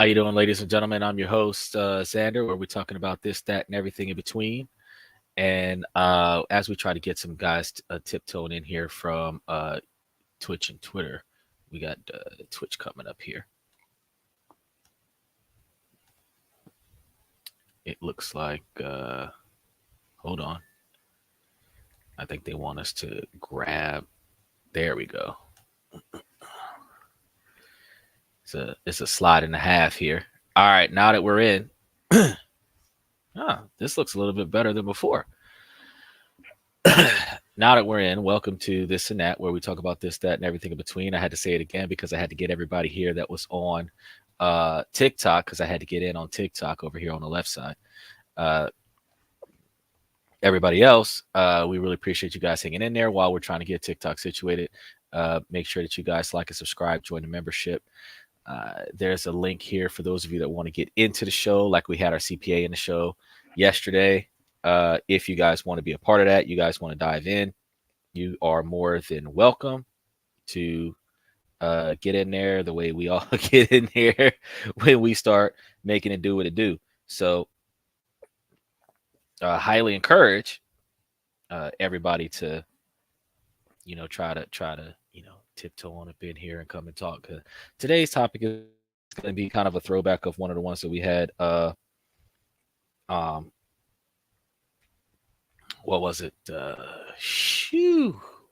How you doing, ladies and gentlemen? I'm your host, Xander, where we're talking about this, that, and everything in between. And as we try to get some guys tiptoeing in here from Twitch and Twitter, we got Twitch coming up here. It looks like, hold on. I think they want us to grab. There we go. It's a slide and a half here. All right, now that we're in, this looks a little bit better than before. Now that we're in, welcome to This and That, where we talk about this, that, and everything in between. I had to say it again because I had to get everybody here that was on TikTok, because I had to get in on TikTok over here on the left side. Everybody else, we really appreciate you guys hanging in there while we're trying to get TikTok situated. Make sure that you guys like and subscribe, join the membership. There's a link here for those of you that want to get into the show, like we had our CPA in the show yesterday. If you guys want to be a part of that, you guys want to dive in, you are more than welcome to get in there the way we all get in there when we start making it do what it do. So highly encourage everybody to, try to, tiptoe on up in here and come and talk. Today's topic is going to be kind of a throwback of one of the ones that we had. What was it?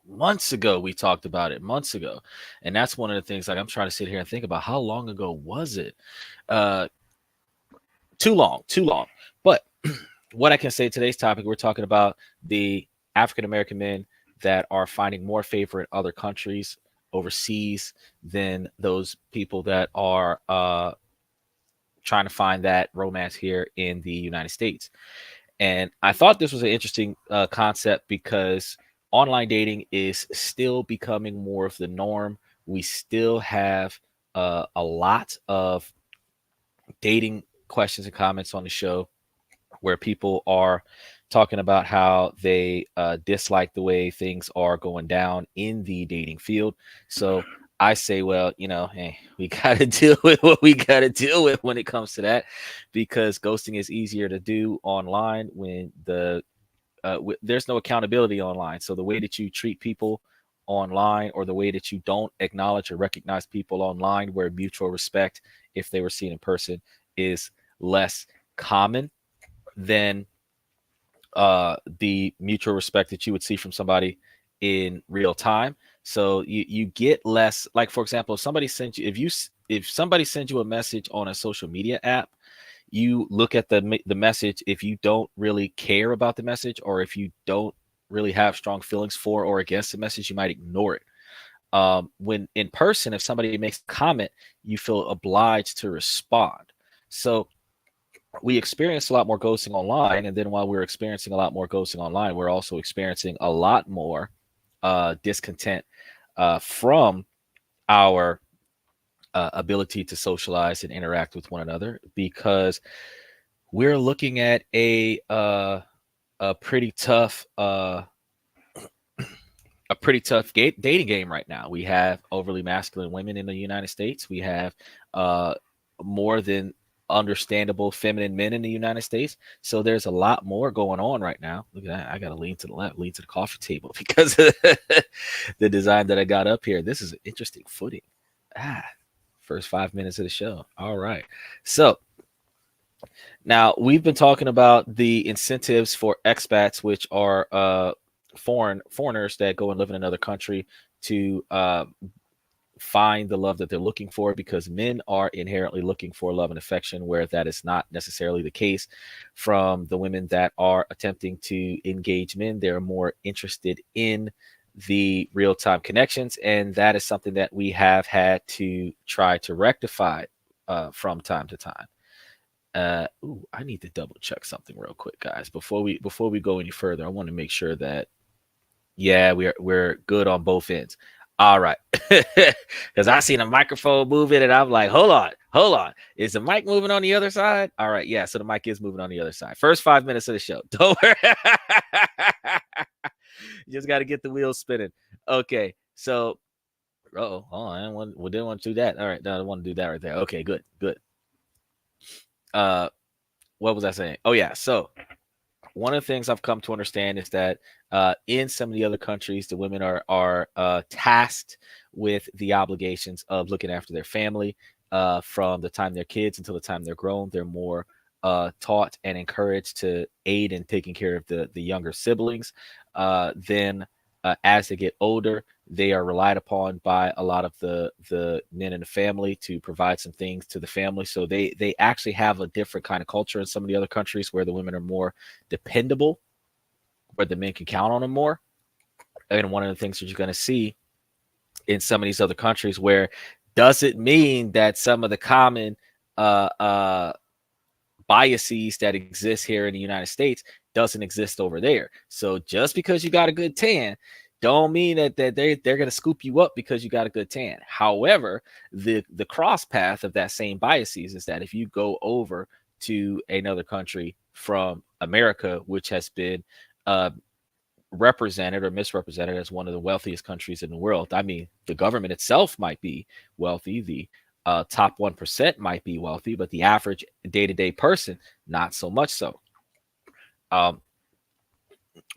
Months ago, we talked about it months ago. And that's one of the things, like, I'm trying to sit here and think about how long ago was it? Too long. But what I can say, today's topic, we're talking about the African-American men that are finding more favor in other countries overseas than those people that are trying to find that romance here in the United States. And I thought this was an interesting concept because online dating is still becoming more of the norm. We still have a lot of dating questions and comments on the show where people are talking about how they dislike the way things are going down in the dating field. So I say, well, hey, we got to deal with what we got to deal with when it comes to that, because ghosting is easier to do online when there's no accountability online. So the way that you treat people online, or the way that you don't acknowledge or recognize people online where mutual respect, if they were seen in person, is less common than the mutual respect that you would see from somebody in real time. So you get less, like, for example, if somebody sends you, if somebody sends you a message on a social media app, you look at the message. If you don't really care about the message, or if you don't really have strong feelings for or against the message, you might ignore it. When in person, if somebody makes a comment, you feel obliged to respond. So we experience a lot more ghosting online, and then while we're experiencing a lot more ghosting online, we're also experiencing a lot more discontent from our ability to socialize and interact with one another, because we're looking at a pretty tough dating game right now. We have overly masculine women in the United States. We have more than understandable feminine men in the United States. So there's a lot more going on right now. Look at that. I got to lean to the left, lean to the coffee table because of the design that I got up here. This is an interesting footing. First 5 minutes of the show. All right. So now we've been talking about the incentives for expats, which are foreigners that go and live in another country to find the love that they're looking for, because men are inherently looking for love and affection, where that is not necessarily the case from the women that are attempting to engage men. They're more interested in the real-time connections, and that is something that we have had to try to rectify from time to time. I need to double check something real quick, guys, before we go any further. I want to make sure that we're good on both ends. All right. Because I seen a microphone moving and I'm like, hold on. Is the mic moving on the other side? All right. Yeah. So the mic is moving on the other side. First 5 minutes of the show. Don't worry. You just got to get the wheels spinning. Okay. So, hold on. We didn't want to do that. All right. No, I don't want to do that right there. Okay. Good. uh, what was I saying? Oh yeah, so one of the things I've come to understand is that in some of the other countries, the women are tasked with the obligations of looking after their family from the time they're kids until the time they're grown. They're more taught and encouraged to aid in taking care of the younger siblings. Then, as they get older, they are relied upon by a lot of the men in the family to provide some things to the family. So they actually have a different kind of culture in some of the other countries where the women are more dependable, where the men can count on them more. And one of the things that you're going to see in some of these other countries where doesn't mean that some of the common uh, uh, biases that exist here in the United States doesn't exist over there. So just because you got a good tan, don't mean that they're going to scoop you up because you got a good tan. However, the cross path of that same biases is that if you go over to another country from America, which has been uh, represented or misrepresented as one of the wealthiest countries in the world. I mean, the government itself might be wealthy. The top 1% might be wealthy, but the average day-to-day person, not so much so. Um,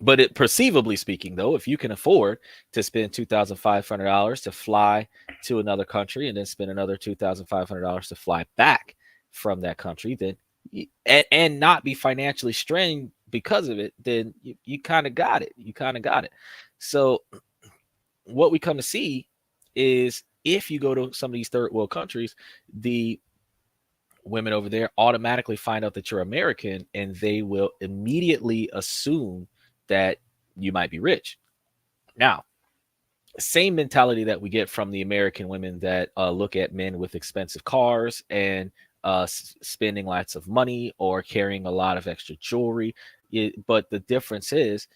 but it perceivably speaking, though, if you can afford to spend $2,500 to fly to another country and then spend another $2,500 to fly back from that country, then and not be financially strained because of it, then you kind of got it. You kind of got it. So what we come to see is if you go to some of these third world countries, the women over there automatically find out that you're American and they will immediately assume that you might be rich. Now, same mentality that we get from the American women that look at men with expensive cars and spending lots of money or carrying a lot of extra jewelry. But the difference is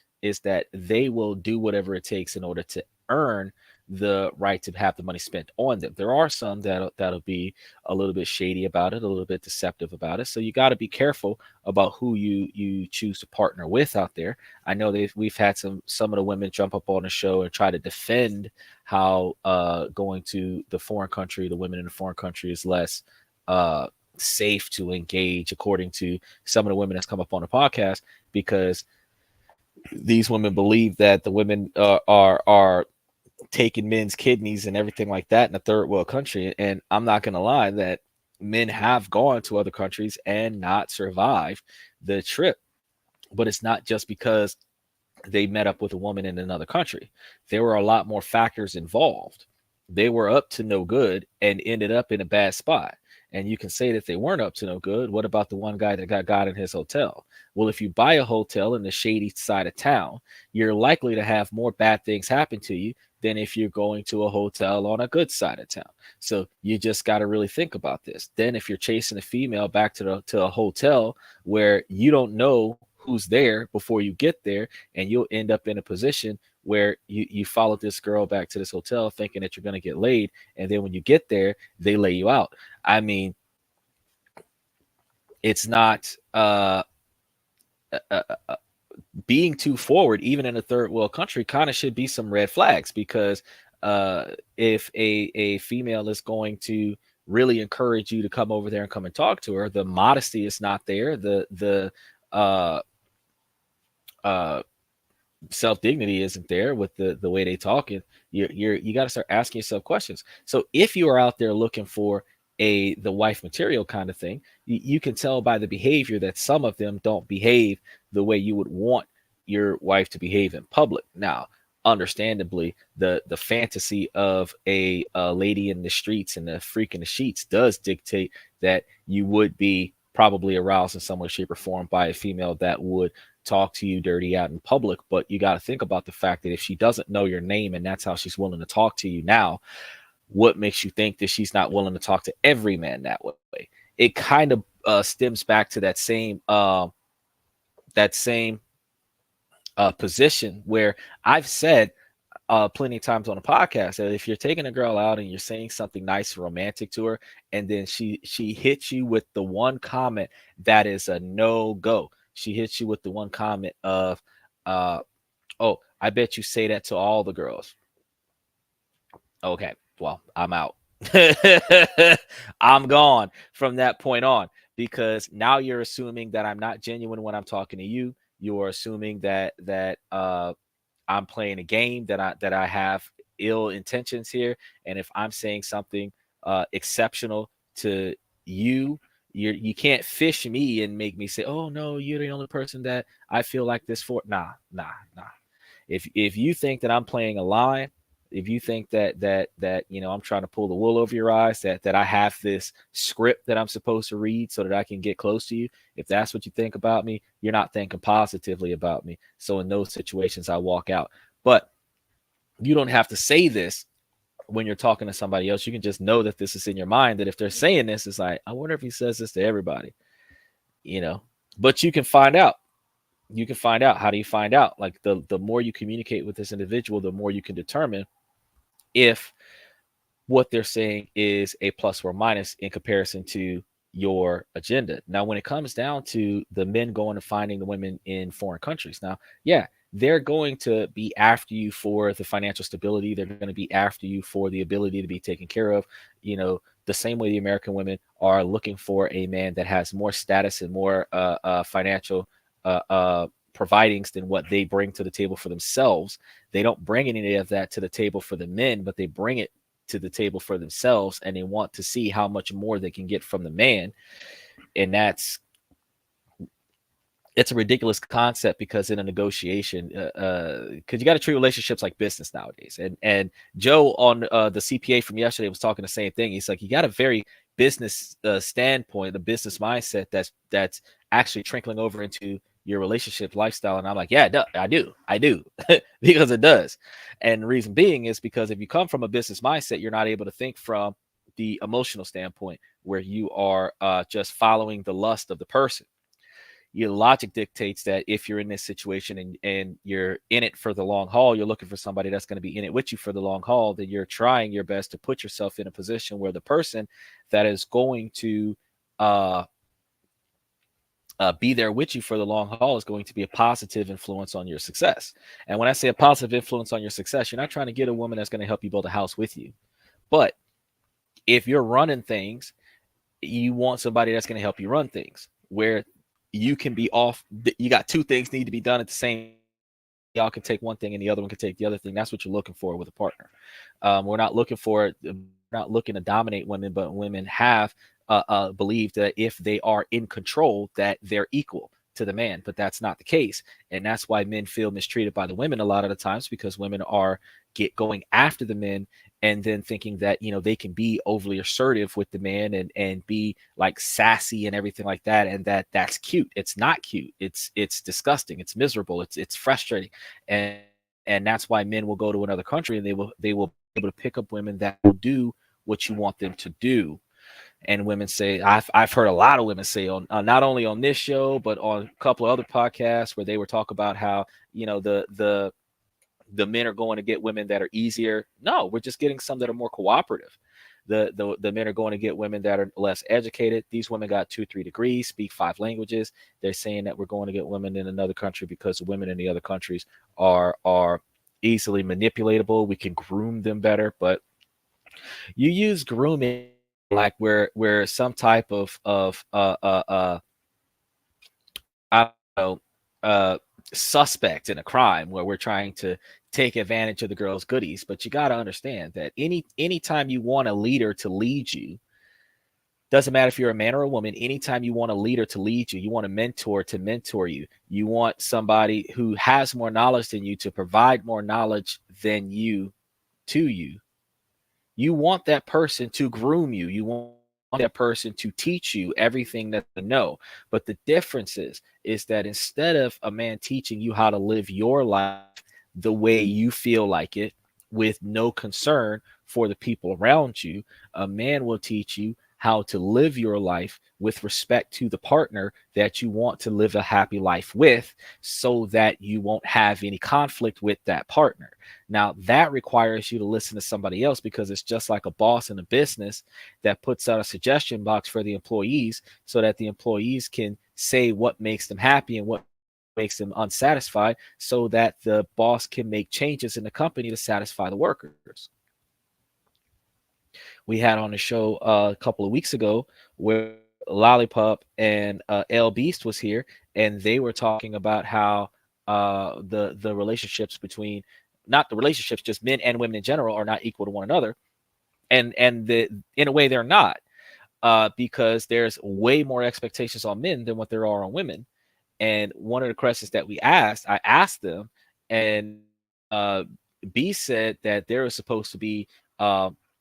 that they will do whatever it takes in order to earn the right to have the money spent on them. There are some that'll be a little bit shady about it, a little bit deceptive about it. So you got to be careful about who you choose to partner with out there. I know we've had some of the women jump up on the show and try to defend how going to the foreign country, the women in the foreign country is less safe to engage, according to some of the women that's come up on the podcast, because these women believe that the women are taking men's kidneys and everything like that in a third world country. And I'm not going to lie that men have gone to other countries and not survived the trip. But it's not just because they met up with a woman in another country. There were a lot more factors involved. They were up to no good and ended up in a bad spot. And you can say that they weren't up to no good. What about the one guy that got in his hotel? Well, if you buy a hotel in the shady side of town, you're likely to have more bad things happen to you than if you're going to a hotel on a good side of town. So you just got to really think about this. Then if you're chasing a female back to a hotel where you don't know who's there before you get there, and you'll end up in a position where you follow this girl back to this hotel thinking that you're going to get laid, and then when you get there, they lay you out. I mean, it's not being too forward, even in a third world country, kind of should be some red flags, because if a female is going to really encourage you to come over there and come and talk to her, the modesty is not there. The self-dignity isn't there with the way they talk. And you got to start asking yourself questions. So if you are out there looking for the wife material kind of thing, you can tell by the behavior that some of them don't behave the way you would want your wife to behave in public. Now, understandably, the fantasy of a lady in the streets and the freak in the sheets does dictate that you would be probably aroused in some way, shape, or form by a female that would talk to you dirty out in public. But you got to think about the fact that if she doesn't know your name and that's how she's willing to talk to you now, what makes you think that she's not willing to talk to every man that way? It kind of stems back to that same position where I've said plenty of times on the podcast that if you're taking a girl out and you're saying something nice and romantic to her, and then she hits you with the one comment that is a no-go. She hits you with the one comment of, oh, I bet you say that to all the girls. Okay, well, I'm out. I'm gone from that point on, because now you're assuming that I'm not genuine when I'm talking to you. You're assuming that I'm playing a game, that I have ill intentions here. And if I'm saying something exceptional to you, you can't fish me and make me say, oh no, you're the only person that I feel like this for. Nah. If you think that I'm playing a line, if you think that I'm trying to pull the wool over your eyes, that I have this script that I'm supposed to read so that I can get close to you, if that's what you think about me, you're not thinking positively about me. So in those situations, I walk out. But you don't have to say this when you're talking to somebody else. You can just know that this is in your mind, that if they're saying this, it's like, I wonder if he says this to everybody, you know. But you can find out. How do you find out? Like the more you communicate with this individual, the more you can determine if what they're saying is a plus or minus in comparison to your agenda. Now, when it comes down to the men going and finding the women in foreign countries, now, yeah, they're going to be after you for the financial stability. They're going to be after you for the ability to be taken care of. The same way the American women are looking for a man that has more status and more financial providings than what they bring to the table for themselves. They don't bring any of that to the table for the men, but they bring it to the table for themselves, and they want to see how much more they can get from the man. And it's a ridiculous concept, because in a negotiation, because you got to treat relationships like business nowadays. And Joe on the CPA from yesterday was talking the same thing. He's like, you got a very business standpoint, the business mindset that's actually trickling over into your relationship lifestyle. And I'm like, yeah, I do because it does. And the reason being is because if you come from a business mindset, you're not able to think from the emotional standpoint, where you are just following the lust of the person. Your logic dictates that if you're in this situation and you're in it for the long haul, you're looking for somebody that's going to be in it with you for the long haul, then you're trying your best to put yourself in a position where the person that is going to be there with you for the long haul is going to be a positive influence on your success. And when I say a positive influence on your success, you're not trying to get a woman that's going to help you build a house with you. But if you're running things, you want somebody that's going to help you run things, where you can be off. You got two things need to be done at the same. Y'all can take one thing and the other one can take the other thing. That's what you're looking for with a partner. We're not looking to dominate women, but women have believed that if they are in control, that they're equal to the man, but that's not the case. And that's why men feel mistreated by the women a lot of the times, because women are going after the men and then thinking that they can be overly assertive with the man and be like sassy and everything like that, and that's cute. It's not cute. It's disgusting. It's miserable. It's frustrating. And that's why men will go to another country and they will be able to pick up women that will do what you want them to do. And women say, I've heard a lot of women say on not only on this show, but on a couple of other podcasts, where they were talk about how the men are going to get women that are easier. No, we're just getting some that are more cooperative. The men are going to get women that are less educated. These women got 2-3 degrees, speak 5 languages. They're saying that we're going to get women in another country because the women in the other countries are easily manipulatable. We can groom them better. But you use grooming like we're some type of I don't know, suspect in a crime, where we're trying to take advantage of the girl's goodies. But you got to understand that anytime you want a leader to lead you, doesn't matter if you're a man or a woman, anytime you want a leader to lead you, you want a mentor to mentor you, you want somebody who has more knowledge than you to provide more knowledge than you to you. You want that person to groom you. You want that person to teach you everything that they know. But the difference is that instead of a man teaching you how to live your life the way you feel like it, with no concern for the people around you, a man will teach you how to live your life with respect to the partner that you want to live a happy life with, so that you won't have any conflict with that partner. Now, that requires you to listen to somebody else, because it's just like a boss in a business that puts out a suggestion box for the employees, so that the employees can say what makes them happy and what makes them unsatisfied, so that the boss can make changes in the company to satisfy the workers. We had on the show a couple of weeks ago where Lollipop and L Beast was here, and they were talking about how the relationships between, not the relationships, just men and women in general, are not equal to one another, and the in a way they're not, because there's way more expectations on men than what there are on women. And one of the questions that I asked them, and uh, B said that there is supposed to be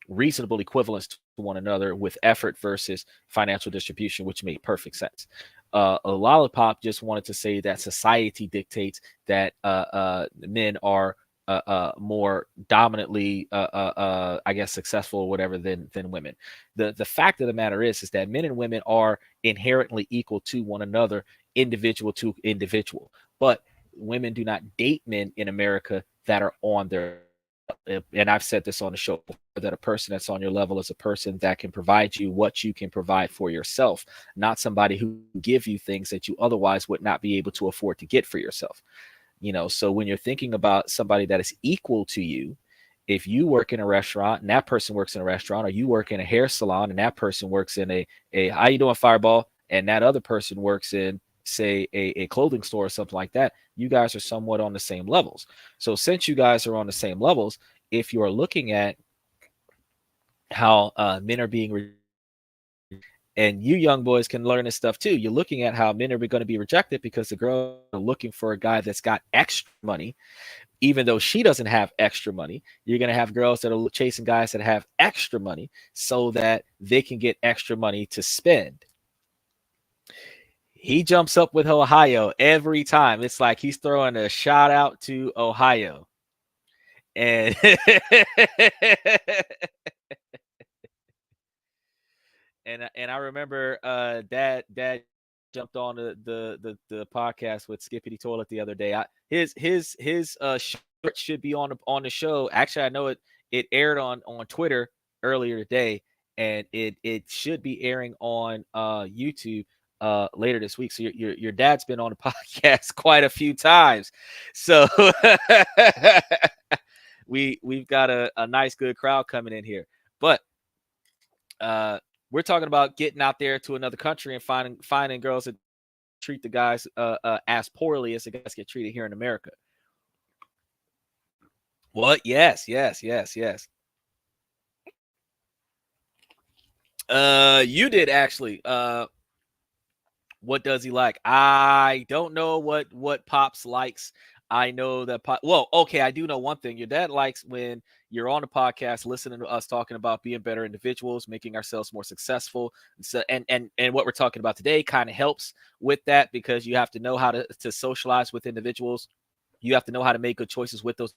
reasonable equivalence to one another with effort versus financial distribution, which made perfect sense. A Lollipop just wanted to say that society dictates that men are more dominantly, I guess, successful or whatever than women. The fact of the matter is that men and women are inherently equal to one another, individual to individual. But women do not date men in America that are on their, and I've said this on the show before, that a person that's on your level is a person that can provide you what you can provide for yourself, not somebody who give you things that you otherwise would not be able to afford to get for yourself. So when you're thinking about somebody that is equal to you, if you work in a restaurant and that person works in a restaurant, or you work in a hair salon and that person works in a how you doing, Fireball, and that other person works in, say, a clothing store or something like that, you guys are somewhat on the same levels. So since you guys are on the same levels, if you're looking at how men are being, and you young boys can learn this stuff too, you're looking at how men are going to be rejected because the girls are looking for a guy that's got extra money, even though she doesn't have extra money. You're going to have girls that are chasing guys that have extra money so that they can get extra money to spend. He jumps up with Ohio every time. It's like he's throwing a shout out to Ohio. And and I remember dad jumped on the podcast with Skippity Toilet the other day. His shirt should be on the show. Actually, I know it aired on Twitter earlier today, and it should be airing on YouTube later this week. So your dad's been on the podcast quite a few times. So we've got a nice good crowd coming in here. But we're talking about getting out there to another country and finding girls that treat the guys as poorly as the guys get treated here in America. What? Yes. You did actually. What does he like? I don't know what Pops likes. I know that well, okay, I do know one thing. Your dad likes when you're on the podcast listening to us talking about being better individuals, making ourselves more successful. So and what we're talking about today kind of helps with that, because you have to know how to socialize with individuals. You have to know how to make good choices with those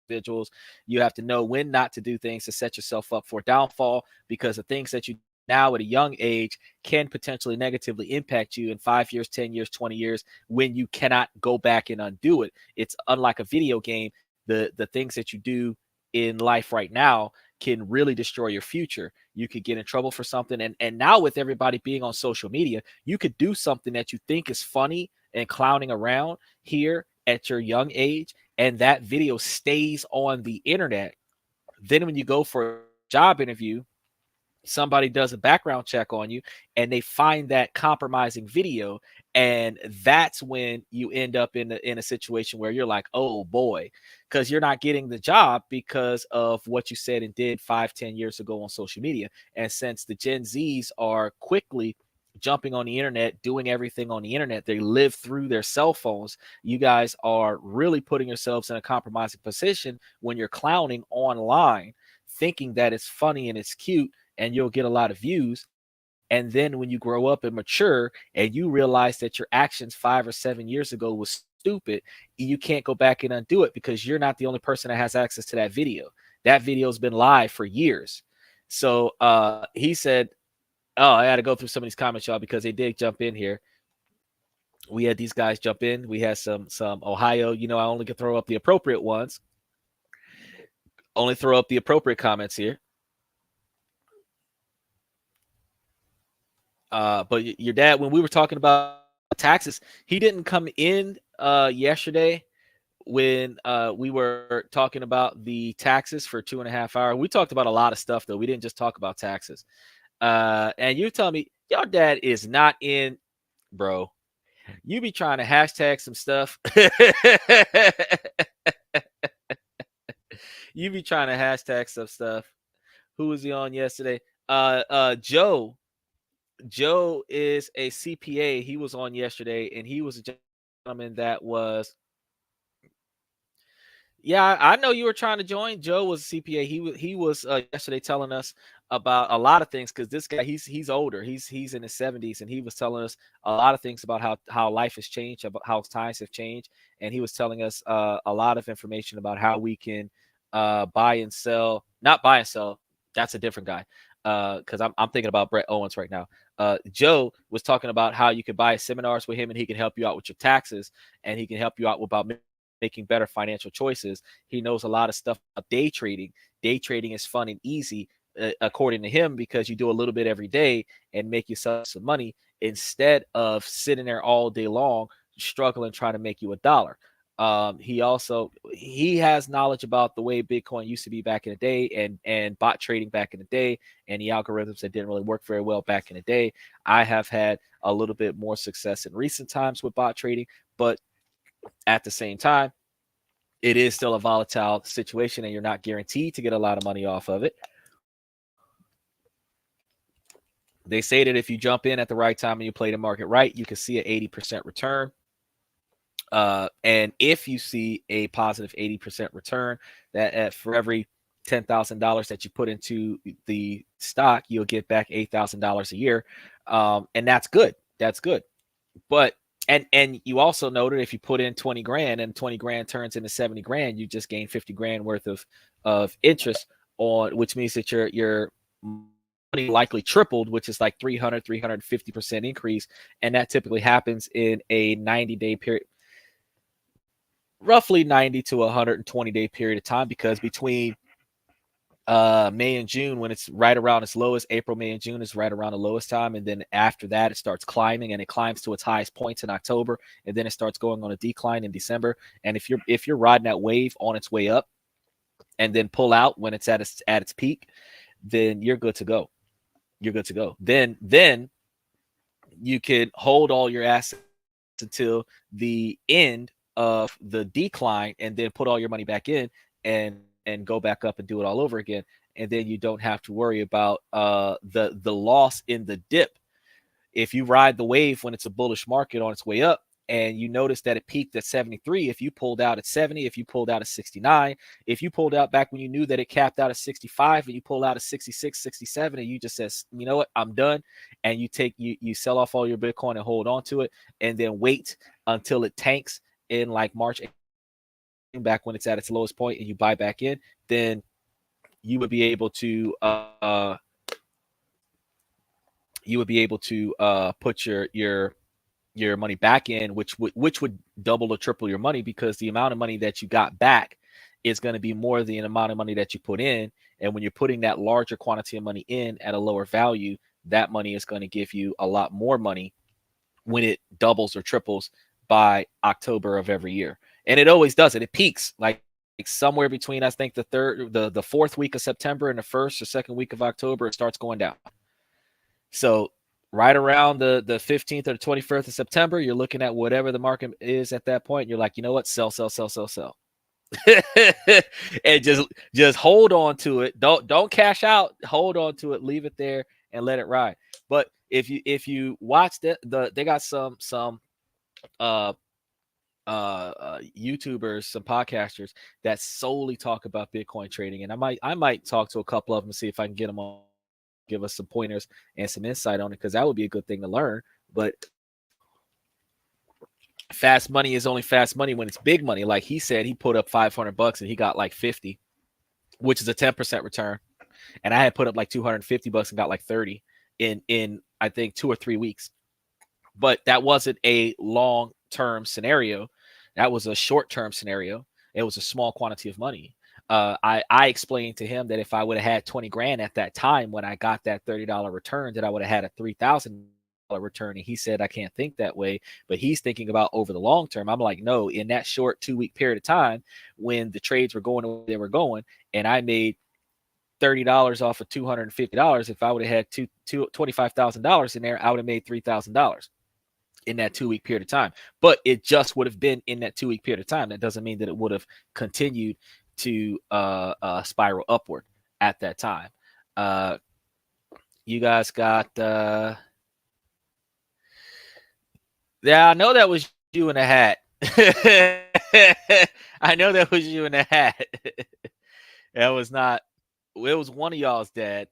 individuals. You have to know when not to do things to set yourself up for downfall, because the things that you now at a young age can potentially negatively impact you in 5 years, 10 years, 20 years, when you cannot go back and undo it. It's unlike a video game. The things that you do in life right now can really destroy your future. You could get in trouble for something. And now with everybody being on social media, you could do something that you think is funny and clowning around here at your young age, and that video stays on the internet. Then when you go for a job interview, somebody does a background check on you and they find that compromising video, and that's when you end up in a situation where you're like, oh boy, because you're not getting the job because of what you said and did 5-10 years ago on social media. And since the Gen Z's are quickly jumping on the internet, doing everything on the internet, they live through their cell phones, you guys are really putting yourselves in a compromising position when you're clowning online, thinking that it's funny and it's cute and you'll get a lot of views. And then when you grow up and mature and you realize that your actions 5 or 7 years ago was stupid, you can't go back and undo it, because you're not the only person that has access to that video. That video's been live for years. So he said, oh, I got to go through some of these comments, y'all, because they did jump in here. We had these guys jump in. We had some Ohio. I only can throw up the appropriate ones. Only throw up the appropriate comments here. But your dad, when we were talking about taxes, he didn't come in yesterday when we were talking about the taxes for 2.5 hours. We talked about a lot of stuff, though. We didn't just talk about taxes. And you tell me, Your dad is not in, bro. You be trying to hashtag some stuff. You be trying to hashtag some stuff. Who was he on yesterday? Joe. Joe is a CPA. He was on yesterday, and he was a gentleman that was. Yeah, I know you were trying to join. Joe was a CPA. He was yesterday telling us about a lot of things, because this guy, he's older. He's in his 70s, and he was telling us a lot of things about how life has changed, about how times have changed, and he was telling us a lot of information about how we can buy and sell. Not buy and sell. That's a different guy. Because I'm thinking about Brett Owens right now. Joe was talking about how you could buy seminars with him, and he can help you out with your taxes, and he can help you out about making better financial choices. He knows a lot of stuff about day trading. Day trading is fun and easy, according to him, because you do a little bit every day and make yourself some money, instead of sitting there all day long struggling trying to make you a dollar. He has knowledge about the way Bitcoin used to be back in the day, and bot trading back in the day, and the algorithms that didn't really work very well back in the day. I have had a little bit more success in recent times with bot trading, but at the same time, it is still a volatile situation, and you're not guaranteed to get a lot of money off of it. They say that if you jump in at the right time and you play the market right, you can see an 80% return. And if you see a positive 80% return, that for every $10,000 that you put into the stock, you'll get back $8,000 a year. And that's good. That's good. But and you also noted, if you put in 20 grand and 20 grand turns into 70 grand, you just gain 50 grand worth of interest on, which means that your money likely tripled, which is like 350% increase. And that typically happens in a 90-day period, roughly 90 to 120-day period of time, because between May and June, when it's right around its lowest, April, May, and June is right around the lowest time, and then after that it starts climbing, and it climbs to its highest points in October, and then it starts going on a decline in December. And if you're riding that wave on its way up, and then pull out when it's at its peak, then you're good to go. You're good to go. Then you can hold all your assets until the end of the decline, and then put all your money back in, and go back up and do it all over again. And then you don't have to worry about the loss in the dip. If you ride the wave when it's a bullish market on its way up, and you notice that it peaked at 73, if you pulled out at 70, if you pulled out at 69, if you pulled out back when you knew that it capped out at 65, and you pull out at 66, 67, and you just says, you know what, I'm done, and you sell off all your Bitcoin and hold on to it, and then wait until it tanks in like March, back when it's at its lowest point, and you buy back in, then you would be able to put your money back in, which would double or triple your money, because the amount of money that you got back is going to be more than the amount of money that you put in. And when you're putting that larger quantity of money in at a lower value, that money is going to give you a lot more money when it doubles or triples by October of every year. And it always does it. It peaks like somewhere between, I think, the fourth week of September and the first or second week of October, it starts going down. So right around the 15th or the 21st of September, you're looking at whatever the market is at that point. You're like, you know what? Sell. And just hold on to it. Don't cash out. Hold on to it. Leave it there and let it ride. But if you watch they got some YouTubers, some podcasters that solely talk about Bitcoin trading, and I might talk to a couple of them and see if I can get them on, give us some pointers and some insight on it, because that would be a good thing to learn. But fast money is only fast money when it's big money. Like he said, he put up $500 and he got like 50, which is a 10% return. And I had put up like $250 and got like 30 in I think 2 or 3 weeks. But that wasn't a long-term scenario. That was a short-term scenario. It was a small quantity of money. I explained to him that if I would have had 20 grand at that time when I got that $30 return, that I would have had a $3,000 return. And he said, I can't think that way, but he's thinking about over the long term. I'm like, no, in that short 2-week period of time when the trades were going the way they were going, and I made $30 off of $250. If I would have had $25,000 in there, I would have made $3,000 in that 2-week period of time. But it just would have been in that 2-week period of time. That doesn't mean that it would have continued to spiral upward at that time. You guys got yeah, I know that was you in a hat. I know that was you in a hat. That was not, it was one of y'all's dad.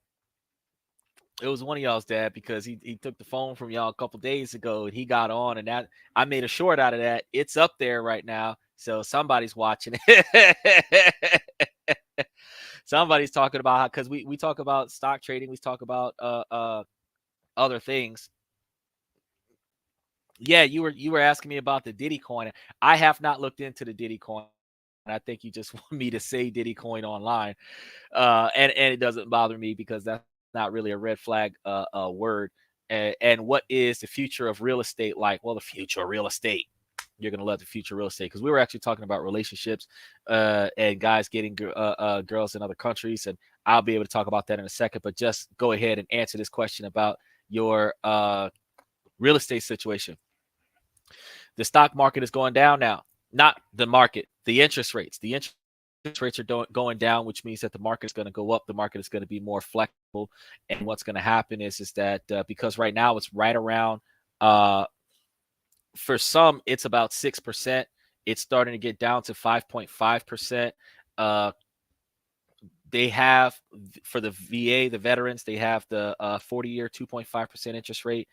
It was one of y'all's dad, because he took the phone from y'all a couple days ago and he got on, and that I made a short out of that. It's up there right now, so somebody's watching it. Somebody's talking about how, because we talk about stock trading, we talk about other things. Yeah, you were asking me about the Diddy coin. I have not looked into the Diddy coin. I think you just want me to say Diddy coin online, and it doesn't bother me because that's not really a red flag word. And what is the future of real estate like? Well, the future of real estate, you're gonna love the future of real estate, because we were actually talking about relationships and guys getting girls in other countries, and I'll be able to talk about that in a second. But just go ahead and answer this question about your real estate situation. The stock market is going down now. Not the market, the interest rates. The interest rates are going down, which means that the market is going to go up. The market is going to be more flexible. And what's going to happen is that because right now it's right around, for some, it's about 6%. It's starting to get down to 5.5%. They have, for the VA, the veterans, they have the 40-year 2.5% interest rate,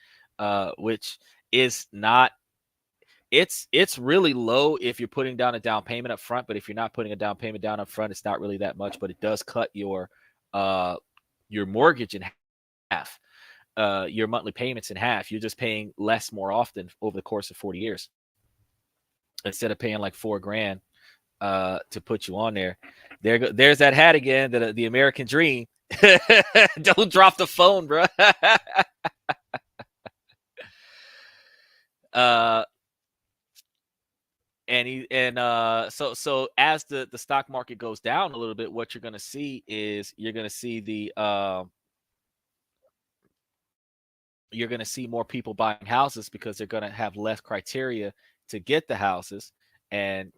which is not, it's really low if you're putting down a down payment up front. But if you're not putting a down payment down up front, it's not really that much, but it does cut your mortgage in half, your monthly payments in half. You're just paying less more often over the course of 40 years instead of paying like $4,000 to put you on there. There's that hat again, the American dream. Don't drop the phone, bro. So as the stock market goes down a little bit, what you're going to see is you're going to see you're going to see more people buying houses, because they're going to have less criteria to get the houses. And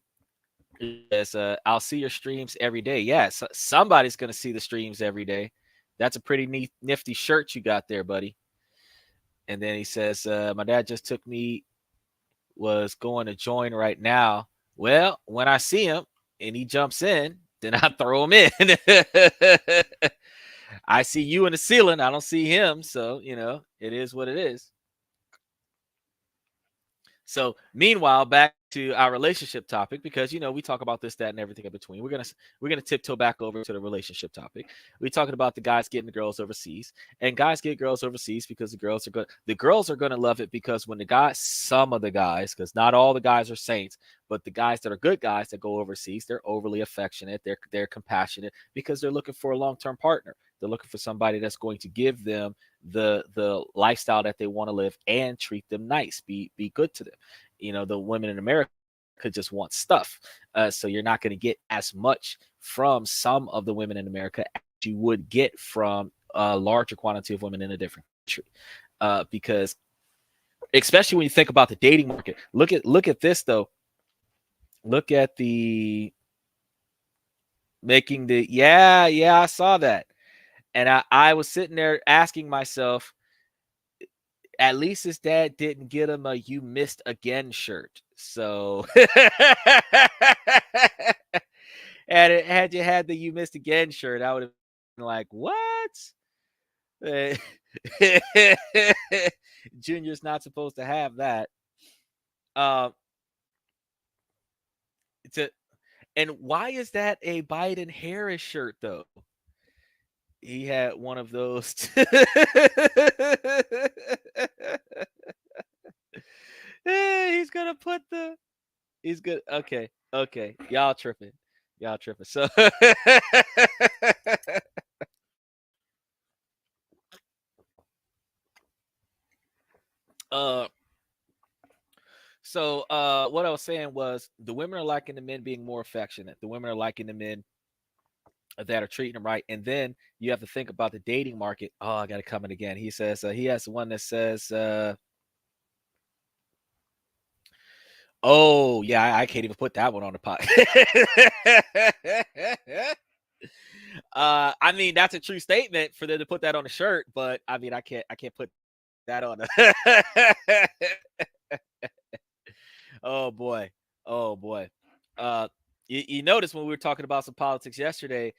as I'll see your streams every day. Yeah, so somebody's going to see the streams every day. That's a pretty nifty shirt you got there, buddy. And then he says, my dad just took me, was going to join right now. Well, when I see him and he jumps in, then I throw him in. I see you in the ceiling. I don't see him. So, it is what it is. So meanwhile, back to our relationship topic, because we talk about this, that, and everything in between. We're gonna tiptoe back over to the relationship topic. We're talking about the guys getting the girls overseas, and guys get girls overseas because the girls are gonna love it, because when some of the guys, because not all the guys are saints, but the guys that are good guys that go overseas, they're overly affectionate, they're compassionate, because they're looking for a long-term partner. They're looking for somebody that's going to give them the lifestyle that they want to live and treat them nice, be good to them. The women in America could just want stuff. So you're not going to get as much from some of the women in America as you would get from a larger quantity of women in a different country. Because especially when you think about the dating market, look at this though. Look at the making the, yeah, I saw that. And I was sitting there asking myself, at least his dad didn't get him a "you missed again" shirt. So, and had you had the "you missed again" shirt, I would have been like, what? Junior's not supposed to have that. And why is that a Biden Harris shirt though? He had one of those. He's gonna put the. He's good. Okay. Y'all tripping. So. What I was saying was, the women are liking the men being more affectionate. The women are liking the men that are treating them right. And then you have to think about the dating market. Oh, I got to comment again. He says he has one that says, oh yeah, I can't even put that one on the pot. I mean, that's a true statement for them to put that on a shirt, but I mean, I can't put that on. Oh boy, oh boy. You notice when we were talking about some politics yesterday,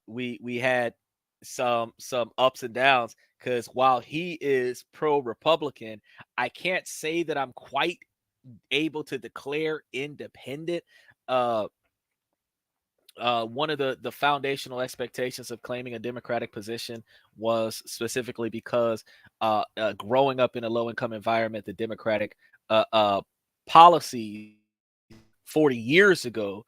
we had some ups and downs because while he is pro Republican, I can't say that I'm quite able to declare independent. Uh, One of the foundational expectations of claiming a democratic position was specifically because growing up in a low income environment, the democratic policy 40 years ago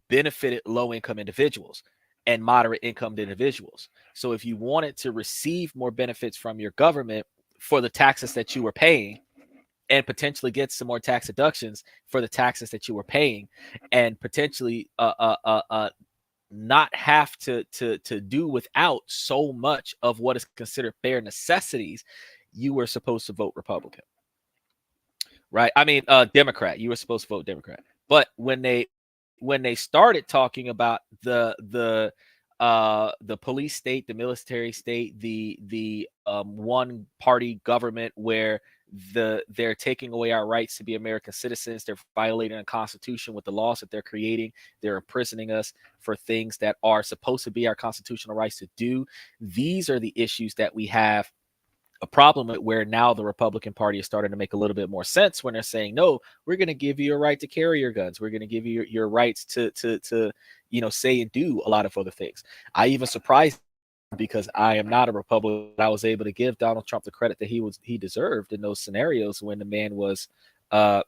benefited low income individuals and moderate income individuals. So if you wanted to receive more benefits from your government for the taxes that you were paying, and potentially get some more tax deductions for the taxes that you were paying, and potentially not have to do without so much of what is considered bare necessities, you were supposed to vote Republican, right? I mean, Democrat. You were supposed to vote Democrat. But when they started talking about the police state, the military state, the one party government where they're taking away our rights to be American citizens, they're violating the Constitution with the laws that they're creating, they're imprisoning us for things that are supposed to be our constitutional rights to do. These are the issues that we have a problem with, where now the Republican Party is starting to make a little bit more sense when they're saying, no, we're going to give you a right to carry your guns. We're going to give you your rights to say and do a lot of other things. I even surprised, because I am not a Republican, I was able to give Donald Trump the credit that he deserved in those scenarios when the man was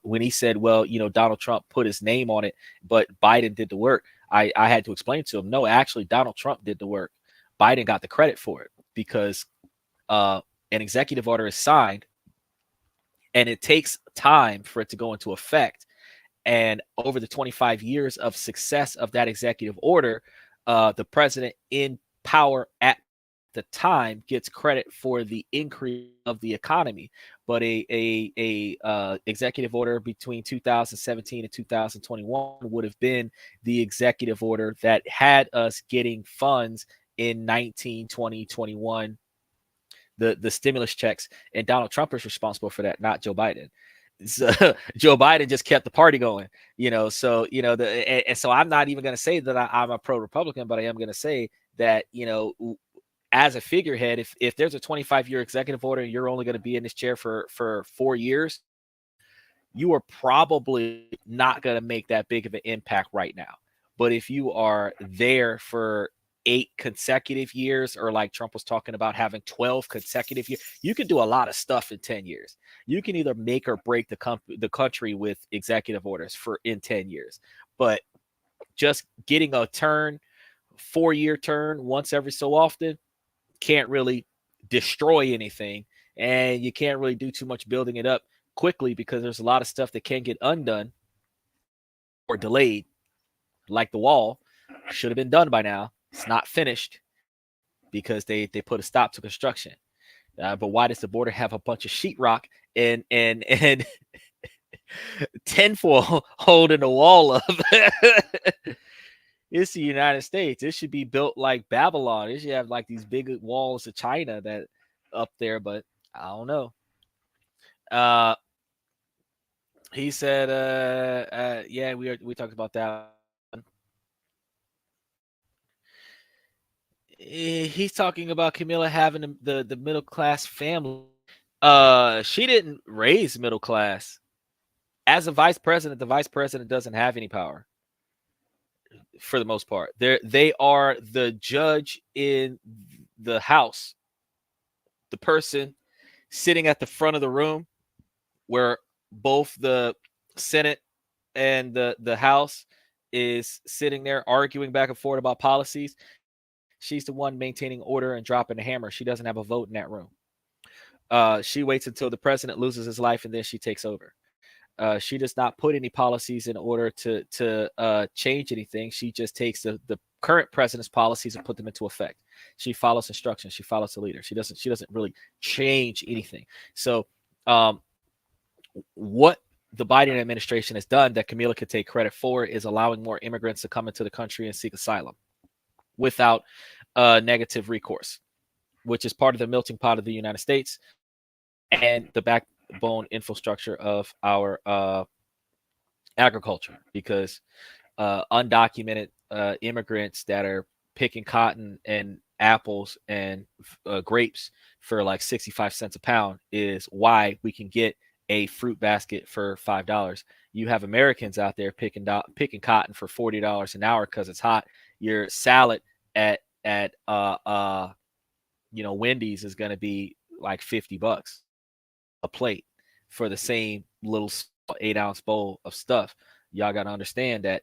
when he said, well, Donald Trump put his name on it, but Biden did the work. I had to explain to him, no, actually Donald Trump did the work. Biden got the credit for it, because an executive order is signed and it takes time for it to go into effect. And over the 25 years of success of that executive order, the president in power at the time gets credit for the increase of the economy. But a executive order between 2017 and 2021 would have been the executive order that had us getting funds in 19, 20, 21, the stimulus checks, and Donald Trump is responsible for that, not Joe Biden. So Joe Biden just kept the party going, So and so I'm not even going to say that I'm a pro Republican, but I am going to say that as a figurehead, if there's a 25-year executive order and you're only going to be in this chair for 4 years, you are probably not going to make that big of an impact right now. But if you are there for 8 consecutive years, or like Trump was talking about having 12 consecutive years, you can do a lot of stuff in 10 years. You can either make or break the country with executive orders in 10 years. But just getting a 4-year turn once every so often can't really destroy anything. And you can't really do too much building it up quickly, because there's a lot of stuff that can get undone or delayed, like the wall. Should have been done by now. It's not finished because they put a stop to construction. But why does the border have a bunch of sheetrock and tinfoil holding the wall up? It's the United States. It should be built like Babylon. It should have like these big walls of China that up there, but I don't know. He said, yeah, we talked about that. He's talking about Camilla having the middle class family. She didn't raise middle class. As a vice president, the vice president doesn't have any power for the most part. They are the judge in the House, the person sitting at the front of the room where both the Senate and the House is sitting there arguing back and forth about policies. She's the one maintaining order and dropping the hammer. She doesn't have a vote in that room. She waits until the president loses his life and then she takes over. She does not put any policies in order to change anything. She just takes the current president's policies and put them into effect. She follows instructions. She follows the leader. She doesn't really change anything. So what the Biden administration has done that Camila could take credit for is allowing more immigrants to come into the country and seek asylum without negative recourse, which is part of the melting pot of the United States and the backbone infrastructure of our agriculture, because undocumented immigrants that are picking cotton and apples and grapes for like 65 cents a pound is why we can get a fruit basket for $5. You have Americans out there picking cotton for $40 an hour because it's hot. Your salad at Wendy's is going to be like $50 a plate for the same little 8-ounce bowl of stuff. Y'all got to understand that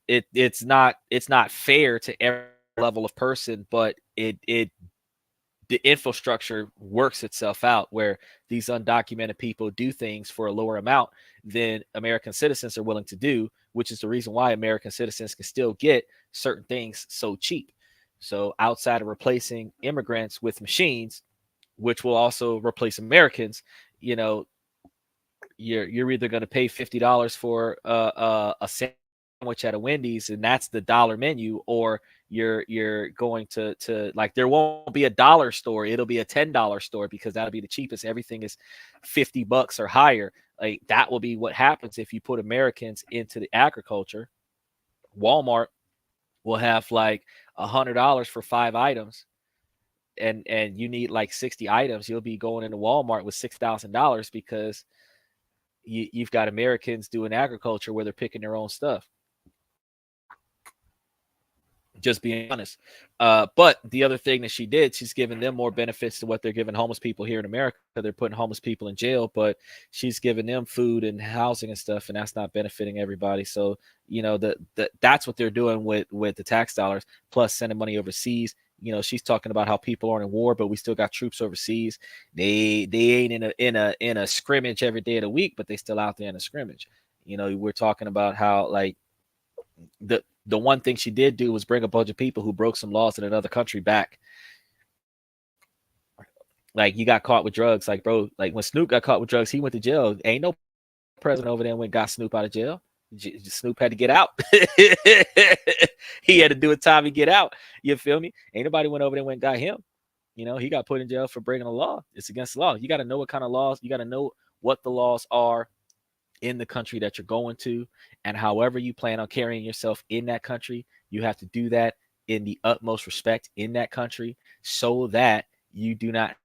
it's not fair to every level of person, but the infrastructure works itself out where these undocumented people do things for a lower amount than American citizens are willing to do, which is the reason why American citizens can still get certain things so cheap. So outside of replacing immigrants with machines, which will also replace Americans, you're either going to pay $50 for a sandwich at a Wendy's, and that's the dollar menu, or you're going to like, there won't be a dollar store, it'll be a $10 store, because that'll be the cheapest. Everything is $50 or higher. Like, that will be what happens if you put Americans into the agriculture. Walmart will have like $100 for 5 items, and you need like 60 items. You'll be going into Walmart with $6,000 because you've got Americans doing agriculture where they're picking their own stuff. Just being honest. But the other thing that she did, she's giving them more benefits to what they're giving homeless people here in America. They're putting homeless people in jail, but she's giving them food and housing and stuff, and that's not benefiting everybody. So, that's what they're doing with the tax dollars, plus sending money overseas. She's talking about how people aren't in war, but we still got troops overseas. They ain't in a scrimmage every day of the week, but they still out there in a scrimmage. We're talking about how, like, the one thing she did do was bring a bunch of people who broke some laws in another country back. Like, you got caught with drugs. Like, bro, like when Snoop got caught with drugs, he went to jail. Ain't no president over there went got Snoop out of jail. Snoop had to get out. He had to do a time to get out. You feel me? Ain't nobody went over there and went got him. He got put in jail for breaking the law. It's against the law. You got to know what kind of laws. You got to know what the laws are in the country that you're going to, and however you plan on carrying yourself in that country, you have to do that in the utmost respect in that country, so that you do not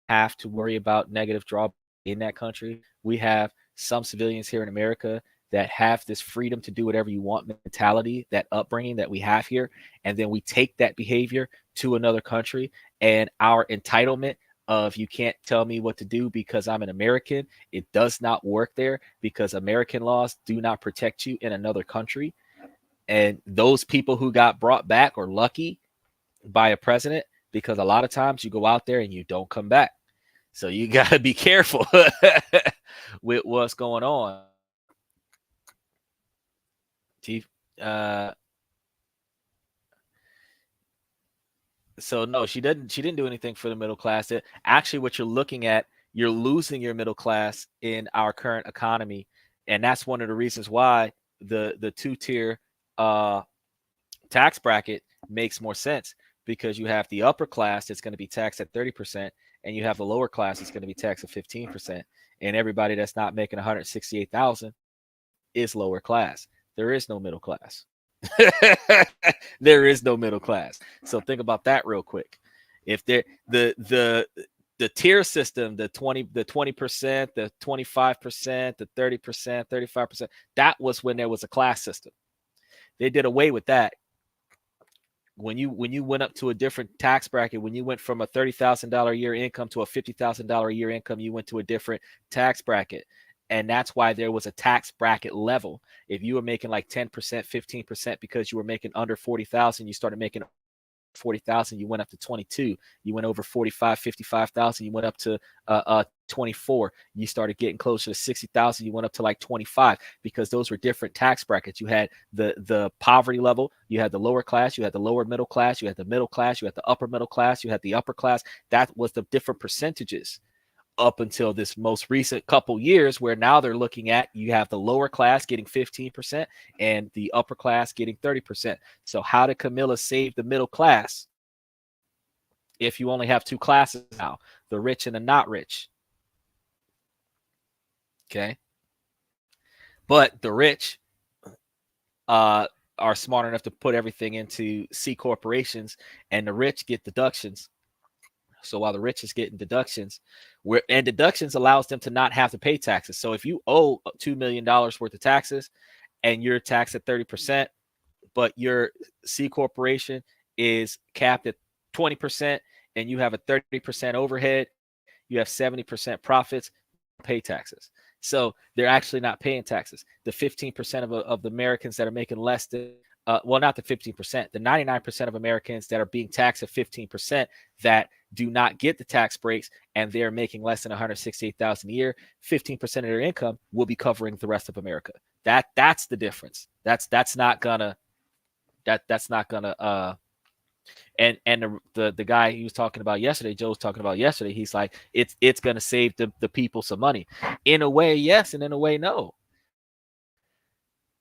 have to worry about negative drawback in that country. We have some civilians here in America that have this freedom to do whatever you want mentality, that upbringing that we have here, and then we take that behavior to another country, and our entitlement of, you can't tell me what to do because I'm an American, it does not work there, because American laws do not protect you in another country. And those people who got brought back are lucky by a president, because a lot of times you go out there and you don't come back. So you got to be careful with what's going on. Chief, so no, she didn't do anything for the middle class. Actually, what you're looking at, you're losing your middle class in our current economy, and that's one of the reasons why the 2-tier tax bracket makes more sense, because you have the upper class that's going to be taxed at 30%, and you have the lower class that's going to be taxed at 15%, and everybody that's not making 168,000 is lower class. There is no middle class. There is no middle class. So think about that real quick. If the tier system, the 20%, the 25%, the 30%, 35%, that was when there was a class system. They did away with that. When you went up to a different tax bracket, when you went from a $30,000 a year income to a $50,000 a year income, you went to a different tax bracket. And that's why there was a tax bracket level. If you were making like 10%, 15%, because you were making under 40,000, you started making 40,000, you went up to 22. You went over 45, 55,000, you went up to 24, you started getting closer to 60,000. You went up to like 25 because those were different tax brackets. You had the poverty level, you had the lower class, you had the lower middle class, you had the middle class, you had the upper middle class, you had the upper class. That was the different percentages up until this most recent couple years, where now they're looking at, you have the lower class getting 15% and the upper class getting 30%. So how did Camilla save the middle class if you only have two classes now, the rich and the not rich? Okay. But the rich are smart enough to put everything into C corporations, and the rich get deductions. So while the rich is getting deductions, and deductions allows them to not have to pay taxes. So if you owe $2 million worth of taxes and you're taxed at 30%, but your C corporation is capped at 20%, and you have a 30% overhead, you have 70% profits, pay taxes. So they're actually not paying taxes. The 15% of the Americans that are making less than, well, not the 15%, the 99% of Americans that are being taxed at 15% that do not get the tax breaks, and they're making less than $168,000 a year, 15% of their income will be covering the rest of America. That's the difference. That's not gonna and the guy he was talking about yesterday, Joe was talking about yesterday, he's like, it's gonna save the people some money. In a way, yes, and in a way, no.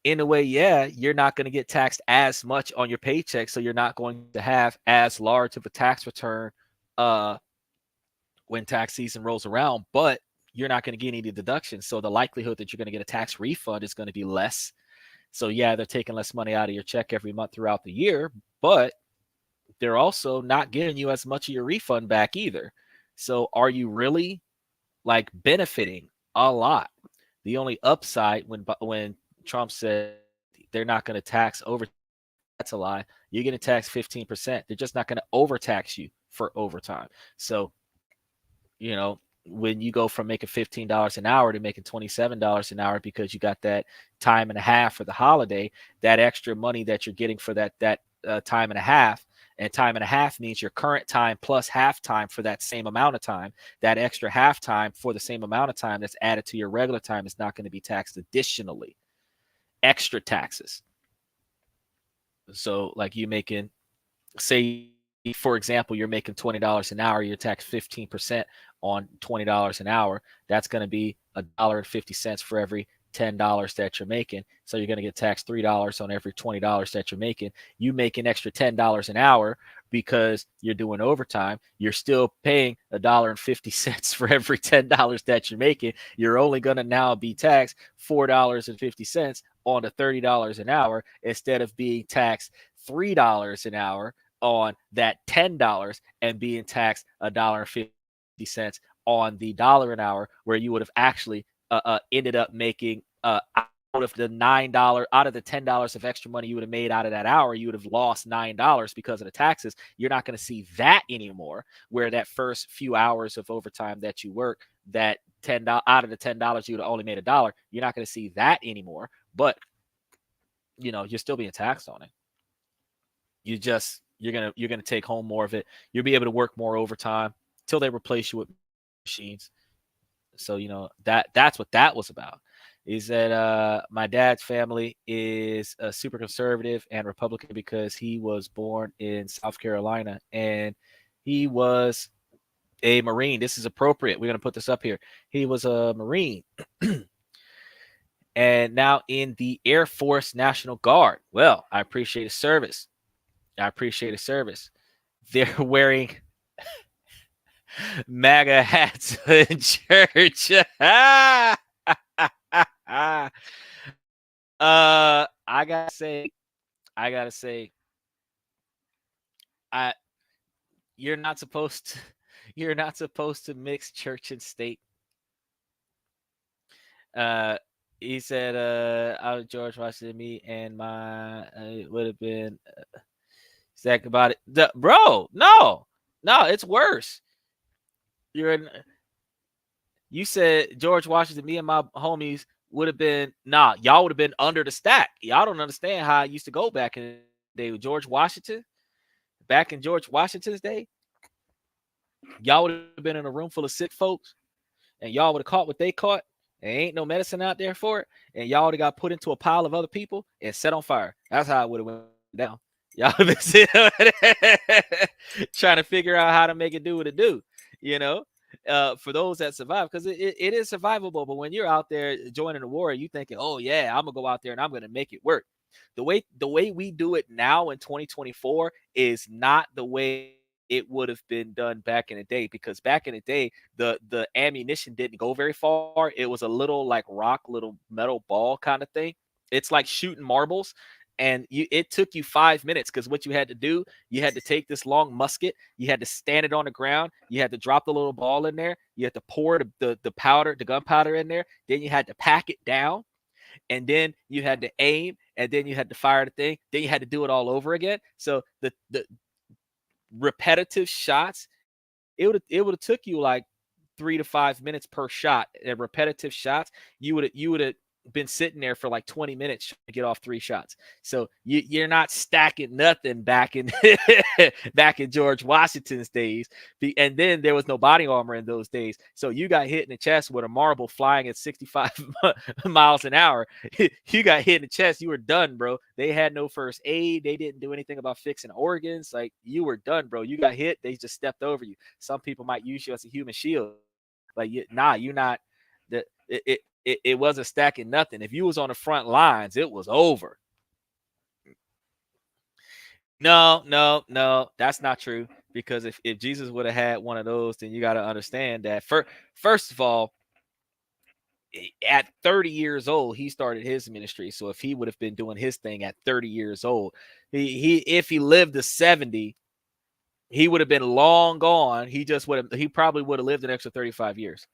In a way, yeah, you're not going to get taxed as much on your paycheck, so you're not going to have as large of a tax return when tax season rolls around, but you're not going to get any deductions. So the likelihood that you're going to get a tax refund is going to be less. So yeah, they're taking less money out of your check every month throughout the year, but they're also not giving you as much of your refund back either. So are you really like benefiting a lot? The only upside when Trump said they're not going to tax over, that's a lie. You're going to tax 15%. They're just not going to overtax you for overtime. So, you know, when you go from making $15 an hour to making $27 an hour because you got that time and a half for the holiday, that extra money that you're getting for that time and a half, and time and a half means your current time plus half time for that same amount of time. That extra half time for the same amount of time that's added to your regular time is not going to be taxed additionally. Extra taxes. So like you making, say, for example, you're making $20 an hour, you're taxed 15% on $20 an hour. That's going to be $1.50 for every $10 that you're making. So you're going to get taxed $3 on every $20 that you're making. You make an extra $10 an hour because you're doing overtime. You're still paying $1.50 for every $10 that you're making. You're only going to now be taxed $4.50 on the $30 an hour instead of being taxed $3 an hour on that $10 and being taxed $1.50 on the $1 an hour, where you would have actually ended up making out of the $9, out of the $10 of extra money you would have made out of that hour, you would have lost $9 because of the taxes. You're not going to see that anymore, where that first few hours of overtime that you work, that $10 out of the $10 you would have only made $1. You're not going to see that anymore, but you know, you're still being taxed on it. You're gonna take home more of it. You'll be able to work more overtime till they replace you with machines. So you know that's what that was about. Is that my dad's family is a super conservative and Republican because he was born in South Carolina and he was a Marine. This is appropriate. We're gonna put this up here. He was a Marine. And now in the Air Force National Guard. Well, I appreciate his service. I appreciate his service. They're wearing MAGA hats in church. I gotta say, I you're not supposed to mix church and state. He said, I was George Washington, me and my it would have been Zach about it. Bro, no, it's worse. You said George Washington, me and my homies would have been, y'all would have been under the stack. Y'all don't understand how I used to go back in the day with George Washington. Back in George Washington's day, y'all would have been in a room full of sick folks and y'all would have caught what they caught, and ain't no medicine out there for it, and y'all would have got put into a pile of other people and set on fire. That's how it would have went down. Y'all been sitting trying to figure out how to make it do what it do, you know, for those that survive, because it is survivable. But when you're out there joining the war, you thinking, oh yeah, I'm gonna go out there and I'm gonna make it work. The way we do it now in 2024 is not the way it would have been done back in the day, because back in the day the ammunition didn't go very far. It was a little like rock, little metal ball kind of thing. It's like shooting marbles, and it took you 5 minutes, because what you had to do, you had to take this long musket, you had to stand it on the ground, you had to drop the little ball in there, you had to pour the powder, the gunpowder in there, then you had to pack it down, and then you had to aim, and then you had to fire the thing, then you had to do it all over again. So the repetitive shots, it would have took you like 3 to 5 minutes per shot. And repetitive shots, you would have been sitting there for like 20 minutes to get off 3 shots. So you're not stacking nothing back in back in George Washington's days. And then there was no body armor in those days. So you got hit in the chest with a marble flying at 65 miles an hour. You got hit in the chest, you were done, bro. They had no first aid. They didn't do anything about fixing organs. Like, you were done, bro. You got hit, they just stepped over you. Some people might use you as a human shield. Like, you're not. It wasn't stacking nothing. If you was on the front lines, it was over. No, that's not true. Because if Jesus would have had one of those, then you got to understand that first of all, at 30 years old, he started his ministry. So if he would have been doing his thing at 30 years old, if he lived to 70, he would have been long gone. He probably would have lived an extra 35 years.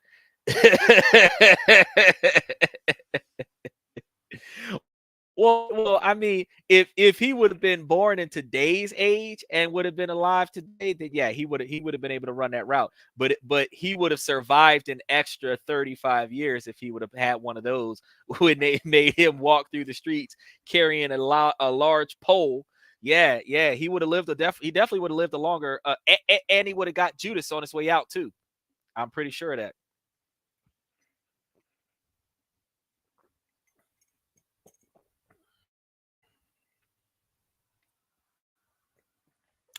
Well, I mean, if he would have been born in today's age and would have been alive today, then yeah, he would have been able to run that route. But he would have survived an extra 35 years if he would have had one of those when they made him walk through the streets carrying a large pole. Yeah, he would have lived he definitely would have lived a longer, and he would have got Judas on his way out too. I'm pretty sure of that.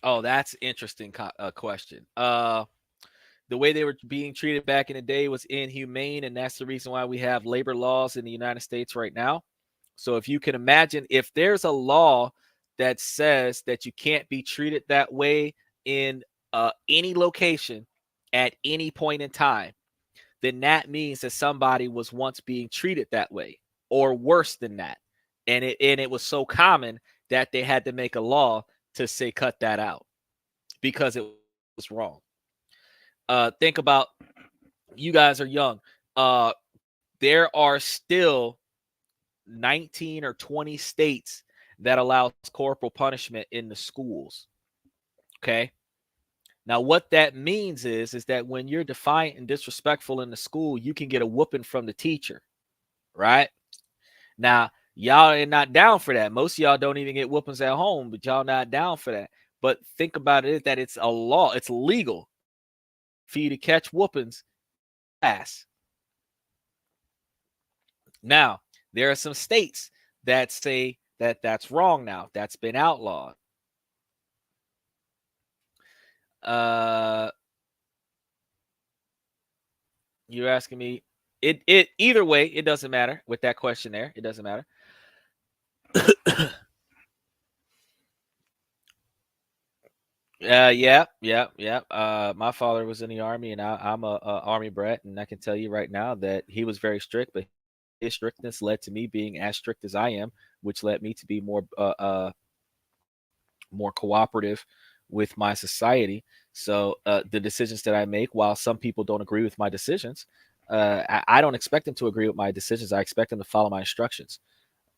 Oh, that's interesting question. The way they were being treated back in the day was inhumane, and that's the reason why we have labor laws in the United States right now. So if you can imagine, if there's a law that says that you can't be treated that way in any location at any point in time, then that means that somebody was once being treated that way, or worse than that. And it was so common that they had to make a law to say cut that out because it was wrong. Think about, you guys are young. There are still 19 or 20 states that allow corporal punishment in the schools. Okay. Now, what that means is that when you're defiant and disrespectful in the school, you can get a whooping from the teacher, right? Now, y'all are not down for that. Most of y'all don't even get whoopings at home, but y'all not down for that. But think about it, that it's a law. It's legal for you to catch whoopings. Pass. Now, there are some states that say that that's wrong now. That's been outlawed. You're asking me, it either way, it doesn't matter with that question there. It doesn't matter. Yeah. My father was in the army, and I'm a army brat, and I can tell you right now that he was very strict, but his strictness led to me being as strict as I am, which led me to be more cooperative with my society. So the decisions that I make, while some people don't agree with my decisions, I don't expect them to agree with my decisions. I expect them to follow my instructions.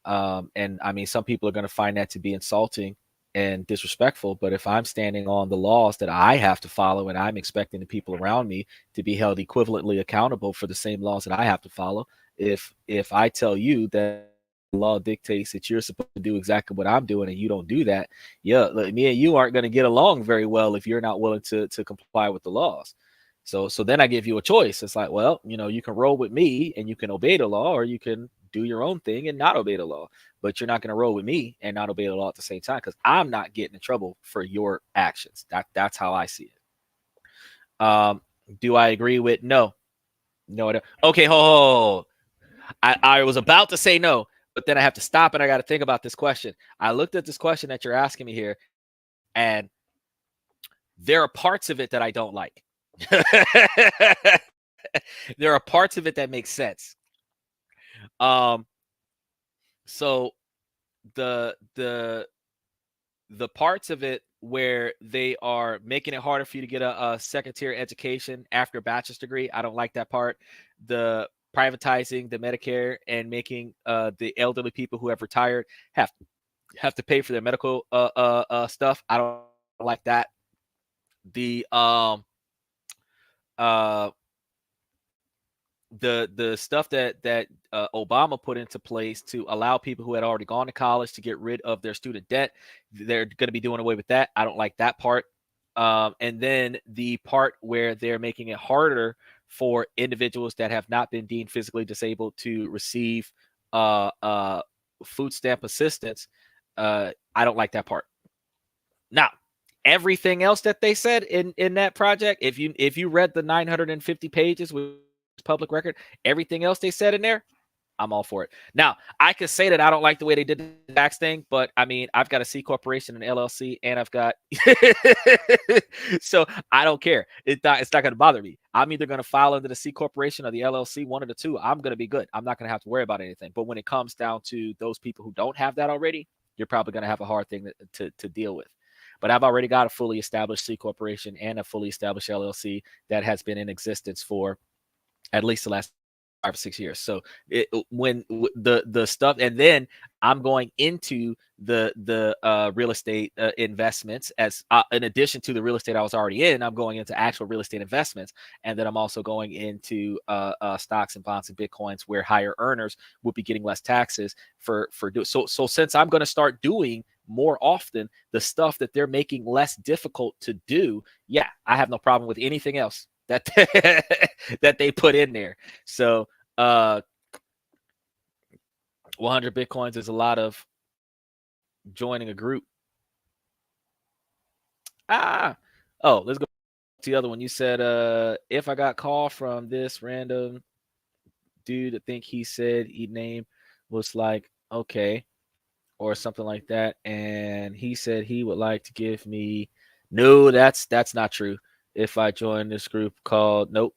And I mean, some people are going to find that to be insulting and disrespectful, but if I'm standing on the laws that I have to follow, and I'm expecting the people around me to be held equivalently accountable for the same laws that I have to follow, if I tell you that the law dictates that you're supposed to do exactly what I'm doing and you don't do that, yeah, me and you aren't going to get along very well if you're not willing to comply with the laws. So then I give you a choice. It's like, well, you can roll with me and you can obey the law, or you can do your own thing and not obey the law. But you're not going to roll with me and not obey the law at the same time, because I'm not getting in trouble for your actions. That's how I see it. Do I agree with no? No, I don't. Okay, I was about to say no, but then I have to stop and I got to think about this question. I looked at this question that you're asking me here, and there are parts of it that I don't like. There are parts of it that make sense. So the parts of it where they are making it harder for you to get a second tier education after a bachelor's degree, I don't like that part. The privatizing the Medicare and making the elderly people who have retired have to pay for their medical stuff, I don't like that. The the stuff that Obama put into place to allow people who had already gone to college to get rid of their student debt, they're going to be doing away with that. I don't like that part. And then the part where they're making it harder for individuals that have not been deemed physically disabled to receive food stamp assistance, I don't like that part. Now, everything else that they said in that project, if you read the 950 pages with public record, everything else they said in there, I'm all for it. Now, I could say that I don't like the way they did the tax thing, but I mean, I've got a C corporation, an LLC, and I've got so I don't care. It's not going to bother me. I'm either going to file under the C corporation or the LLC, one of the two. I'm going to be good. I'm not going to have to worry about anything. But when it comes down to those people who don't have that already, you're probably going to have a hard thing to deal with. But I've already got a fully established C corporation and a fully established LLC that has been in existence for at least the last 5 or 6 years. So when the stuff, and then I'm going into the real estate investments as in addition to the real estate I was already in, I'm going into actual real estate investments, and then I'm also going into stocks and bonds and bitcoins, where higher earners will be getting less taxes for doing so. So since I'm going to start doing more often the stuff that they're making less difficult to do, yeah, I have no problem with anything else that that they put in there. So 100 bitcoins is a lot of joining a group. Let's go to the other one. You said if I got call from this random dude, I think he said he name was like okay or something like that, and he said he would like to give me. No, that's not true. If I join this group called nope.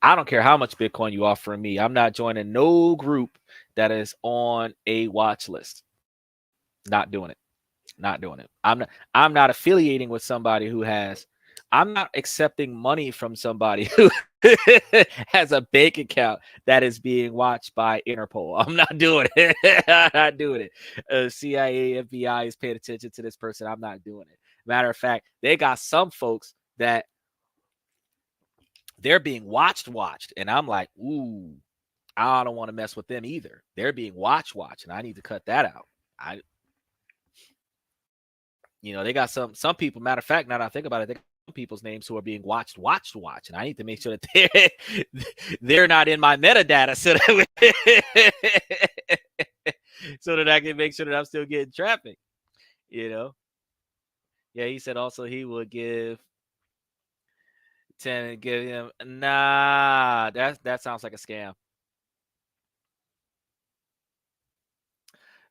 I don't care how much Bitcoin you offer me. I'm not joining no group that is on a watch list. Not doing it. Not doing it. I'm not affiliating with somebody who has. I'm not accepting money from somebody who has a bank account that is being watched by Interpol. I'm not doing it. I'm not doing it. CIA, FBI is paying attention to this person. I'm not doing it. Matter of fact, they got some folks that they're being watched, and I'm like, ooh, I don't want to mess with them either. They're being watched, and I need to cut that out. They got some people. Matter of fact, now that I think about it, they got some people's names who are being watched, and I need to make sure that they're not in my metadata, so that I can make sure that I'm still getting traffic. Yeah, he said also he would give 10 and give him. Nah, that sounds like a scam.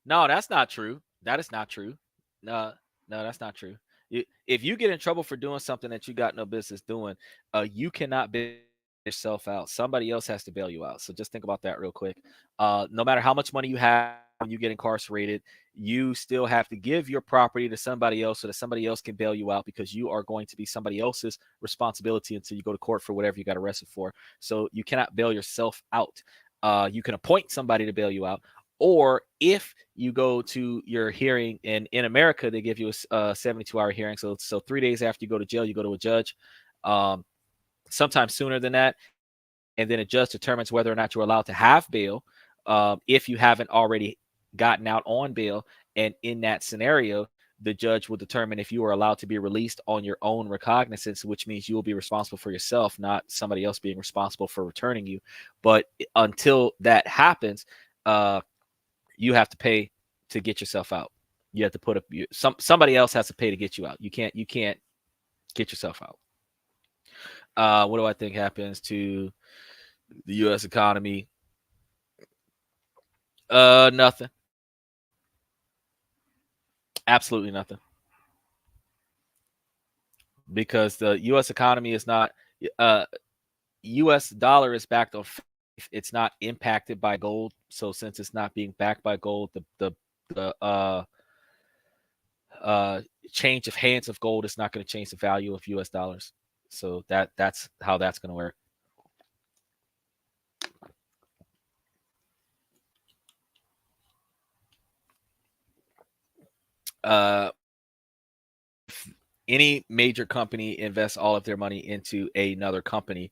No, that's not true. That is not true. No, that's not true. If you get in trouble for doing something that you got no business doing, you cannot bail yourself out. Somebody else has to bail you out. So just think about that real quick. No matter how much money you have when you get incarcerated, you still have to give your property to somebody else so that somebody else can bail you out, because you are going to be somebody else's responsibility until you go to court for whatever you got arrested for. So you cannot bail yourself out. You can appoint somebody to bail you out. Or if you go to your hearing, and in America, they give you a 72-hour hearing. So 3 days after you go to jail, you go to a judge, sometimes sooner than that. And then a judge determines whether or not you're allowed to have bail if you haven't already gotten out on bail. And in that scenario, the judge will determine if you are allowed to be released on your own recognizance, which means you will be responsible for yourself, not somebody else being responsible for returning you. But until that happens, you have to pay to get yourself out. You have to put up somebody else has to pay to get you out. You can't get yourself out. What do I think happens to the U.S. economy? Nothing. Absolutely nothing. Because the U.S. economy is not. U.S. dollar is backed on faith. It's not impacted by gold. So since it's not being backed by gold, the change of hands of gold is not going to change the value of U.S. dollars. So that's how that's going to work. If any major company invests all of their money into another company,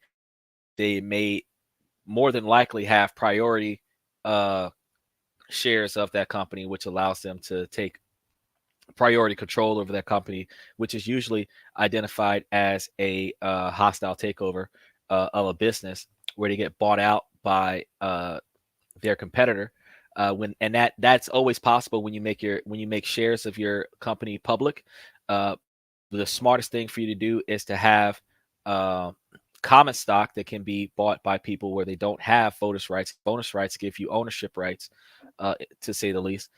they may more than likely have priority shares of that company, which allows them to take priority control over that company, which is usually identified as a hostile takeover of a business, where they get bought out by their competitor. That's always possible when you make shares of your company public. The smartest thing for you to do is to have common stock that can be bought by people where they don't have voters' rights. Bonus rights give you ownership rights, to say the least,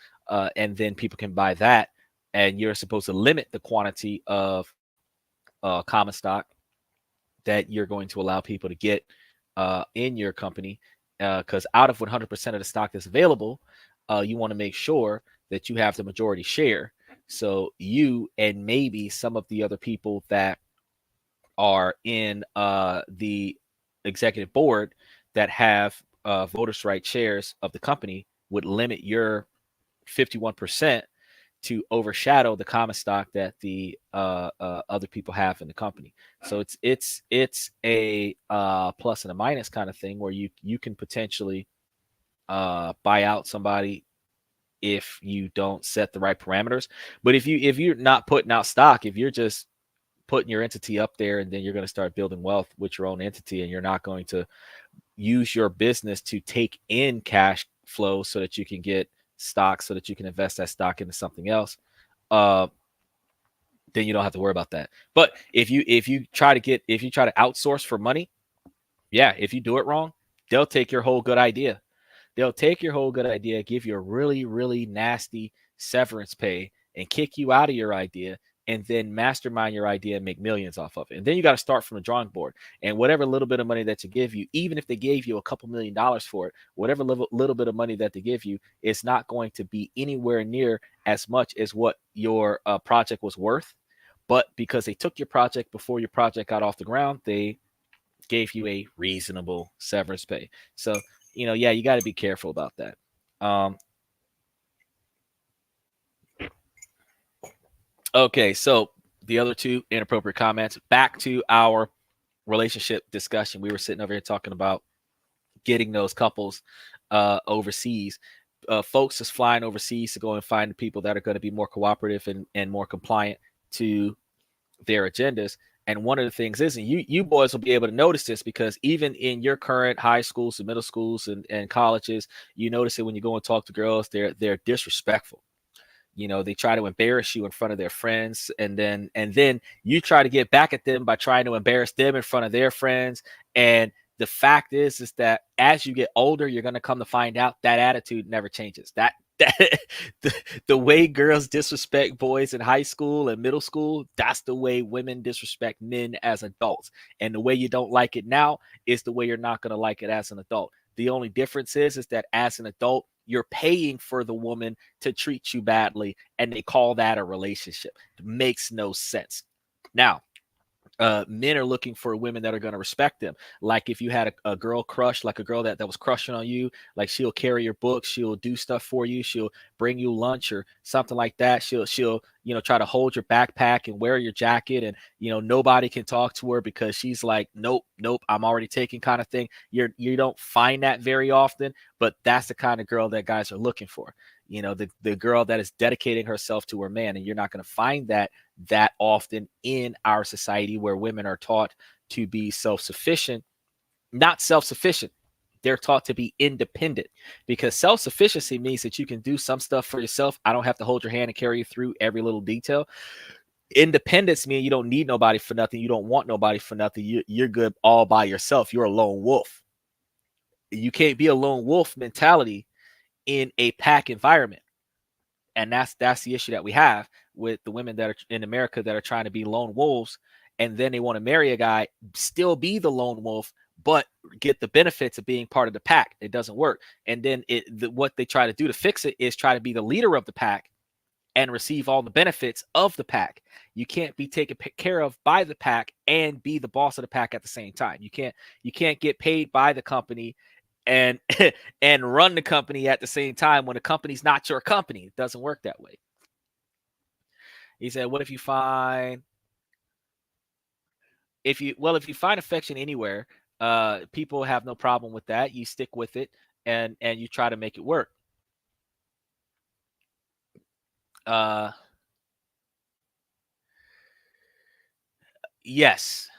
and then people can buy that. And you're supposed to limit the quantity of common stock that you're going to allow people to get in your company, because out of 100% of the stock that's available, you want to make sure that you have the majority share. So you and maybe some of the other people that are in the executive board that have voters' right shares of the company would limit your 51% to overshadow the common stock that the other people have in the company. So it's a plus and a minus kind of thing, where you can potentially buy out somebody if you don't set the right parameters. But if you're not putting out stock, if you're just putting your entity up there, and then you're going to start building wealth with your own entity, and you're not going to use your business to take in cash flow so that you can get stock, so that you can invest that stock into something else, then you don't have to worry about that. But if you try to outsource for money, yeah, if you do it wrong, they'll take your whole good idea. They'll take your whole good idea, give you a really, really nasty severance pay, and kick you out of your idea, and then mastermind your idea and make millions off of it. And then you got to start from the drawing board. And whatever little bit of money that you give you, even if they gave you a couple $1,000,000 for it, whatever little bit of money that they give you is not going to be anywhere near as much as what your project was worth. But because they took your project before your project got off the ground, they gave you a reasonable severance pay. So, yeah, you got to be careful about that. Okay, so the other two inappropriate comments. Back to our relationship discussion. We were sitting over here talking about getting those couples overseas. Folks is flying overseas to go and find the people that are going to be more cooperative and more compliant to their agendas. And one of the things is, and you boys will be able to notice this, because even in your current high schools and middle schools and colleges, you notice it when you go and talk to girls, they're disrespectful. They try to embarrass you in front of their friends, and then you try to get back at them by trying to embarrass them in front of their friends. And the fact is that as you get older, you're going to come to find out that attitude never changes. That the way girls disrespect boys in high school and middle school, that's the way women disrespect men as adults. And the way you don't like it now is the way you're not going to like it as an adult. The only difference is that as an adult, you're paying for the woman to treat you badly, and they call that a relationship. It makes no sense. Now, men are looking for women that are going to respect them. Like if you had a girl crush, like a girl that was crushing on you, like she'll carry your books, she'll do stuff for you, she'll bring you lunch or something like that. She'll try to hold your backpack and wear your jacket, and nobody can talk to her because she's like, nope, I'm already taken, kind of thing. You don't find that very often, but that's the kind of girl that guys are looking for. The girl that is dedicating herself to her man, and you're not going to find that often in our society, where women are taught to be self-sufficient. Not self-sufficient, they're taught to be independent, because self-sufficiency means that you can do some stuff for yourself. I don't have to hold your hand and carry you through every little detail. Independence means you don't need nobody for nothing. You don't want nobody for nothing. You're good all by yourself. You're a lone wolf. You can't be a lone wolf mentality in a pack environment. And that's the issue that we have with the women that are in America that are trying to be lone wolves, and then they want to marry a guy, still be the lone wolf, but get the benefits of being part of the pack. It doesn't work. And then what they try to do to fix it is try to be the leader of the pack and receive all the benefits of the pack. You can't be taken care of by the pack and be the boss of the pack at the same time. You can't get paid by the company and and run the company at the same time when the company's not your company. It doesn't work that way. He said, what if you find affection anywhere, people have no problem with that. You stick with it, and you try to make it work. Yes,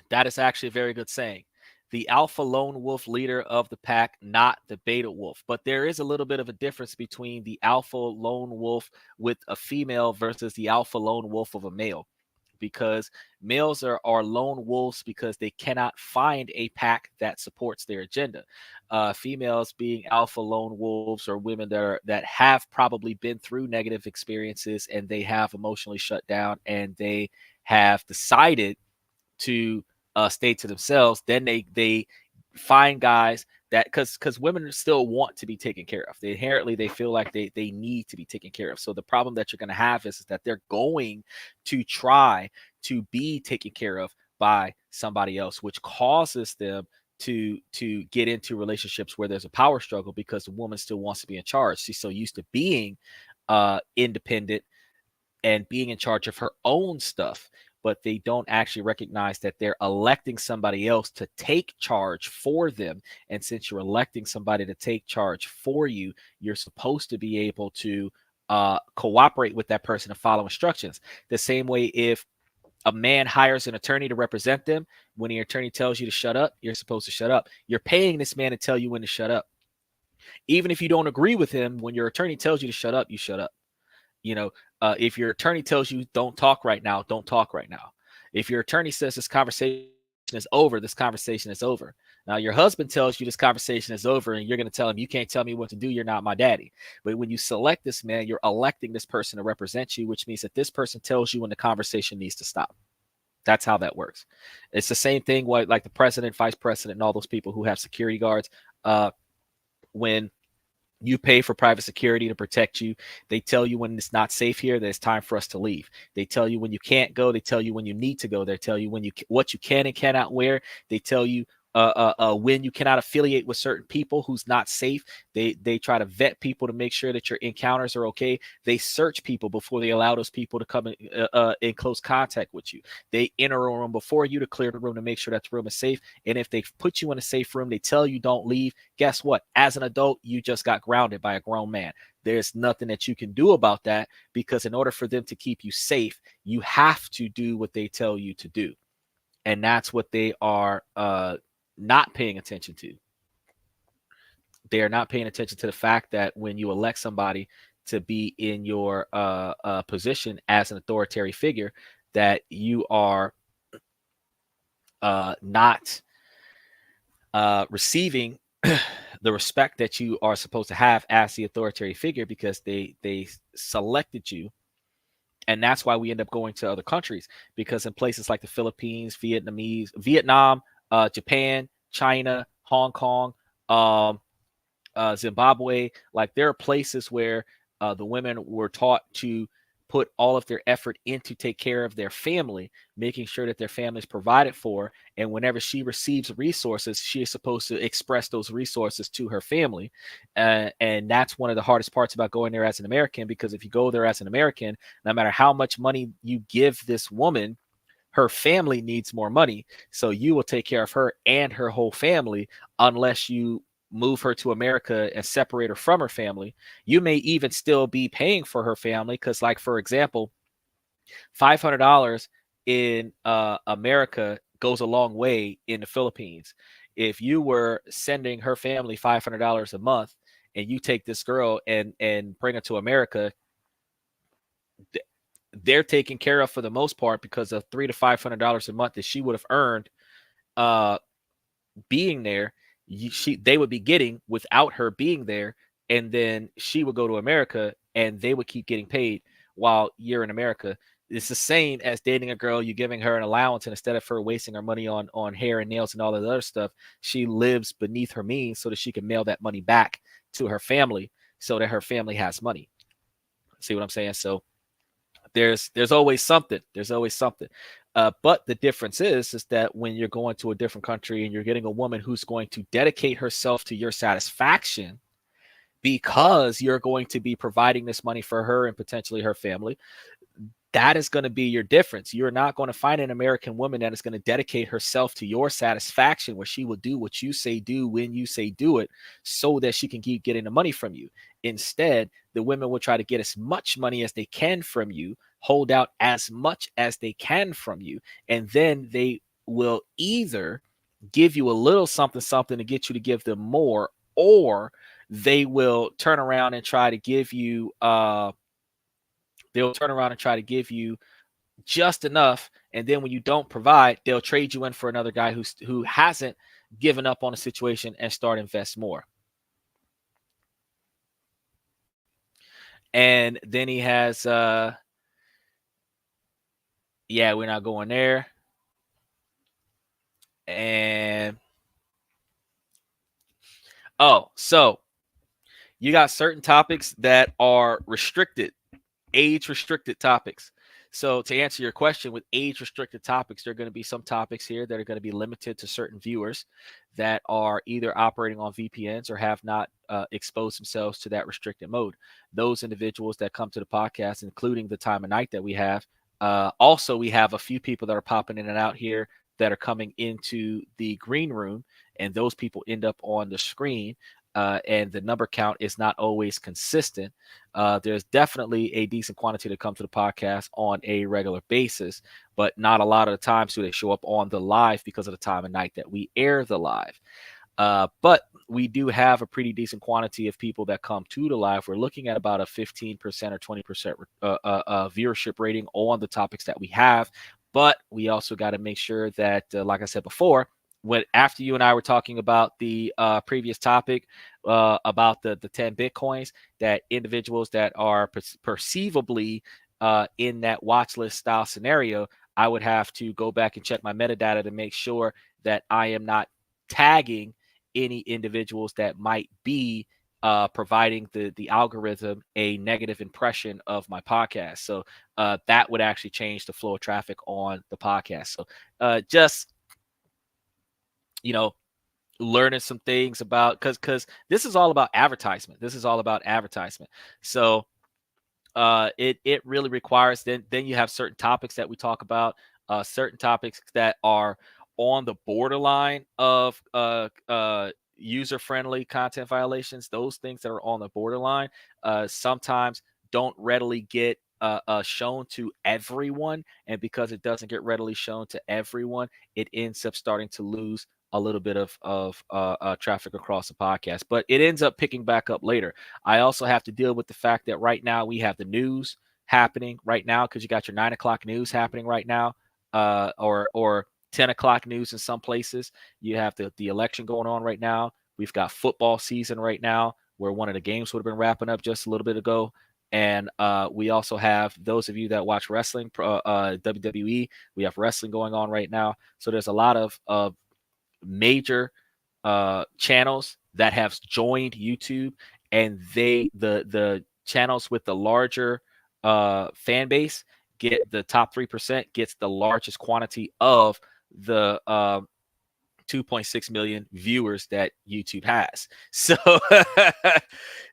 that is actually a very good saying. The alpha lone wolf leader of the pack, not the beta wolf. But there is a little bit of a difference between the alpha lone wolf with a female versus the alpha lone wolf of a male, because males are lone wolves because they cannot find a pack that supports their agenda. Females being alpha lone wolves are women that have probably been through negative experiences, and they have emotionally shut down, and they have decided to stay to themselves. Then they find guys that, because women still want to be taken care of. They feel like they need to be taken care of. So the problem that you're going to have is that they're going to try to be taken care of by somebody else, which causes them to get into relationships where there's a power struggle, because the woman still wants to be in charge. She's so used to being independent and being in charge of her own stuff, but they don't actually recognize that they're electing somebody else to take charge for them. And since you're electing somebody to take charge for you, you're supposed to be able to cooperate with that person and follow instructions. The same way, if a man hires an attorney to represent them, when the attorney tells you to shut up, you're supposed to shut up. You're paying this man to tell you when to shut up. Even if you don't agree with him, when your attorney tells you to shut up, you shut up. If your attorney tells you don't talk right now, don't talk right now. If your attorney says this conversation is over, this conversation is over. Now, your husband tells you this conversation is over, and you're going to tell him, you can't tell me what to do. You're not my daddy. But when you select this man, you're electing this person to represent you, which means that this person tells you when the conversation needs to stop. That's how that works. It's the same thing like the president, vice president, and all those people who have security guards. When you pay for private security to protect you, they tell you when it's not safe here, that it's time for us to leave. They tell you when you can't go. They tell you when you need to go. They tell you what you can and cannot wear. They tell you when you cannot affiliate with certain people who's not safe. They try to vet people to make sure that your encounters are okay. They search people before they allow those people to come in close contact with you. They enter a room before you to clear the room to make sure that the room is safe. And if they put you in a safe room, they tell you don't leave. Guess what? As an adult, you just got grounded by a grown man. There's nothing that you can do about that, because in order for them to keep you safe, you have to do what they tell you to do. And that's what they are not paying attention to. They are not paying attention to the fact that when you elect somebody to be in your position as an authoritarian figure, that you are not receiving the respect that you are supposed to have as the authoritarian figure, because they selected you. And that's why we end up going to other countries, because in places like the Philippines, Vietnam, Japan, China, Hong Kong, Zimbabwe, like there are places where the women were taught to put all of their effort into take care of their family, making sure that their family is provided for. And whenever she receives resources, she is supposed to express those resources to her family. And that's one of the hardest parts about going there as an American, because if you go there as an American, no matter how much money you give this woman, her family needs more money. So you will take care of her and her whole family unless you move her to America and separate her from her family. You may even still be paying for her family because, like, for example, $500 in America goes a long way in the Philippines. If you were sending her family $500 a month and you take this girl and bring her to America, they're taken care of for the most part because of $300 to $500 a month that she would have earned being there. They would be getting without her being there, and then she would go to America and they would keep getting paid while you're in America. It's the same as dating a girl. You're giving her an allowance, and instead of her wasting her money on hair and nails and all that other stuff, she lives beneath her means so that she can mail that money back to her family so that her family has money. See what I'm saying? So there's always something. There's always something. But the difference is that when you're going to a different country and you're getting a woman who's going to dedicate herself to your satisfaction because you're going to be providing this money for her and potentially her family, that is going to be your difference. You're not going to find an American woman that is going to dedicate herself to your satisfaction, where she will do what you say do when you say do it so that she can keep getting the money from you. Instead, the women will try to get as much money as they can from you, hold out as much as they can from you, and then they will either give you a little something to get you to give them more, or they will turn around and try to give you just enough, and then when you don't provide, they'll trade you in for another guy who hasn't given up on the situation and start invest more. And then he has we're not going there. And so you got certain topics that are restricted, age restricted topics. So to answer your question, with age restricted topics, there are going to be some topics here that are going to be limited to certain viewers that are either operating on VPNs or have not exposed themselves to that restricted mode. Those individuals that come to the podcast, including the time of night that we have. Also, we have a few people that are popping in and out here that are coming into the green room, and those people end up on the screen. And the number count is not always consistent. There's definitely a decent quantity that come to the podcast on a regular basis, but not a lot of the times do they show up on the live because of the time of night that we air the live. But we do have a pretty decent quantity of people that come to the live. We're looking at about a 15% or 20% viewership rating on the topics that we have. But we also got to make sure that, like I said before, after you and I were talking about the previous topic about the 10 Bitcoins, that individuals that are perceivably in that watch list style scenario, I would have to go back and check my metadata to make sure that I am not tagging any individuals that might be providing the algorithm a negative impression of my podcast. So that would actually change the flow of traffic on the podcast. So just learning some things about, because this is all about advertisement. So it really requires, then you have certain topics that we talk about, certain topics that are on the borderline of user-friendly content violations. Those things that are on the borderline sometimes don't readily get shown to everyone, and because it doesn't get readily shown to everyone, it ends up starting to lose a little bit of traffic across the podcast, but it ends up picking back up later. I also have to deal with the fact that right now we have the news happening right now, because you got your 9 o'clock news happening right now, or 10 o'clock news in some places. You have the election going on right now. We've got football season right now, where one of the games would have been wrapping up just a little bit ago. And we also have, those of you that watch wrestling, WWE, we have wrestling going on right now. So there's a lot of major channels that have joined YouTube, and the channels with the larger fan base, get the top 3% gets the largest quantity of the 2.6 million viewers that YouTube has. So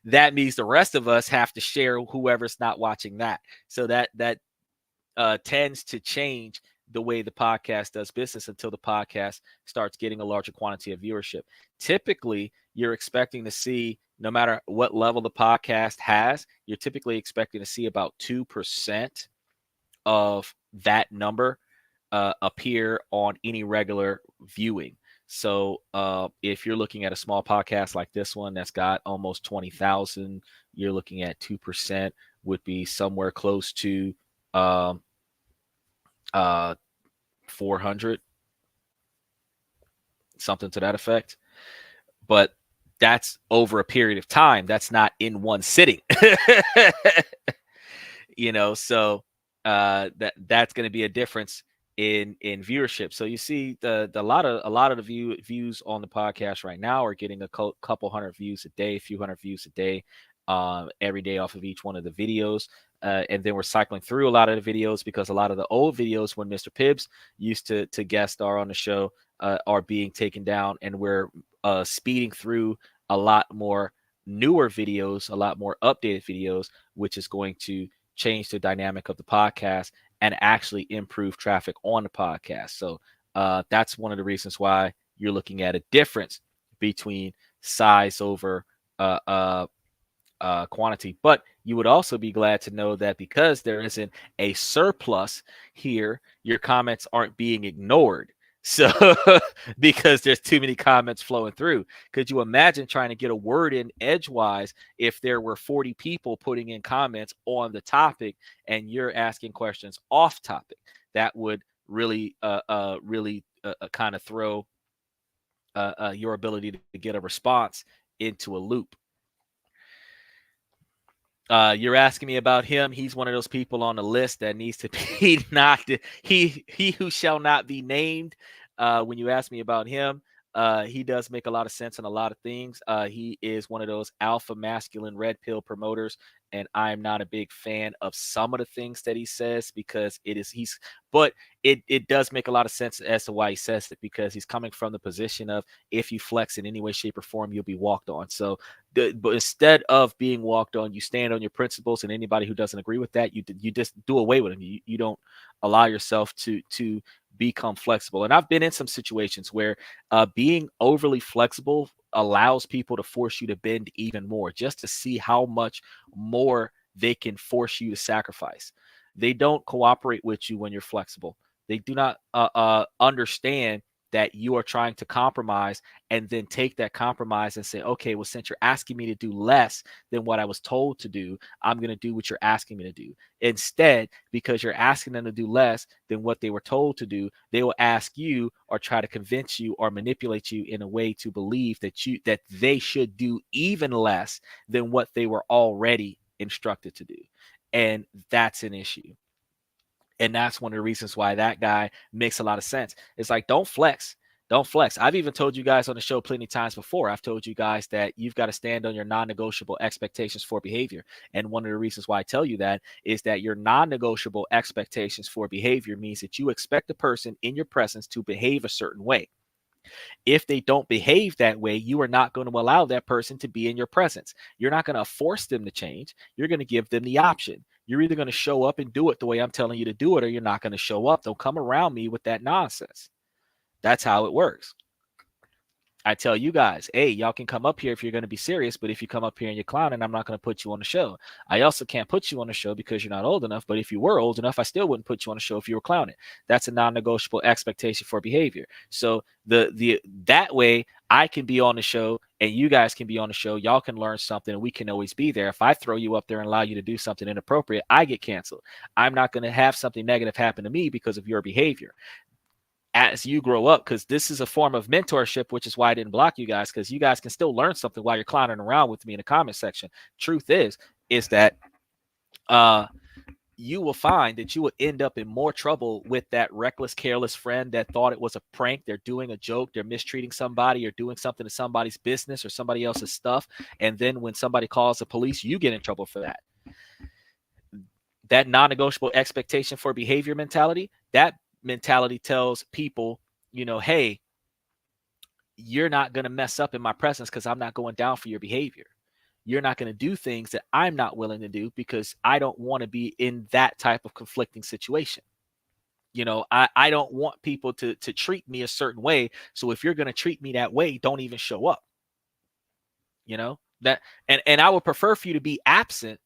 that means the rest of us have to share whoever's not watching that. So that tends to change the way the podcast does business until the podcast starts getting a larger quantity of viewership. Typically, you're expecting to see, no matter what level the podcast has, you're typically expecting to see about 2% of that number appear on any regular viewing. So if you're looking at a small podcast like this one that's got almost 20,000, you're looking at 2% would be somewhere close to 400, something to that effect. But that's over a period of time. That's not in one sitting. So that's going to be a difference in viewership. So you see a lot of the views on the podcast right now are getting a couple hundred views a day, a few hundred views a day, every day off of each one of the videos. And then we're cycling through a lot of the videos because a lot of the old videos when Mr. Pibbs used to guest star on the show are being taken down, and we're speeding through a lot more newer videos, a lot more updated videos, which is going to change the dynamic of the podcast and actually improve traffic on the podcast. So that's one of the reasons why you're looking at a difference between size over quantity. But you would also be glad to know that because there isn't a surplus here, your comments aren't being ignored. So because there's too many comments flowing through. Could you imagine trying to get a word in edgewise if there were 40 people putting in comments on the topic and you're asking questions off topic? That would really kind of throw your ability to get a response into a loop. You're asking me about him. He's one of those people on the list that needs to be he who shall not be named. When you ask me about him, he does make a lot of sense in a lot of things. He is one of those alpha masculine red pill promoters, and I'm not a big fan of some of the things that he says because but it does make a lot of sense as to why he says it, because he's coming from the position of, if you flex in any way, shape, or form, you'll be walked on. So but instead of being walked on, you stand on your principles, and anybody who doesn't agree with that, you just do away with them. You don't allow yourself to become flexible. And I've been in some situations where being overly flexible allows people to force you to bend even more, just to see how much more they can force you to sacrifice. They don't cooperate with you when you're flexible. They do not understand that you are trying to compromise, and then take that compromise and say, okay, well, since you're asking me to do less than what I was told to do, I'm going to do what you're asking me to do. Instead, because you're asking them to do less than what they were told to do, they will ask you or try to convince you or manipulate you in a way to believe that they should do even less than what they were already instructed to do. And that's an issue. And that's one of the reasons why that guy makes a lot of sense. It's like, don't flex. Don't flex. I've even told you guys on the show plenty of times before. I've told you guys that you've got to stand on your non-negotiable expectations for behavior. And one of the reasons why I tell you that is that your non-negotiable expectations for behavior means that you expect a person in your presence to behave a certain way. If they don't behave that way, you are not going to allow that person to be in your presence. You're not going to force them to change. You're going to give them the option. You're either going to show up and do it the way I'm telling you to do it, or you're not going to show up. Don't come around me with that nonsense. That's how it works. I tell you guys, hey, y'all can come up here if you're going to be serious, but if you come up here and you're clowning, I'm not going to put you on the show. I also can't put you on the show because you're not old enough, but if you were old enough, I still wouldn't put you on the show if you were clowning. That's a non-negotiable expectation for behavior. So that way I can be on the show and you guys can be on the show. Y'all can learn something and we can always be there. If I throw you up there and allow you to do something inappropriate, I get canceled. I'm not going to have something negative happen to me because of your behavior. As you grow up, because this is a form of mentorship, which is why I didn't block you guys, because you guys can still learn something while you're clowning around with me in the comment section. Truth is that you will find that you will end up in more trouble with that reckless, careless friend that thought it was a prank. They're doing a joke. They're mistreating somebody or doing something to somebody's business or somebody else's stuff. And then when somebody calls the police, you get in trouble for that. that non-negotiable expectation for behavior mentality, that mentality tells people, you know, hey, you're not going to mess up in my presence because I'm not going down for your behavior. You're not going to do things that I'm not willing to do because I don't want to be in that type of conflicting situation. You know, I don't want people to treat me a certain way. So if you're going to treat me that way, don't even show up. You know, that, and I would prefer for you to be absent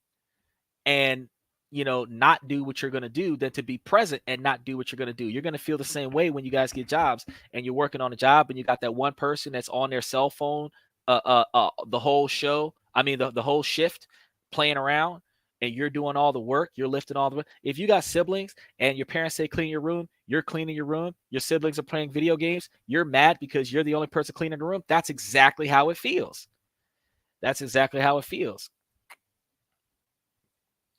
and, you know, not do what you're going to do than to be present and not do what you're going to do. You're going to feel the same way when you guys get jobs and you're working on a job and you got that one person that's on their cell phone the whole show. I mean, the whole shift playing around, and you're doing all the work. You're lifting all the work. If you got siblings and your parents say clean your room, you're cleaning your room. Your siblings are playing video games. You're mad because you're the only person cleaning the room. That's exactly how it feels. That's exactly how it feels.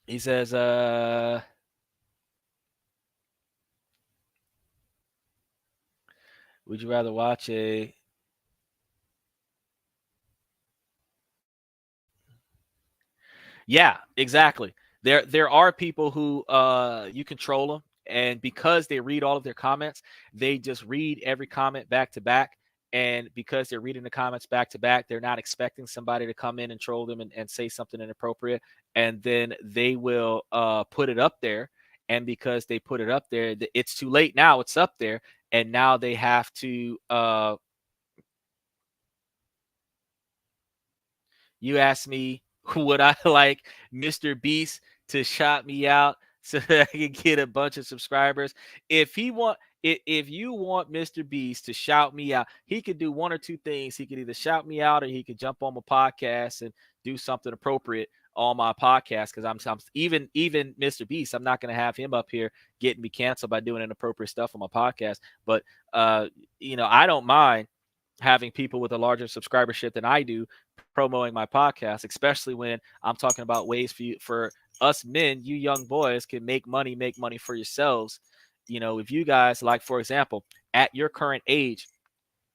He says, would you rather watch a... Yeah, exactly. There are people who you control them, and because they read all of their comments, they just read every comment back to back. And because they're reading the comments back to back, they're not expecting somebody to come in and troll them and say something inappropriate. And then they will put it up there. And because they put it up there, it's too late now. It's up there, and now they have to you asked me, would I like Mr. Beast to shout me out so that I can get a bunch of subscribers? If you want Mr. Beast to shout me out, he could do one or two things. He could either shout me out or he could jump on my podcast and do something appropriate on my podcast. Because I'm even Mr. Beast, I'm not going to have him up here getting me canceled by doing inappropriate stuff on my podcast. But you know, I don't mind having people with a larger subscribership than I do promoting my podcast, especially when I'm talking about ways for us men, you young boys can make money for yourselves. You know, if you guys, like, for example, at your current age,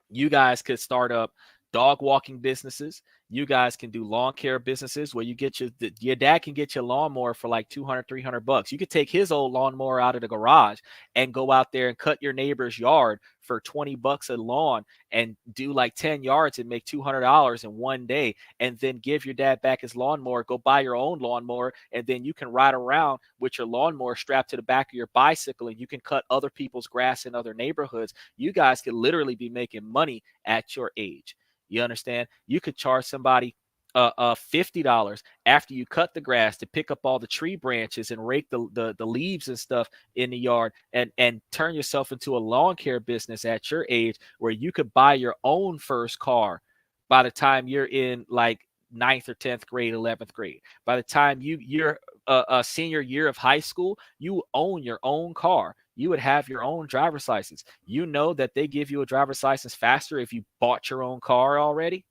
you guys could start up dog walking businesses. You guys can do lawn care businesses where you get your dad can get your lawnmower for like 200, 300 bucks. You could take his old lawnmower out of the garage and go out there and cut your neighbor's yard for 20 bucks a lawn and do like 10 yards and make $200 in one day, and then give your dad back his lawnmower, go buy your own lawnmower, and then you can ride around with your lawnmower strapped to the back of your bicycle, and you can cut other people's grass in other neighborhoods. You guys could literally be making money at your age. You understand? You could charge somebody $50 after you cut the grass to pick up all the tree branches and rake the leaves and stuff in the yard, and turn yourself into a lawn care business at your age, where you could buy your own first car by the time you're in like 9th or 10th grade, 11th grade. By the time you're a senior year of high school, you own your own car. You would have your own driver's license. You know that they give you a driver's license faster if you bought your own car already.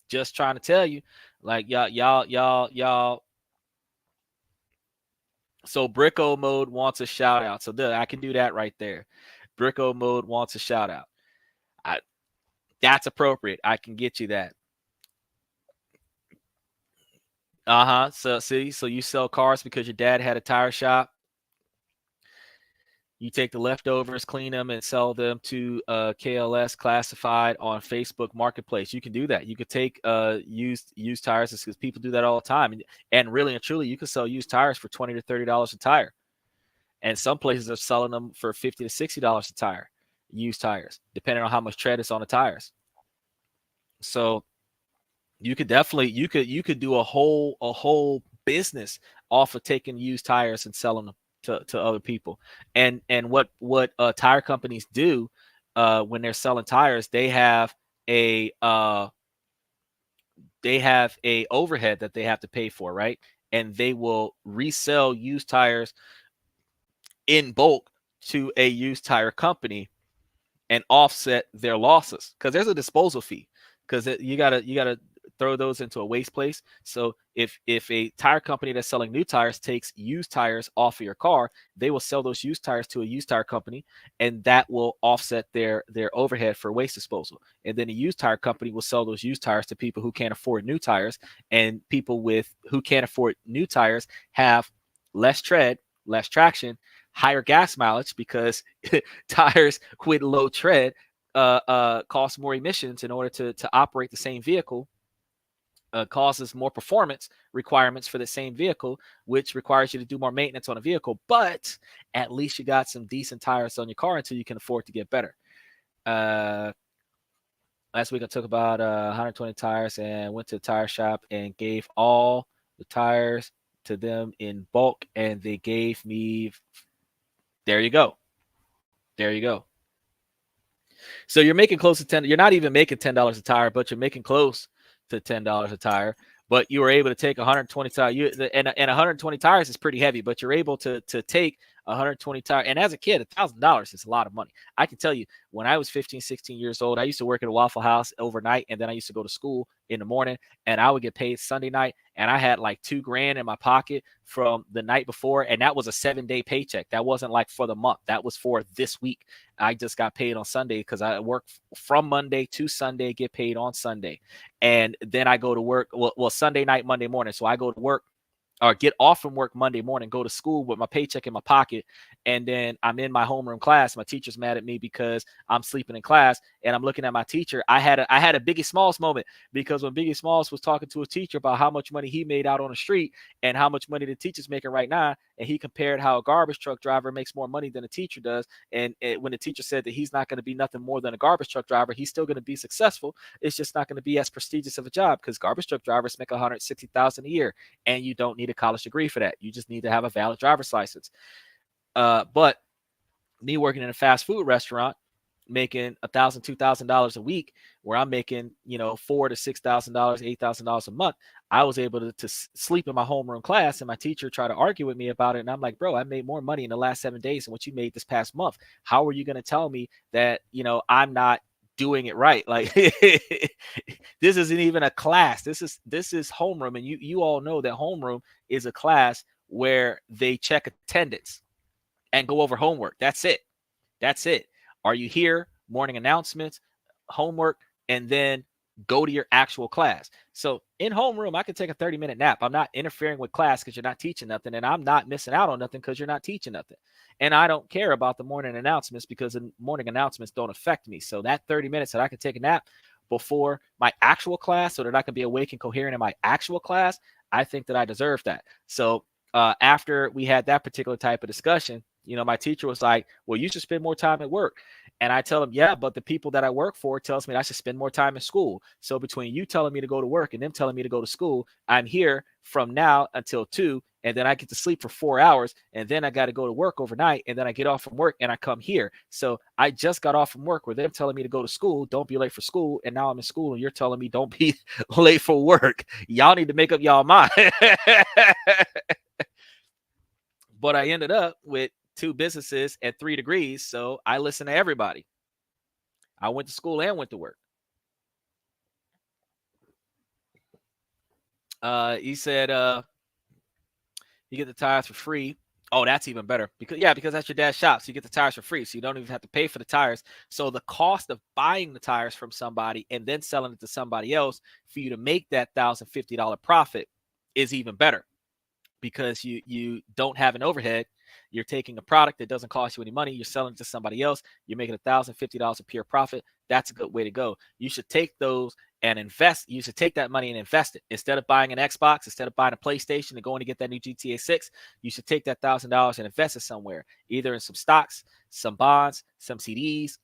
Just trying to tell you, like, y'all. So Bricko Mode wants a shout out. So I can do that right there. Bricko Mode wants a shout out. That's appropriate. I can get you that. So see, so you sell cars because your dad had a tire shop. You take the leftovers, clean them, and sell them to KLS Classified on Facebook Marketplace. You can do that. You could take used tires, because people do that all the time. And really and truly, you can sell used tires for $20 to $30 a tire. And some places are selling them for $50 to $60 a tire, used tires, depending on how much tread is on the tires. So you could definitely you could do a whole business off of taking used tires and selling them to other people. And what tire companies do when they're selling tires, they have a overhead that they have to pay for, right? And they will resell used tires in bulk to a used tire company and offset their losses, because there's a disposal fee, because you gotta throw those into a waste place. So if a tire company that's selling new tires takes used tires off of your car, they will sell those used tires to a used tire company, and that will offset their overhead for waste disposal. And then a used tire company will sell those used tires to people who can't afford new tires, and people who can't afford new tires have less tread, less traction, higher gas mileage because tires with low tread cost more emissions in order to operate the same vehicle. Causes more performance requirements for the same vehicle, which requires you to do more maintenance on a vehicle. But at least you got some decent tires on your car until you can afford to get better. Last week I took about 120 tires and went to the tire shop and gave all the tires to them in bulk, and they gave me. There you go. There you go. So you're making close to 10. You're not even making $10 a tire, but you're making close to $10 a tire. But you were able to take 120 tires. And 120 tires is pretty heavy, but you're able to take 120 tires. And as a kid, $1,000 is a lot of money. I can tell you, when I was 15, 16 years old, I used to work at a Waffle House overnight, and then I used to go to school in the morning, and I would get paid Sunday night, and I had like $2,000 in my pocket from the night before, and that was a 7-day paycheck. That wasn't like for the month. That was for this week. I just got paid on Sunday because I work from Monday to Sunday, get paid on Sunday, and then I go to work. Well, Sunday night, Monday morning. So I go to work or get off from work Monday morning, go to school with my paycheck in my pocket, and then I'm in my homeroom class. My teacher's mad at me because I'm sleeping in class, and I'm looking at my teacher. I had a Biggie Smalls moment, because when Biggie Smalls was talking to a teacher about how much money he made out on the street and how much money the teacher's making right now, and he compared how a garbage truck driver makes more money than a teacher does, and when the teacher said that he's not going to be nothing more than a garbage truck driver, he's still going to be successful. It's just not going to be as prestigious of a job, because garbage truck drivers make $160,000 a year, and you don't need a college degree for that. You just need to have a valid driver's license. But me working in a fast food restaurant, making $1,000, $2,000 a week, where I'm making, $4,000 to $6,000, $8,000 a month, I was able to sleep in my homeroom class, and my teacher tried to argue with me about it. And I'm like, bro, I made more money in the last 7 days than what you made this past month. How are you going to tell me that, I'm not doing it right? Like, this isn't even a class. This is homeroom. And you all know that homeroom is a class where they check attendance and go over homework. That's it. Are you here? Morning announcements, homework, and then go to your actual class. So in homeroom, I can take a 30-minute nap. I'm not interfering with class because you're not teaching nothing, and I'm not missing out on nothing because you're not teaching nothing. And I don't care about the morning announcements because the morning announcements don't affect me. So that 30 minutes that I can take a nap before my actual class so that I can be awake and coherent in my actual class, I think that I deserve that. So after we had that particular type of discussion, my teacher was like, well, you should spend more time at work. And I tell him, yeah, but the people that I work for tells me I should spend more time in school. So between you telling me to go to work and them telling me to go to school, I'm here from now until 2, and then I get to sleep for 4 hours, and then I got to go to work overnight, and then I get off from work and I come here. So I just got off from work where they're telling me to go to school, don't be late for school, and now I'm in school and you're telling me don't be late for work. Y'all need to make up y'all mind. But I ended up with 2 businesses and 3 degrees, so I listen to everybody. I went to school and went to work. He said you get the tires for free. Oh, that's even better because that's your dad's shop, so you get the tires for free, so you don't even have to pay for the tires. So the cost of buying the tires from somebody and then selling it to somebody else for you to make that $1,050 profit is even better, because you don't have an overhead. You're taking a product that doesn't cost you any money. You're selling it to somebody else. You're making $1,050 a pure profit. That's a good way to go. You should take those and invest. You should take that money and invest it. Instead of buying an Xbox, instead of buying a PlayStation and going to get that new GTA 6, you should take that $1,000 and invest it somewhere, either in some stocks, some bonds, some CDs,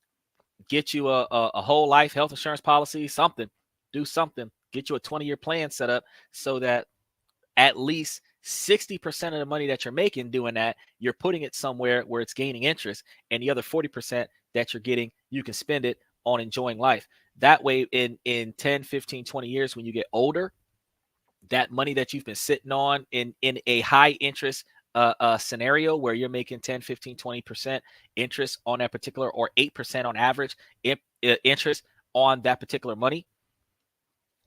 get you a whole life health insurance policy, something. Do something. Get you a 20-year plan set up so that at least 60% of the money that you're making doing that, you're putting it somewhere where it's gaining interest, and the other 40% that you're getting, you can spend it on enjoying life. That way, in 10, 15, 20 years, when you get older, that money that you've been sitting on in a high interest scenario where you're making 10, 15, 20% interest on that particular, or 8% on average interest on that particular money,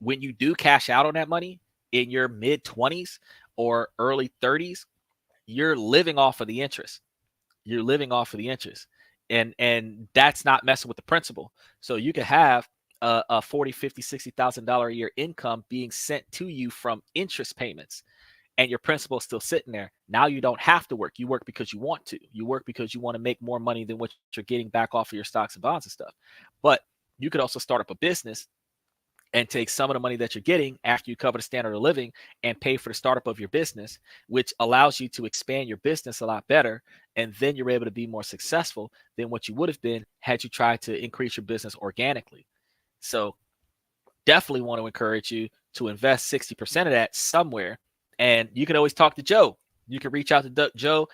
when you do cash out on that money in your mid 20s or early 30s, you're living off of the interest. And that's not messing with the principal. So you could have a $40,000, $50,000, $60,000 a year income being sent to you from interest payments. and your principal is still sitting there. Now you don't have to work. You work because you want to. You work because you want to make more money than what you're getting back off of your stocks and bonds and stuff. But you could also start up a business and take some of the money that you're getting after you cover the standard of living and pay for the startup of your business, which allows you to expand your business a lot better. And then you're able to be more successful than what you would have been had you tried to increase your business organically. So definitely want to encourage you to invest 60% of that somewhere. And you can always talk to Joe. You can reach out to Joe,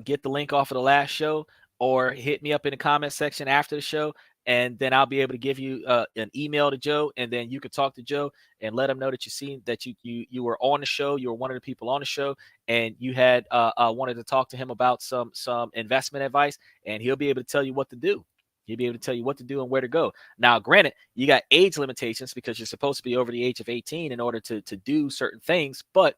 get the link off of the last show, or hit me up in the comment section after the show, and then I'll be able to give you an email to Joe, and then you can talk to Joe and let him know that you were on the show, you were one of the people on the show, and you had wanted to talk to him about some investment advice, and he'll be able to tell you what to do. He'll be able to tell you what to do and where to go. Now, granted, you got age limitations because you're supposed to be over the age of 18 in order to do certain things, but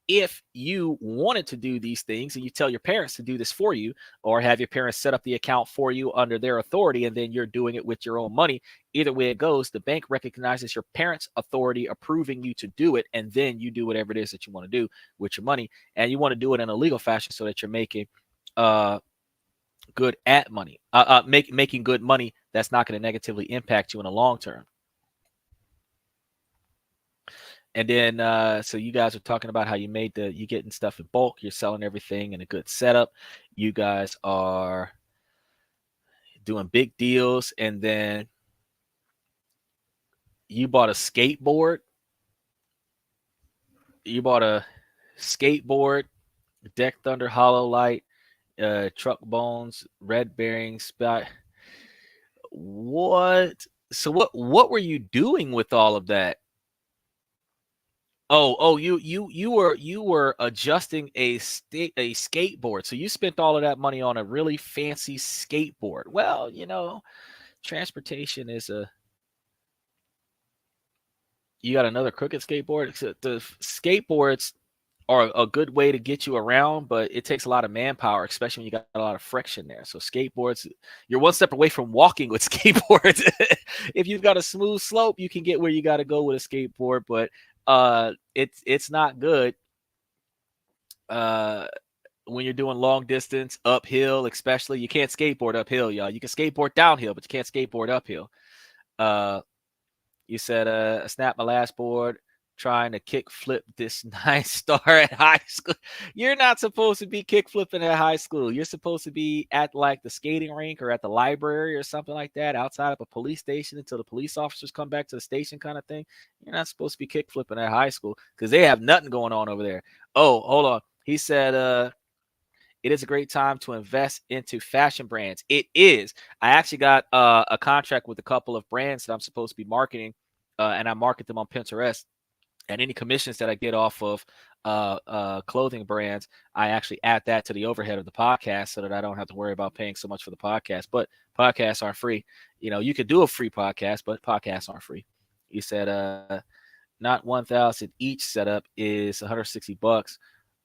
if you wanted to do these things and you tell your parents to do this for you, or have your parents set up the account for you under their authority, and then you're doing it with your own money, either way it goes, the bank recognizes your parents' authority approving you to do it, and then you do whatever it is that you want to do with your money. And you want to do it in a legal fashion so that you're making good at money, making good money that's not going to negatively impact you in the long term. And then, so you guys are talking about how you're getting stuff in bulk, you're selling everything in a good setup. You guys are doing big deals, and then you bought a skateboard. You bought a skateboard, Deck Thunder Hollow Light, truck bones, red bearings, spot. What? So what were you doing with all of that? You were adjusting a skateboard. So you spent all of that money on a really fancy skateboard. Well, transportation is you got another crooked skateboard. So the skateboards are a good way to get you around, but it takes a lot of manpower, especially when you got a lot of friction there. So skateboards, you're one step away from walking with skateboards. If you've got a smooth slope, you can get where you got to go with a skateboard, but it's not good when you're doing long distance uphill, especially. You can't skateboard uphill, y'all. You can skateboard downhill, but you can't skateboard uphill. You said I snapped my last board trying to kick flip this nice star at high school. You're not supposed to be kick flipping at high school. You're supposed to be at like the skating rink or at the library or something like that, outside of a police station until the police officers come back to the station, kind of thing. You're not supposed to be kick flipping at high school because they have nothing going on over there. Oh, hold on. He said it is a great time to invest into fashion brands. It is. I actually got a contract with a couple of brands that I'm supposed to be marketing, and I market them on Pinterest. And any commissions that I get off of clothing brands, I actually add that to the overhead of the podcast so that I don't have to worry about paying so much for the podcast. But podcasts aren't free. You could do a free podcast, but podcasts aren't free. You said not 1,000 each setup is $160.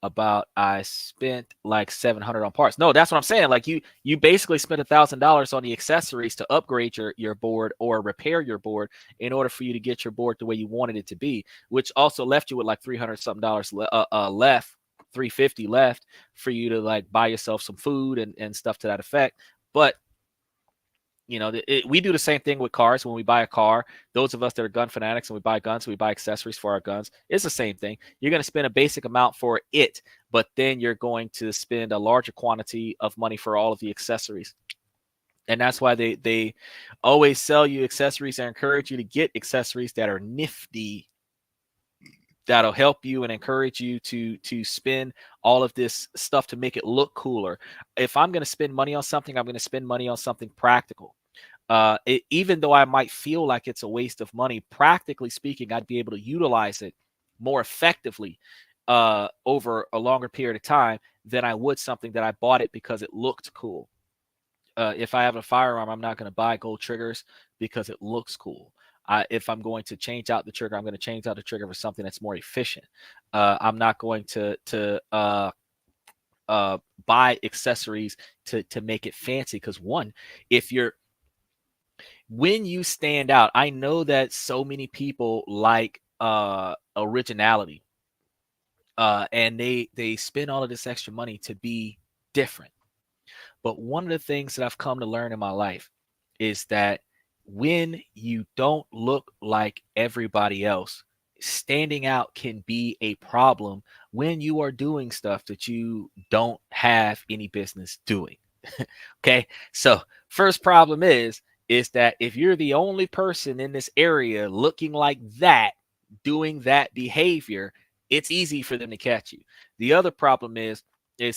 About I spent like $700 on parts. No, that's what I'm saying. Like you basically spent $1,000 on the accessories to upgrade your board or repair your board in order for you to get your board the way you wanted it to be, which also left you with like $300 something left, $350 left for you to like buy yourself some food and stuff to that effect. But we do the same thing with cars. When we buy a car, those of us that are gun fanatics and we buy guns, we buy accessories for our guns. It's the same thing. You're going to spend a basic amount for it, but then you're going to spend a larger quantity of money for all of the accessories. And that's why they always sell you accessories and encourage you to get accessories that are nifty, that'll help you and encourage you to spend all of this stuff to make it look cooler. If I'm going to spend money on something, I'm going to spend money on something practical. Even though I might feel like it's a waste of money, practically speaking, I'd be able to utilize it more effectively over a longer period of time than I would something that I bought it because it looked cool. If I have a firearm, I'm not going to buy gold triggers because it looks cool. If I'm going to change out the trigger, I'm going to change out the trigger for something that's more efficient. I'm not going to buy accessories to make it fancy because when you stand out, I know that so many people like originality. and they spend all of this extra money to be different. But one of the things that I've come to learn in my life is that when you don't look like everybody else, standing out can be a problem when you are doing stuff that you don't have any business doing. Okay. So first problem is that if you're the only person in this area looking like that, doing that behavior, it's easy for them to catch you. The other problem is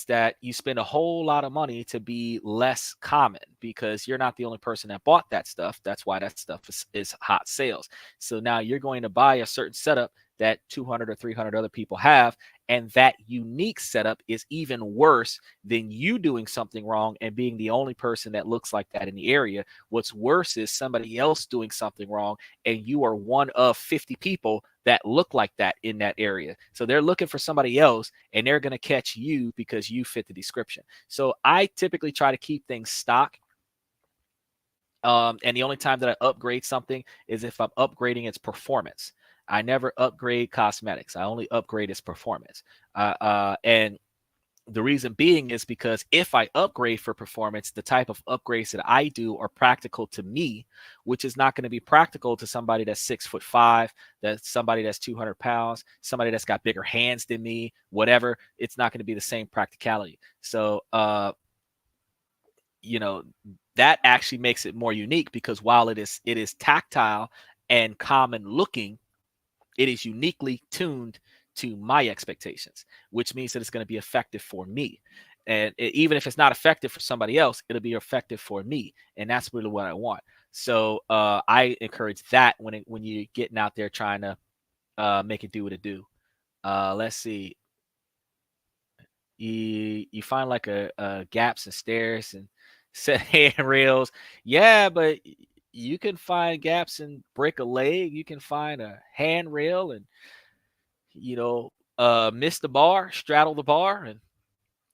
that you spend a whole lot of money to be less common because you're not the only person that bought that stuff. That's why that stuff is hot sales. So now you're going to buy a certain setup that 200 or 300 other people have, and that unique setup is even worse than you doing something wrong and being the only person that looks like that in the area. What's worse is somebody else doing something wrong and you are one of 50 people that look like that in that area. So they're looking for somebody else and they're going to catch you because you fit the description. So I typically try to keep things stock. And the only time that I upgrade something is if I'm upgrading its performance. I never upgrade cosmetics. I only upgrade its performance. And the reason being is because if I upgrade for performance, the type of upgrades that I do are practical to me, which is not going to be practical to somebody that's 6'5", that's somebody that's 200 pounds, somebody that's got bigger hands than me, whatever. It's not going to be the same practicality. So, you know, that actually makes it more unique because while it is tactile and common looking, it is uniquely tuned to my expectations, which means that it's going to be effective for me. And even if it's not effective for somebody else, it'll be effective for me. And that's really what I want. So I encourage that when you're getting out there trying to make it do what it do. Let's see. You find like a gaps and stairs and set handrails. Yeah, but you can find gaps and break a leg. You can find a handrail and miss the bar, straddle the bar, and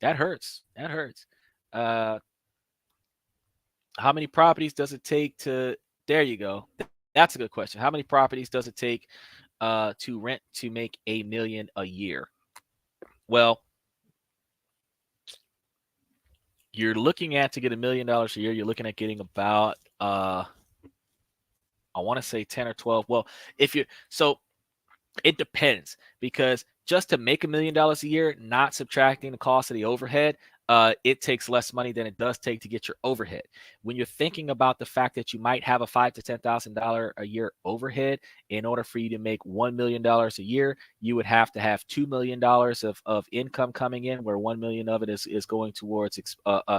that hurts. That hurts. Uh, how many properties does it take to? There you go. That's a good question. How many properties does it take to rent to make $1 million a year? Well, you're looking at to get $1 million a year. You're looking at getting about I want to say 10 or 12. Well, if you're so it depends because just to make $1 million a year, not subtracting the cost of the overhead, it takes less money than it does take to get your overhead. When you're thinking about the fact that you might have a $5,000 to $10,000 a year overhead, in order for you to make $1 million a year, you would have to have $2 million of income coming in, where $1 million of it is going towards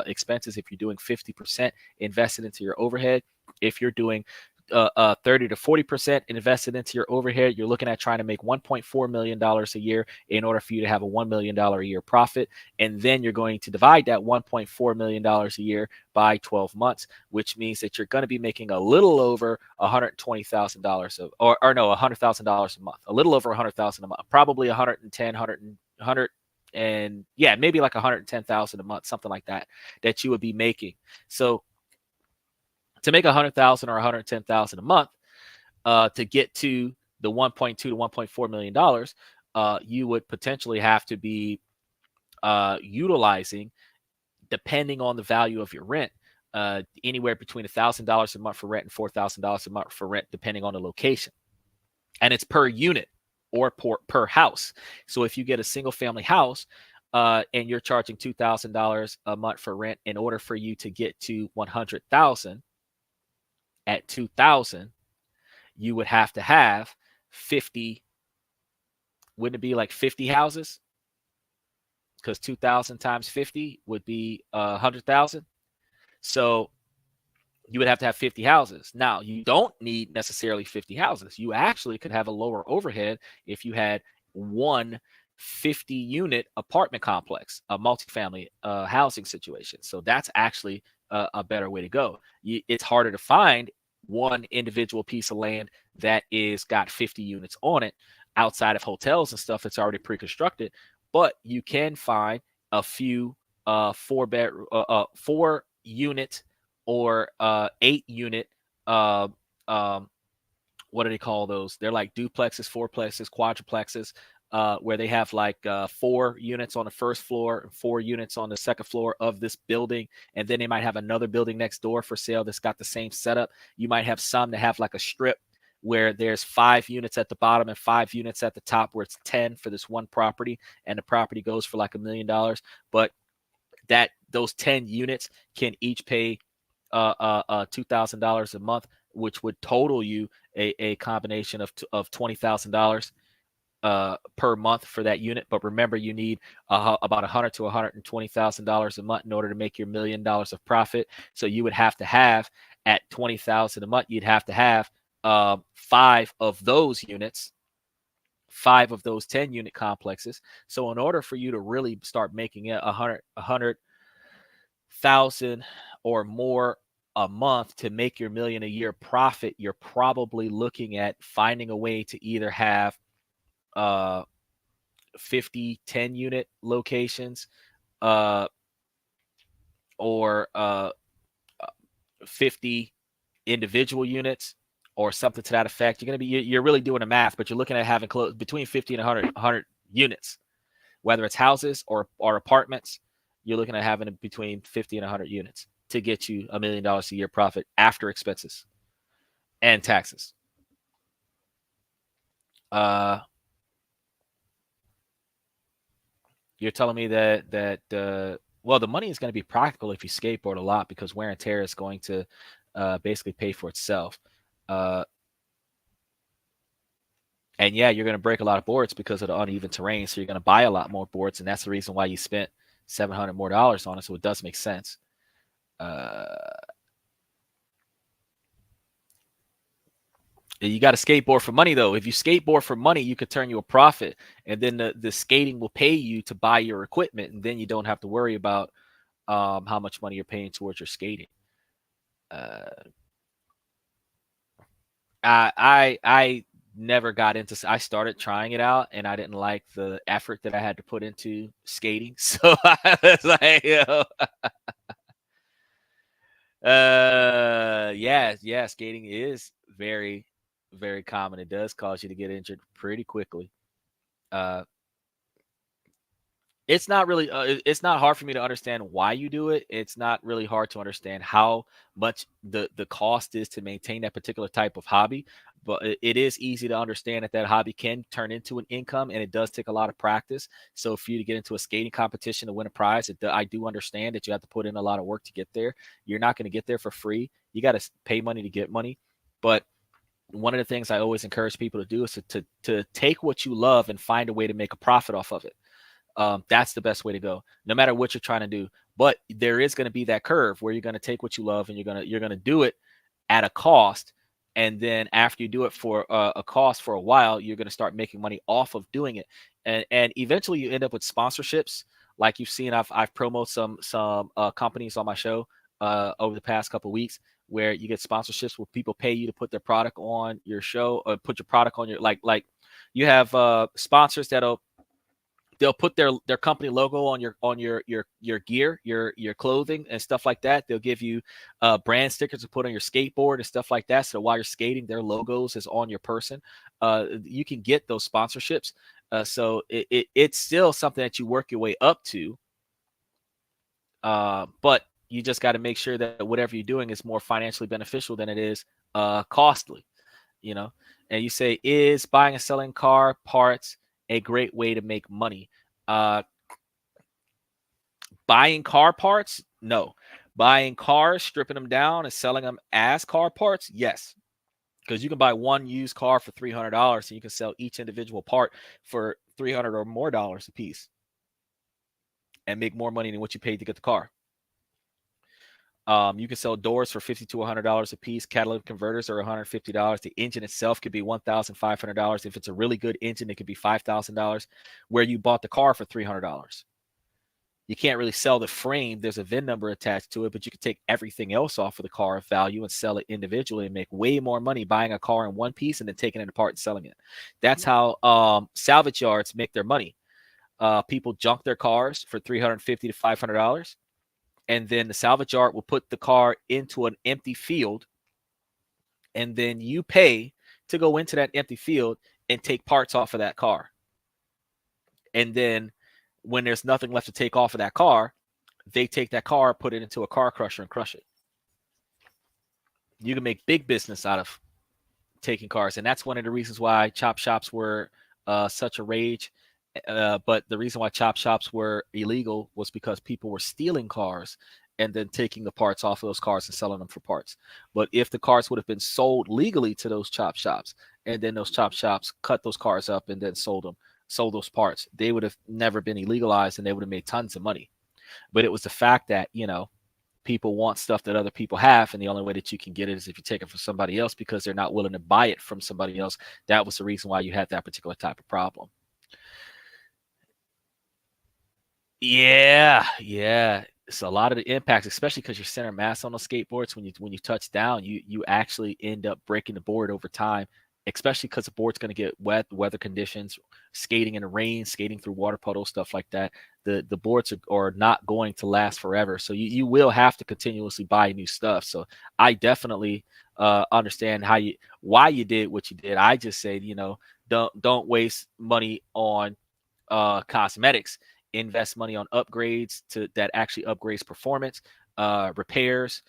expenses. If you're doing 50% invested into your overhead, if you're doing 30 to 40% invested into your overhead, you're looking at trying to make $1.4 million a year in order for you to have a $1 million a year profit. And then you're going to divide that $1.4 million a year by 12 months, which means that you're going to be making a little over $120,000 or no, $100,000 a month, a little over $100,000 a month, probably 100 and yeah, maybe like 110,000 a month, something like that you would be making. So to make 100,000 or 110,000 a month, to get to the 1.2 to 1.4 million dollars, you would potentially have to be utilizing, depending on the value of your rent, anywhere between $1,000 a month for rent and $4,000 a month for rent, depending on the location. And it's per unit or per house. So if you get a single family house, and you're charging $2,000 a month for rent, in order for you to get to 100,000 at 2,000, you would have to have 50. Wouldn't it be like 50 houses? Because 2,000 times 50 would be 100,000. So you would have to have 50 houses. Now, you don't need necessarily 50 houses. You actually could have a lower overhead if you had one 50-unit apartment complex, a multifamily housing situation. So that's actually a better way to go. It's harder to find one individual piece of land that is got 50 units on it outside of hotels and stuff that's already pre-constructed, but you can find a few 4-unit or 8-unit what do they call those? They're like duplexes, fourplexes, quadruplexes, where they have like 4 units on the first floor and 4 units on the second floor of this building. And then they might have another building next door for sale that's got the same setup. You might have some that have like a strip where there's 5 units at the bottom and 5 units at the top, where it's 10 for this one property, and the property goes for like $1 million. But those 10 units can each pay $2,000 a month, which would total you a combination of $20,000 per month for that unit. But remember, you need about $100,000 to $120,000 a month in order to make your $1 million of profit. So you would have to have, at $20,000 a month, you'd have to have 5 of those units, 5 of those 10 unit complexes. So in order for you to really start making it 100,000 or more a month to make your $1 million a year profit, you're probably looking at finding a way to either have 50 10 unit locations, or 50 individual units, or something to that effect. You're really doing the math, but you're looking at having between 50 and 100 units, whether it's houses or apartments. You're looking at having between 50 and 100 units to get you $1 million a year profit after expenses and taxes. You're telling me that well, the money is going to be practical if you skateboard a lot, because wear and tear is going to basically pay for itself. And yeah, you're going to break a lot of boards because of the uneven terrain. So you're going to buy a lot more boards. And that's the reason why you spent $700 more on it. So it does make sense. You got to skateboard for money, though. If you skateboard for money, you could turn you a profit, and then the skating will pay you to buy your equipment, and then you don't have to worry about how much money you're paying towards your skating. I never got into. I started trying it out, and I didn't like the effort that I had to put into skating. So I was like, yeah, skating is very, very common. It does cause you to get injured pretty quickly. It's not really it's not hard for me to understand why you do it. It's not really hard to understand how much the cost is to maintain that particular type of hobby. But it is easy to understand that hobby can turn into an income, and it does take a lot of practice. So for you to get into a skating competition to win a prize, I do understand that you have to put in a lot of work to get there. You're not going to get there for free. You got to pay money to get money. But one of the things I always encourage people to do is to take what you love and find a way to make a profit off of it. That's the best way to go, no matter what you're trying to do. But there is going to be that curve where you're going to take what you love and you're going to do it at a cost. And then after you do it for a cost for a while, you're going to start making money off of doing it. And eventually you end up with sponsorships. Like you've seen, I've promoted some companies on my show over the past couple of weeks, where you get sponsorships where people pay you to put their product on your show, or put your product on your, like you have sponsors they'll put their company logo on your gear, your clothing and stuff like that. They'll give you brand stickers to put on your skateboard and stuff like that. So while you're skating, their logos is on your person. You can get those sponsorships. So it's still something that you work your way up to. But you just got to make sure that whatever you're doing is more financially beneficial than it is costly, And you say, is buying and selling car parts a great way to make money? Buying car parts? No. Buying cars, stripping them down and selling them as car parts? Yes. Because you can buy one used car for $300 and you can sell each individual part for $300 or more a piece and make more money than what you paid to get the car. You can sell doors for $50 to $100 a piece. Catalytic converters are $150. The engine itself could be $1,500. If it's a really good engine, it could be $5,000, where you bought the car for $300. You can't really sell the frame. There's a VIN number attached to it, but you can take everything else off of the car of value and sell it individually and make way more money buying a car in one piece and then taking it apart and selling it. That's how salvage yards make their money. People junk their cars for $350 to $500. And then the salvage yard will put the car into an empty field, and then you pay to go into that empty field and take parts off of that car. And then when there's nothing left to take off of that car, they take that car, put it into a car crusher and crush it. You can make big business out of taking cars. And that's one of the reasons why chop shops were such a rage. But the reason why chop shops were illegal was because people were stealing cars and then taking the parts off of those cars and selling them for parts. But if the cars would have been sold legally to those chop shops, and then those chop shops cut those cars up and then sold those parts, they would have never been illegalized and they would have made tons of money. But it was the fact that, people want stuff that other people have, and the only way that you can get it is if you take it from somebody else because they're not willing to buy it from somebody else. That was the reason why you had that particular type of problem. Yeah. So a lot of the impacts, especially because you're center mass on those skateboards, when you touch down, you actually end up breaking the board over time, especially because the board's going to get wet, weather conditions, skating in the rain, skating through water puddles, stuff like that. The boards are not going to last forever. So you will have to continuously buy new stuff. So I definitely understand why you did what you did. I just say, don't waste money on cosmetics. Invest money on upgrades that actually upgrades performance, repairs.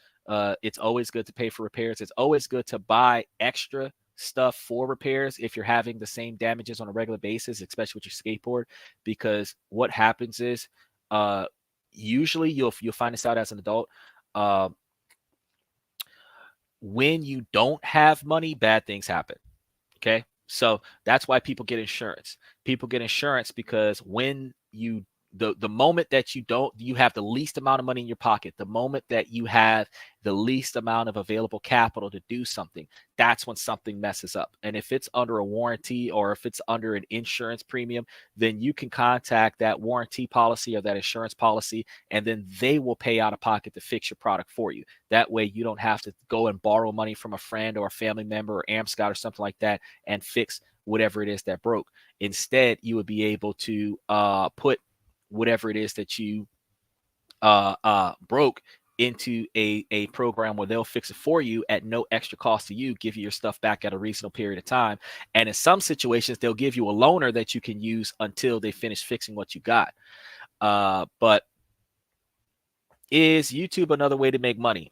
It's always good to pay for repairs. It's always good to buy extra stuff for repairs if you're having the same damages on a regular basis, especially with your skateboard, because what happens is usually you'll find this out as an adult. When you don't have money, bad things happen. Okay. So that's why people get insurance. People get insurance because when the moment that you have the least amount of money in your pocket, the moment that you have the least amount of available capital to do something, that's when something messes up. And if it's under a warranty or if it's under an insurance premium, then you can contact that warranty policy or that insurance policy, and then they will pay out of pocket to fix your product for you. That way you don't have to go and borrow money from a friend or a family member or AmScott or something like that and fix whatever it is that broke. Instead, you would be able to put whatever it is that you broke into a program where they'll fix it for you at no extra cost to you, give you your stuff back at a reasonable period of time. And in some situations, they'll give you a loaner that you can use until they finish fixing what you got. But is YouTube another way to make money?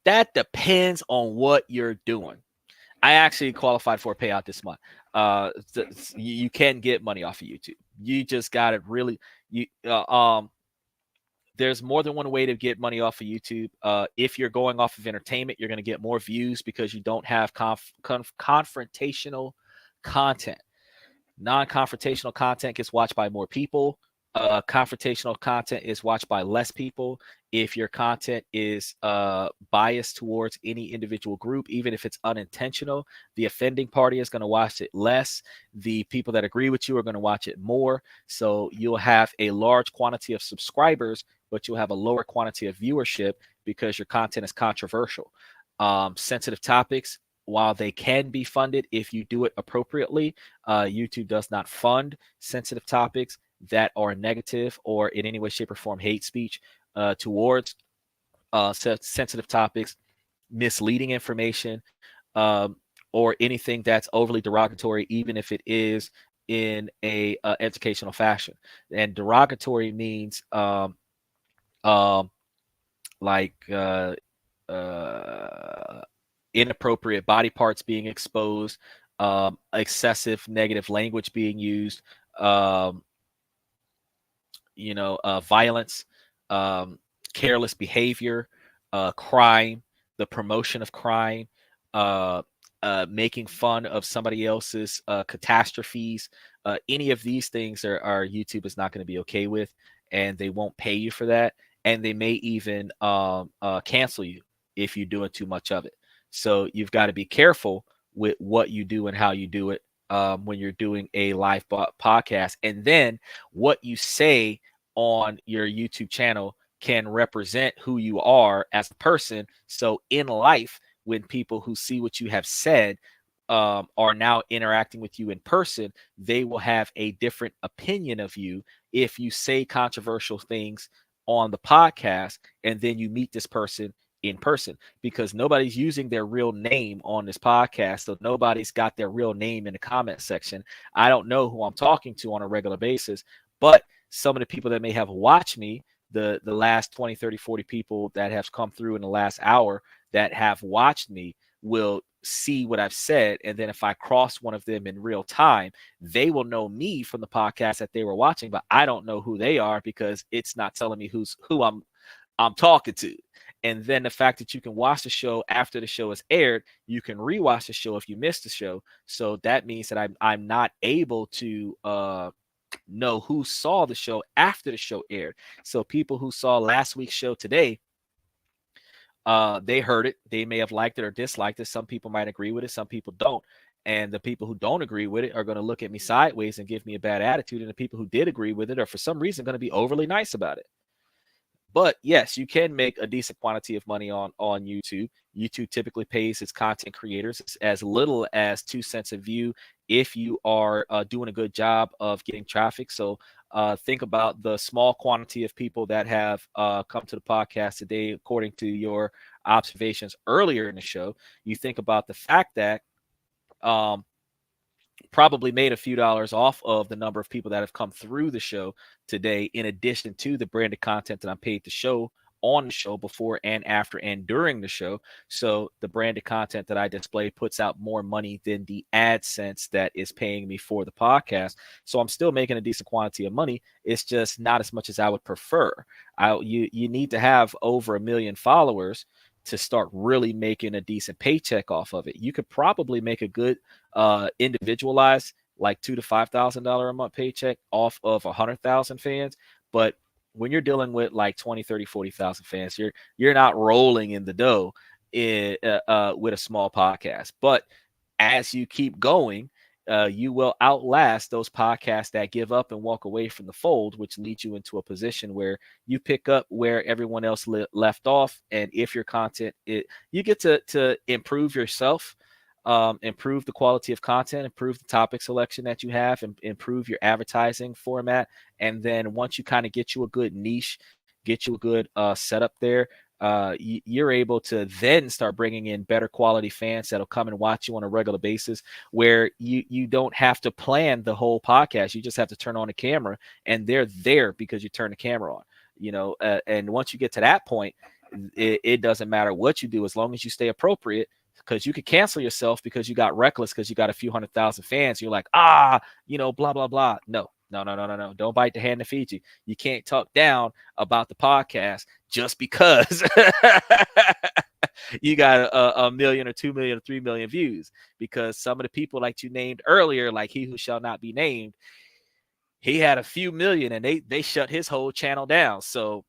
That depends on what you're doing. I actually qualified for a payout this month. You can get money off of YouTube. You just got to really, there's more than one way to get money off of YouTube. If you're going off of entertainment, you're going to get more views because you don't have confrontational content. Non-confrontational content gets watched by more people. Confrontational content is watched by less people. If your content is biased towards any individual group, even if it's unintentional, the offending party is going to watch it less. The people that agree with you are going to watch it more. So you'll have a large quantity of subscribers, but you'll have a lower quantity of viewership because your content is controversial. Sensitive topics, while they can be funded if you do it appropriately, YouTube does not fund sensitive topics that are negative or in any way, shape, or form hate speech towards sensitive topics, misleading information, or anything that's overly derogatory, even if it is in a educational fashion. And derogatory means inappropriate body parts being exposed, excessive negative language being used, violence, careless behavior, crime, the promotion of crime, making fun of somebody else's catastrophes. Any of these things are YouTube is not going to be okay with, and they won't pay you for that. And they may even cancel you if you're doing too much of it. So you've got to be careful with what you do and how you do it when you're doing a live podcast. And then what you say on your YouTube channel can represent who you are as a person. So in life, when people who see what you have said are now interacting with you in person, they will have a different opinion of you if you say controversial things on the podcast and then you meet this person in person, because nobody's using their real name on this podcast. So nobody's got their real name in the comment section. I don't know who I'm talking to on a regular basis, But some of the people that may have watched me, the last 20, 30, 40 people that have come through in the last hour that have watched me will see what I've said. And then if I cross one of them in real time, they will know me from the podcast that they were watching, but I don't know who they are because it's not telling me who I'm talking to. And then the fact that you can watch the show after the show is aired, you can rewatch the show if you missed the show. So that means that I'm not able to know who saw the show after the show aired. So people who saw last week's show today, they heard it. They may have liked it or disliked it. Some people might agree with it. Some people don't. And the people who don't agree with it are going to look at me sideways and give me a bad attitude. And the people who did agree with it are for some reason going to be overly nice about it. But yes, you can make a decent quantity of money on YouTube. YouTube typically pays its content creators as little as 2 cents a view if you are doing a good job of getting traffic. So think about the small quantity of people that have come to the podcast today, according to your observations earlier in the show. You think about the fact that probably made a few dollars off of the number of people that have come through the show today, in addition to the branded content that I'm paid to show on the show before and after and during the show. So the branded content that I display puts out more money than the AdSense that is paying me for the podcast. So I'm still making a decent quantity of money. It's just not as much as I would prefer. You need to have over 1 million followers to start really making a decent paycheck off of it. You could probably make a good individualized like $2,000 to $5,000 a month paycheck off of 100,000 fans. But when you're dealing with like 20, 30, 40,000 fans, you're not rolling in the dough with a small podcast. But as you keep going, you will outlast those podcasts that give up and walk away from the fold, which leads you into a position where you pick up where everyone else left off. And if your content, you get to improve yourself, improve the quality of content, improve the topic selection that you have, and improve your advertising format. And then once you kind of get you a good niche, get you a good setup there, you're able to then start bringing in better quality fans that'll come and watch you on a regular basis, where you don't have to plan the whole podcast. You just have to turn on the camera and they're there because you turn the camera on, and once you get to that point, it doesn't matter what you do as long as you stay appropriate, because you could cancel yourself because you got reckless because you got a few 100,000 fans. You're like, blah, blah, blah. No. Don't bite the hand that feeds you. You can't talk down about the podcast just because you got a million or 2 million or 3 million views, because some of the people like you named earlier, like he who shall not be named, he had a few million and they shut his whole channel down. So,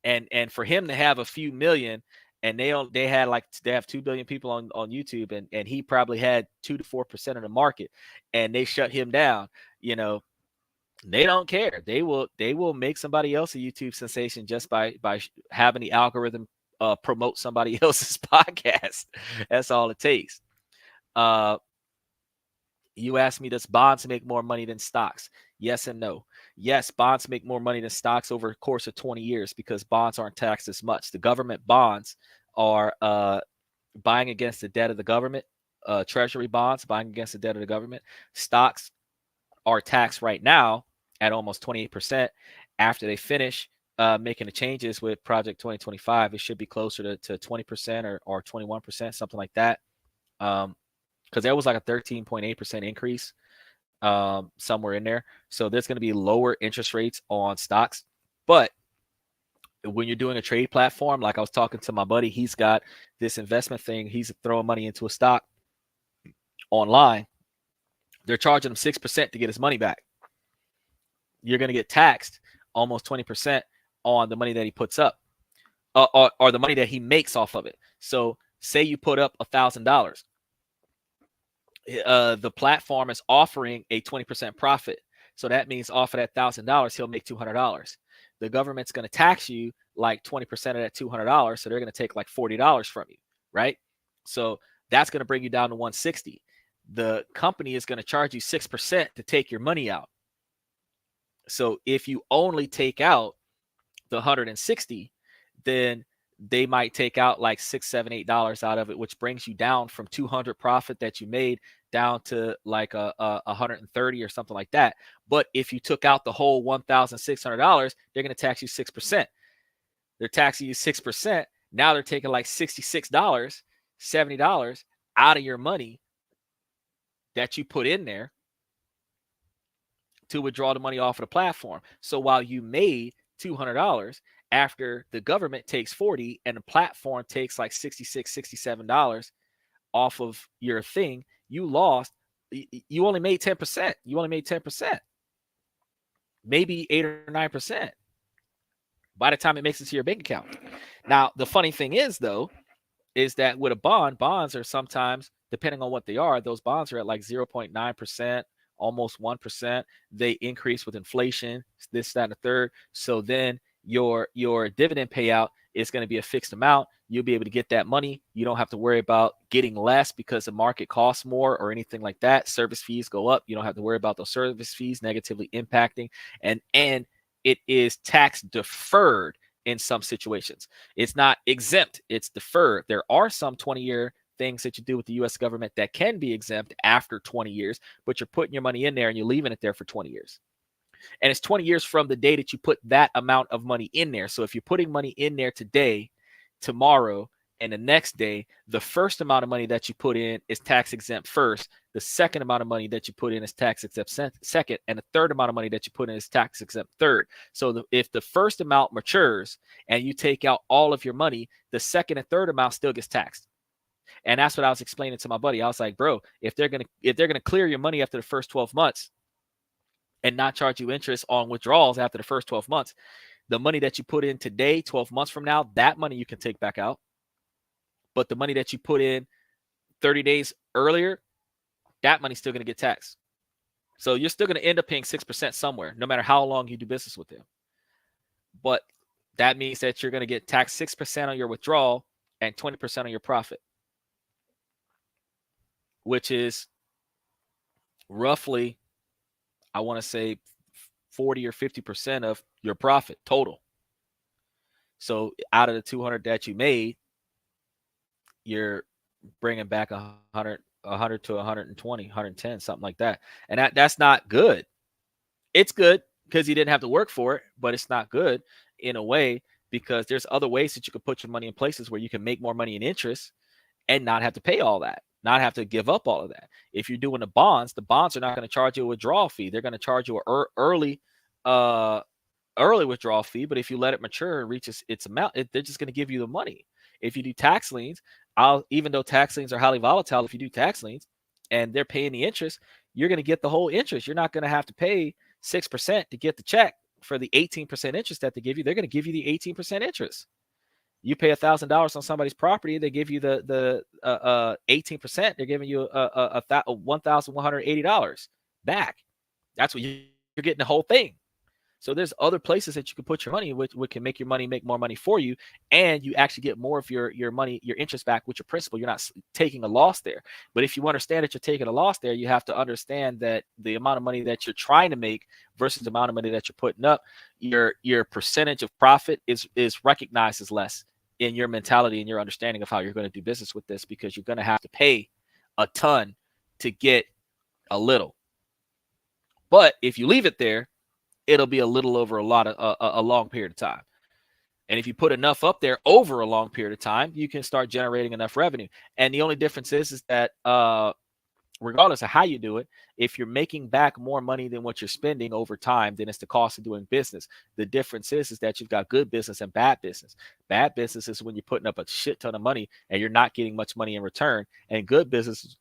and for him to have a few million, and they have 2 billion people on YouTube, and he probably had 2 to 4% of the market, and they shut him down. They don't care. They will make somebody else a YouTube sensation just by having the algorithm promote somebody else's podcast. That's all it takes. You asked me, does bonds make more money than stocks? Yes and no. Yes, bonds make more money than stocks over a course of 20 years because bonds aren't taxed as much. The government bonds are buying against the debt of the government. Treasury bonds buying against the debt of the government. Stocks are taxed right now at almost 28%. After they finish making the changes with Project 2025, it should be closer to 20% or 21%, something like that. Because there was like a 13.8% increase somewhere in there. So there's going to be lower interest rates on stocks. But when you're doing a trade platform, like I was talking to my buddy, he's got this investment thing. He's throwing money into a stock online. They're charging him 6% to get his money back. You're going to get taxed almost 20% on the money that he puts up, or the money that he makes off of it. So say you put up $1,000. The platform is offering a 20% profit. So that means off of that $1,000, he'll make $200. The government's going to tax you like 20% of that $200. So they're going to take like $40 from you, right? So that's going to bring you down to $160. The company is going to charge you 6% to take your money out. So if you only take out the $160, then they might take out like $6, $7, $8 out of it, which brings you down from 200 profit that you made down to like a 130 or something like that. But if you took out the whole $1,600, they're going to tax you 6%. They're taxing you 6%. Now they're taking like $66, $70 out of your money that you put in there to withdraw the money off of the platform. So while you made $200, after the government takes 40 and the platform takes like $66, $67 off of your thing, you lost. You only made 10%. You only made 10%, maybe 8 or 9% by the time it makes it to your bank account. Now, the funny thing is, though, is that with a bond, bonds are sometimes, depending on what they are, those bonds are at like 0.9%, almost 1%. They increase with inflation, this, that, and the third. So then your dividend payout is going to be a fixed amount. You'll be able to get that money. You don't have to worry about getting less because the market costs more or anything like that. Service fees go up. You don't have to worry about those service fees negatively impacting. And it is tax deferred in some situations. It's not exempt. It's deferred. There are some 20-year things that you do with the U.S. government that can be exempt after 20 years, but you're putting your money in there and you're leaving it there for 20 years. And it's 20 years from the day that you put that amount of money in there. So if you're putting money in there today, tomorrow, and the next day, the first amount of money that you put in is tax exempt first. The second amount of money that you put in is tax exempt second. And the third amount of money that you put in is tax exempt third. So if the first amount matures and you take out all of your money, the second and third amount still gets taxed. And that's what I was explaining to my buddy. I was like, bro, if they're gonna clear your money after the first 12 months and not charge you interest on withdrawals after the first 12 months, the money that you put in today, 12 months from now, that money you can take back out. But the money that you put in 30 days earlier, that money's still going to get taxed. So you're still going to end up paying 6% somewhere, no matter how long you do business with them. But that means that you're going to get taxed 6% on your withdrawal and 20% on your profit, which is roughly, I want to say 40 or 50% of your profit total. So out of the 200 that you made, you're bringing back 100 to 120, 110, something like that. And that's not good. It's good because you didn't have to work for it, but it's not good in a way because there's other ways that you could put your money in places where you can make more money in interest and not have to pay all that, not have to give up all of that. If you're doing the bonds are not going to charge you a withdrawal fee. They're going to charge you an early withdrawal fee, but if you let it mature and reach its amount, they're just going to give you the money. If you do tax liens, even though tax liens are highly volatile, if you do tax liens and they're paying the interest, you're going to get the whole interest. You're not going to have to pay 6% to get the check for the 18% interest that they give you. They're going to give you the 18% interest. You pay $1,000 on somebody's property, they give you the 18%. They're giving you $1,180 back. That's what you're getting, the whole thing. So there's other places that you can put your money, which can make your money make more money for you, and you actually get more of your money, your interest back with your principal. You're not taking a loss there. But if you understand that you're taking a loss there, you have to understand that the amount of money that you're trying to make versus the amount of money that you're putting up, your percentage of profit is recognized as less in your mentality and your understanding of how you're going to do business with this, because you're going to have to pay a ton to get a little. But if you leave it there, it'll be a little over a long period of time. And if you put enough up there over a long period of time, you can start generating enough revenue. And the only difference is that regardless of how you do it, if you're making back more money than what you're spending over time, then it's the cost of doing business. The difference is that you've got good business and bad business. Bad business is when you're putting up a shit ton of money and you're not getting much money in return. And good business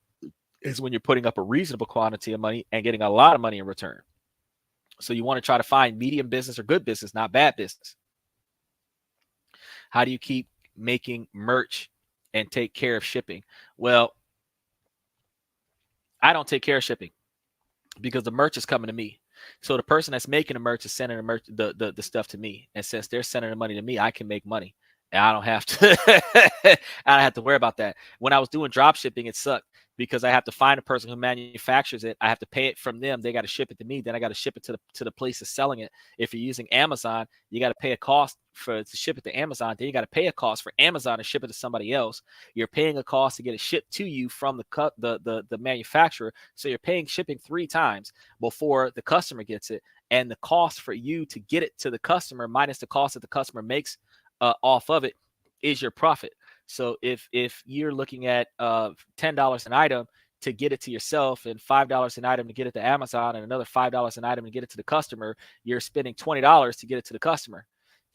is when you're putting up a reasonable quantity of money and getting a lot of money in return. So you want to try to find medium business or good business, not bad business. How do you keep making merch and take care of shipping? Well, I don't take care of shipping because the merch is coming to me. So the person that's making the merch is sending the stuff to me. And since they're sending the money to me, I can make money. I don't have to I don't have to worry about that. When I was doing drop shipping, it sucked because I have to find a person who manufactures it. I have to pay it from them. They got to ship it to me. Then I got to ship it to the place that's selling it. If you're using Amazon, you got to pay a cost to ship it to Amazon. Then you got to pay a cost for Amazon to ship it to somebody else. You're paying a cost to get it shipped to you from the manufacturer. So you're paying shipping 3 times before the customer gets it. And the cost for you to get it to the customer minus the cost that the customer makes off of it is your profit. So if you're looking at $10 an item to get it to yourself and $5 an item to get it to Amazon and another $5 an item to get it to the customer, you're spending $20 to get it to the customer.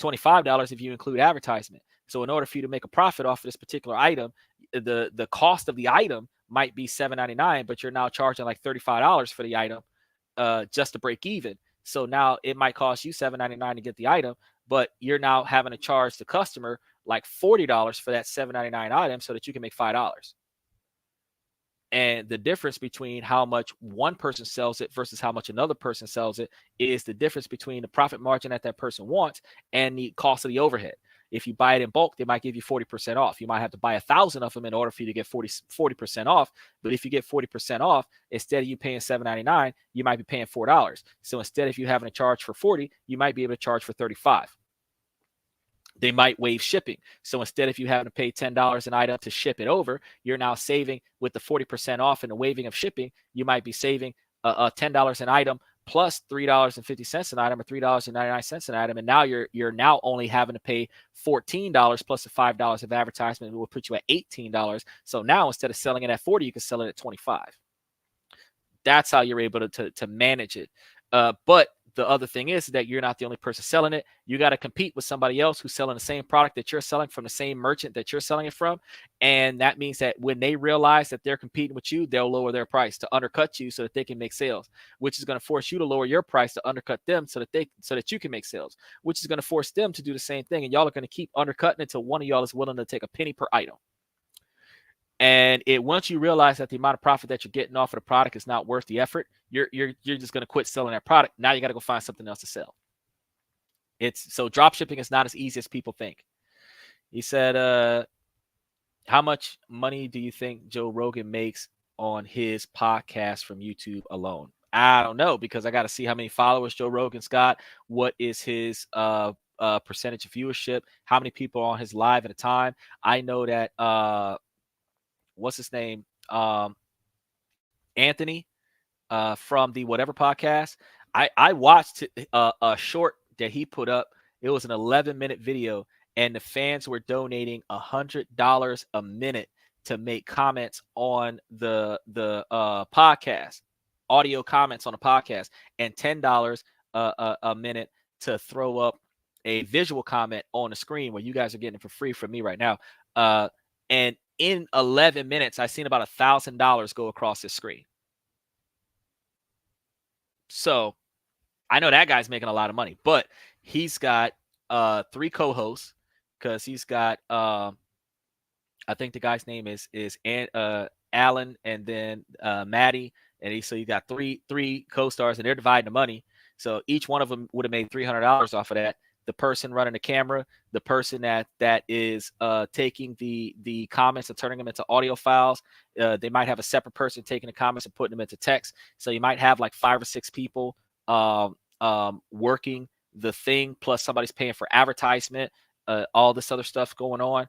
$25 if you include advertisement. So in order for you to make a profit off of this particular item, the cost of the item might be $7.99, but you're now charging like $35 for the item just to break even. So now it might cost you $7.99 to get the item, but you're now having to charge the customer like $40 for that $7.99 item so that you can make $5. And the difference between how much one person sells it versus how much another person sells it is the difference between the profit margin that person wants and the cost of the overhead. If you buy it in bulk, they might give you 40% off. You might have to buy 1,000 of them in order for you to get 40% off. But if you get 40% off, instead of you paying $7.99, you might be paying $4. So instead of you having to charge for 40, you might be able to charge for 35. They might waive shipping. So instead of you having to pay $10 an item to ship it over, you're now saving with the 40% off and the waiving of shipping. You might be saving $10 an item plus $3.50 an item or $3.99 an item. And now you're now only having to pay $14 plus the $5 of advertisement. It will put you at $18. So now instead of selling it at 40, you can sell it at 25. That's how you're able to manage it. But the other thing is that you're not the only person selling it. You got to compete with somebody else who's selling the same product that you're selling from the same merchant that you're selling it from. And that means that when they realize that they're competing with you, they'll lower their price to undercut you so that they can make sales, which is going to force you to lower your price to undercut them so that you can make sales, which is going to force them to do the same thing. And y'all are going to keep undercutting until one of y'all is willing to take a penny per item. And once you realize that the amount of profit that you're getting off of the product is not worth the effort, you're just going to quit selling that product. Now you got to go find something else to sell. So drop shipping is not as easy as people think. He said, how much money do you think Joe Rogan makes on his podcast from YouTube alone? I don't know, because I got to see how many followers Joe Rogan's got. What is his percentage of viewership? How many people are on his live at a time? I know that what's his name? Anthony from the Whatever podcast. I watched a short that he put up. It was an 11-minute video, and the fans were donating $100 a minute to make comments on the podcast, audio comments on the podcast, and $10 a minute to throw up a visual comment on the screen where you guys are getting it for free from me right now. And in 11 minutes, I've seen about $1,000 go across the screen. So I know that guy's making a lot of money, but he's got 3 co-hosts, because he's got I think the guy's name is Alan, and then Maddie, and so you got three co-stars, and they're dividing the money. So each one of them would have made $300 off of that. The person running the camera, the person that is taking the comments and turning them into audio files. They might have a separate person taking the comments and putting them into text. So you might have like 5 or 6 people working the thing, plus somebody's paying for advertisement, all this other stuff going on.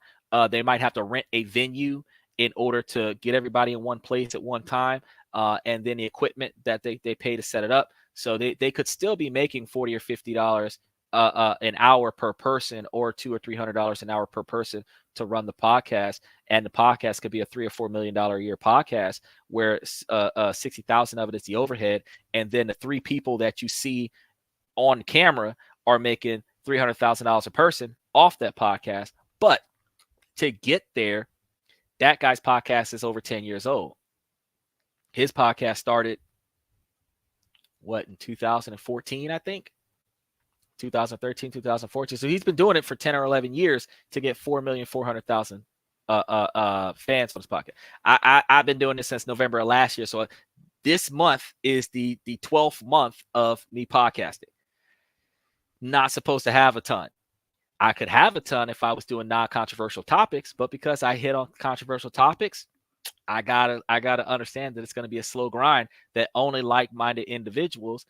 They might have to rent a venue in order to get everybody in one place at one time, and then the equipment that they pay to set it up. So they could still be making $40 or $50 an hour per person, or $200 or $300 an hour per person to run the podcast. And the podcast could be a $3 or $4 million a year podcast, where 60,000 of it is the overhead. And then the 3 people that you see on camera are making $300,000 a person off that podcast. But to get there, that guy's podcast is over 10 years old. His podcast started in 2014, I think. 2013, 2014. So he's been doing it for 10 or 11 years to get 4,400,000 fans on his podcast. I've been doing this since November of last year. So this month is the 12th month of me podcasting. Not supposed to have a ton. I could have a ton if I was doing non-controversial topics, but because I hit on controversial topics, I gotta understand that it's going to be a slow grind, that only like-minded individuals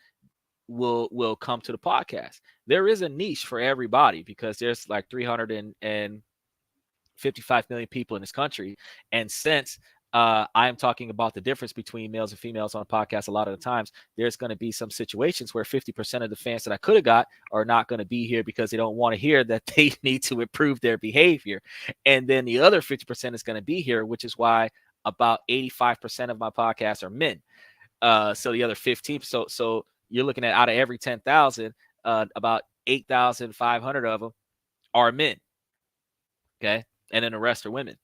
will come to the podcast. There is a niche for everybody because there's like 355 million people in this country. And since I'm talking about the difference between males and females on a podcast, a lot of the times there's going to be some situations where 50% of the fans that I could have got are not going to be here because they don't want to hear that they need to improve their behavior. And then the other 50% is going to be here, which is why about 85% of my podcasts are men. So the other 15, so you're looking at out of every 10,000, about 8,500 of them are men. Okay. And then the rest are women.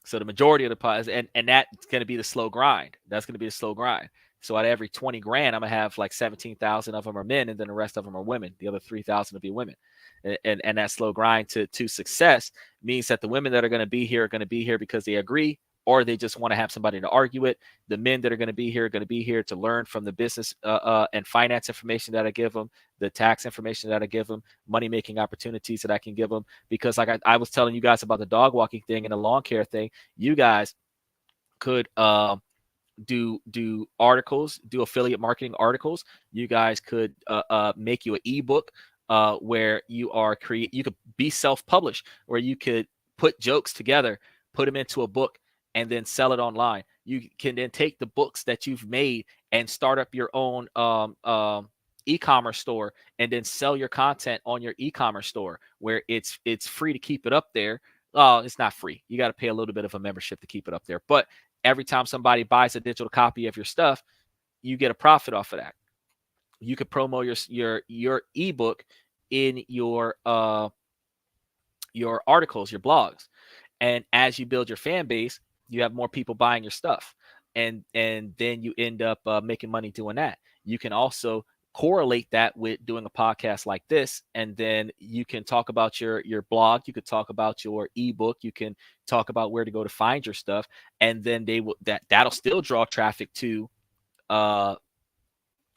So the majority of the pods, and that's going to be the slow grind. That's going to be the slow grind. So out of every 20 grand, I'm going to have like 17,000 of them are men, and then the rest of them are women. The other 3,000 will be women. And that slow grind to success means that the women that are going to be here are going to be here because they agree, or they just want to have somebody to argue it. The men that are going to be here are going to be here to learn from the business and finance information that I give them, the tax information that I give them, money-making opportunities that I can give them. Because like I was telling you guys about the dog walking thing and the lawn care thing, you guys could do articles, do affiliate marketing articles. You guys could make you an ebook where you could be self-published, where you could put jokes together, put them into a book, and then sell it online. You can then take the books that you've made and start up your own e-commerce store, and then sell your content on your e-commerce store, where it's free to keep it up there. It's not free. You got to pay a little bit of a membership to keep it up there. But every time somebody buys a digital copy of your stuff, you get a profit off of that. You could promo your ebook in your articles, your blogs. And as you build your fan base, you have more people buying your stuff. And then you end up making money doing that. You can also correlate that with doing a podcast like this, and then you can talk about your blog, you could talk about your ebook, you can talk about where to go to find your stuff, and then that'll still draw traffic to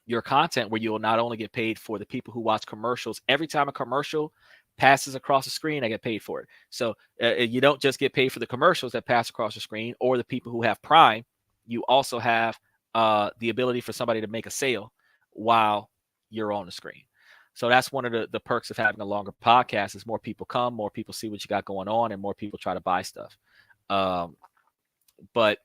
your content, where you'll not only get paid for the people who watch commercials. Every time a commercial passes across the screen, I get paid for it. So you don't just get paid for the commercials that pass across the screen or the people who have Prime. You also have the ability for somebody to make a sale while you're on the screen. So that's one of the perks of having a longer podcast, is more people come, more people see what you got going on, and more people try to buy stuff. But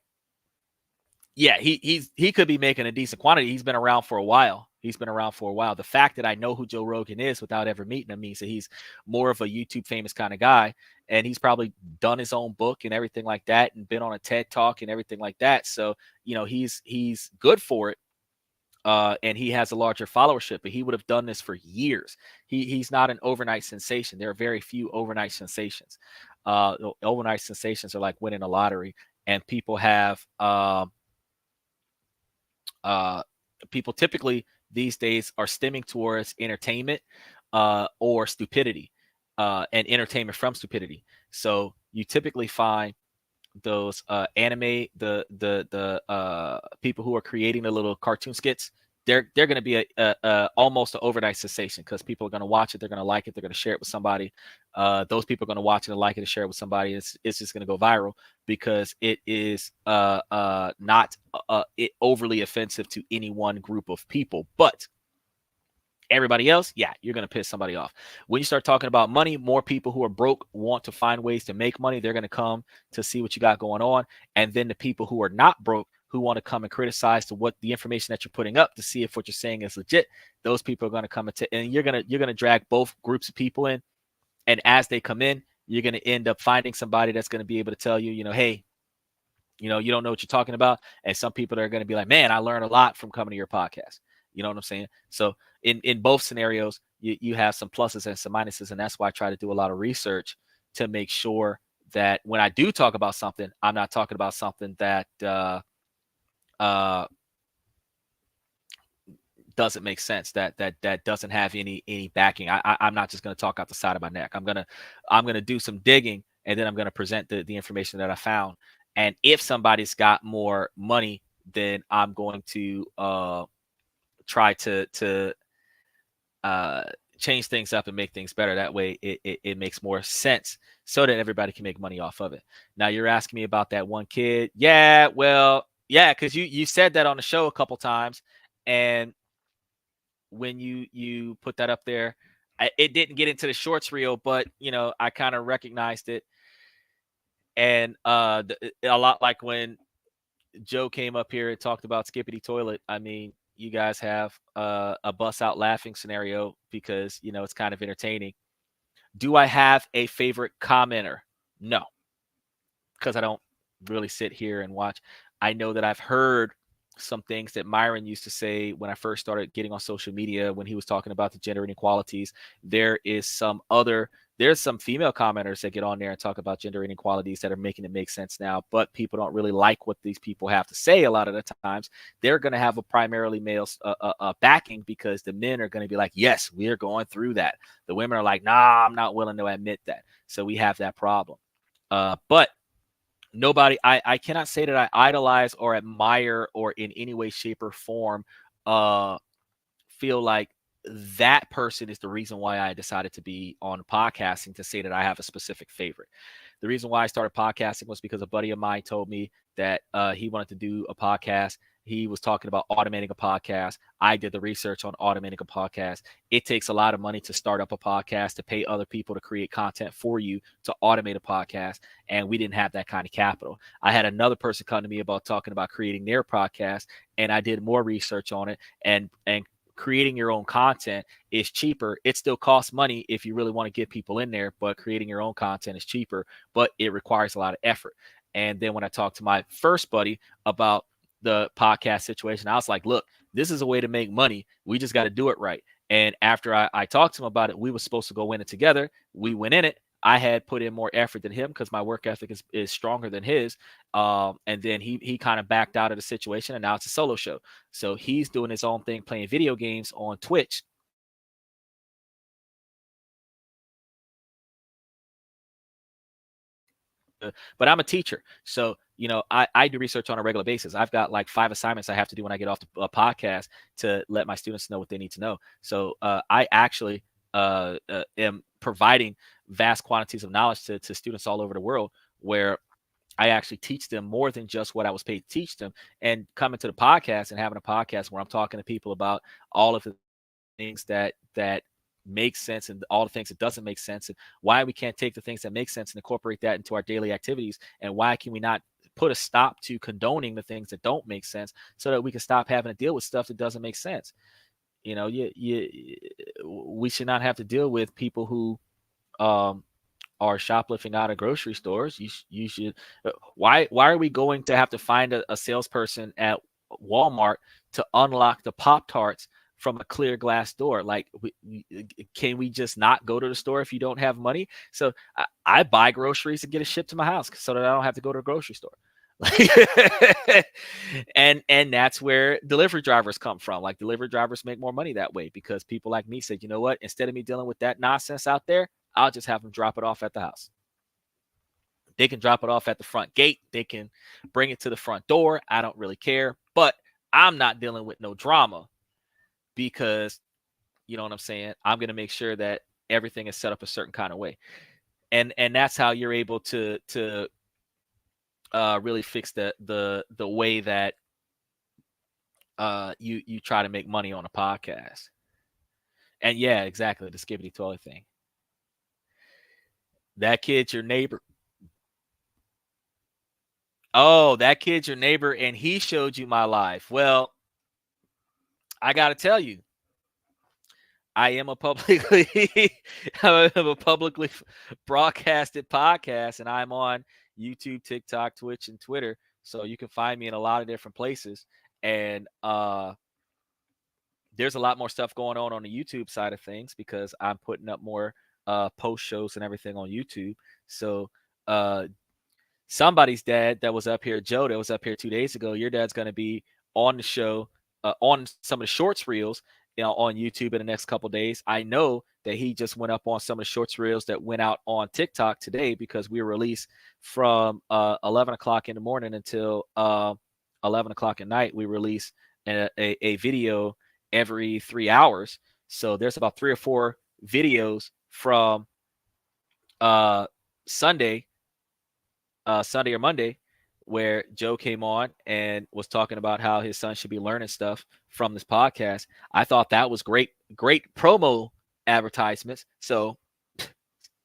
yeah, he could be making a decent quantity. He's been around for a while. The fact that I know who Joe Rogan is without ever meeting him means that he's more of a YouTube famous kind of guy. And he's probably done his own book and everything like that, and been on a TED Talk and everything like that. So, he's good for it. And he has a larger followership, but he would have done this for years. He's not an overnight sensation. There are very few overnight sensations. Overnight sensations are like winning a lottery, and people have people typically these days are stemming towards entertainment or stupidity, and entertainment from stupidity. So you typically find those anime, the people who are creating the little cartoon skits, they're going to be a almost an overnight sensation, because people are going to watch it, they're going to like it, they're going to share it with somebody. Those people are going to watch it and like it and share it with somebody. It's just going to go viral because it is not overly offensive to any one group of people, but everybody else, yeah, you're going to piss somebody off. When you start talking about money, more people who are broke want to find ways to make money. They're going to come to see what you got going on. And then the people who are not broke, who want to come and criticize the information that you're putting up to see if what you're saying is legit, those people are going to come and you're going to drag both groups of people in. And as they come in, you're going to end up finding somebody that's going to be able to tell you, hey, you don't know what you're talking about. And some people are going to be like, man, I learned a lot from coming to your podcast. You know what I'm saying? So in both scenarios, you have some pluses and some minuses. And that's why I try to do a lot of research to make sure that when I do talk about something, I'm not talking about something that doesn't make sense, that doesn't have any backing. I'm not just going to talk out the side of my neck. I'm gonna do some digging, and then I'm going to present the information that I found. And if somebody's got more money, then I'm going to try to change things up and make things better. That way it makes more sense so that everybody can make money off of it. Now you're asking me about that one kid. Yeah, well, yeah, because you said that on the show a couple times, and when you put that up there, it didn't get into the shorts reel, but I kind of recognized it. And a lot like when Joe came up here and talked about Skippity Toilet. I mean, you guys have a bust out laughing scenario because it's kind of entertaining. Do I have a favorite commenter? No, because I don't really sit here and watch. I know that I've heard some things that Myron used to say when I first started getting on social media when he was talking about the gender inequalities. There's some female commenters that get on there and talk about gender inequalities that are making it make sense now, but people don't really like what these people have to say a lot of the times. They're going to have a primarily male backing because the men are going to be like, yes, we're going through that. The women are like, nah, I'm not willing to admit that. So we have that problem. But nobody, I cannot say that I idolize or admire or in any way, shape, or form feel like that person is the reason why I decided to be on podcasting, to say that I have a specific favorite. The reason why I started podcasting was because a buddy of mine told me that he wanted to do a podcast. He was talking about automating a podcast. I did the research on automating a podcast. It takes a lot of money to start up a podcast, to pay other people to create content for you, to automate a podcast. And we didn't have that kind of capital. I had another person come to me about talking about creating their podcast, and I did more research on it. And creating your own content is cheaper. It still costs money if you really want to get people in there, but creating your own content is cheaper, but it requires a lot of effort. And then when I talked to my first buddy about the podcast situation, I was like, look, this is a way to make money. We just got to do it right. And after I talked to him about it, we were supposed to go in it together. We went in it. I had put in more effort than him because my work ethic is stronger than his. And then he kind of backed out of the situation, and now it's a solo show. So he's doing his own thing, playing video games on Twitch. But I'm a teacher. So, I do research on a regular basis. I've got like 5 assignments I have to do when I get off the podcast to let my students know what they need to know. So I actually am providing vast quantities of knowledge to students all over the world, where I actually teach them more than just what I was paid to teach them. And coming to the podcast and having a podcast where I'm talking to people about all of the things that make sense and all the things that doesn't make sense, and why we can't take the things that make sense and incorporate that into our daily activities, and why can we not put a stop to condoning the things that don't make sense so that we can stop having to deal with stuff that doesn't make sense. We should not have to deal with people who are shoplifting out of grocery stores. You should. Why are we going to have to find a salesperson at Walmart to unlock the Pop-Tarts from a clear glass door? Like, can we just not go to the store if you don't have money? So I buy groceries and get it shipped to my house so that I don't have to go to a grocery store. and that's where delivery drivers come from. Like, delivery drivers make more money that way because people like me said, you know what, instead of me dealing with that nonsense out there, I'll just have them drop it off at the house. They can drop it off at the front gate. They can bring it to the front door. I don't really care, but I'm not dealing with no drama because, you know what I'm saying, I'm going to make sure that everything is set up a certain kind of way. And that's how you're able to really fix the way that you try to make money on a podcast. And yeah, exactly, the skibbity toilet thing. That kid's your neighbor. Oh, that kid's your neighbor, and he showed you my life. Well, I got to tell you, I am a publicly I'm a publicly broadcasted podcast, and I'm on YouTube, TikTok, Twitch, and Twitter. So you can find me in a lot of different places. And there's a lot more stuff going on the YouTube side of things because I'm putting up more post shows and everything on YouTube. So somebody's dad that was up here, Joe, that was up here 2 days ago, your dad's going to be on the show, on some of the shorts reels, on YouTube in the next couple days. I know that he just went up on some of the shorts reels that went out on TikTok today because we release from 11 o'clock in the morning until 11 o'clock at night. We release a video every 3 hours. So there's about 3 or 4 videos from Sunday or Monday, where Joe came on and was talking about how his son should be learning stuff from this podcast. I thought that was great promo advertisements. So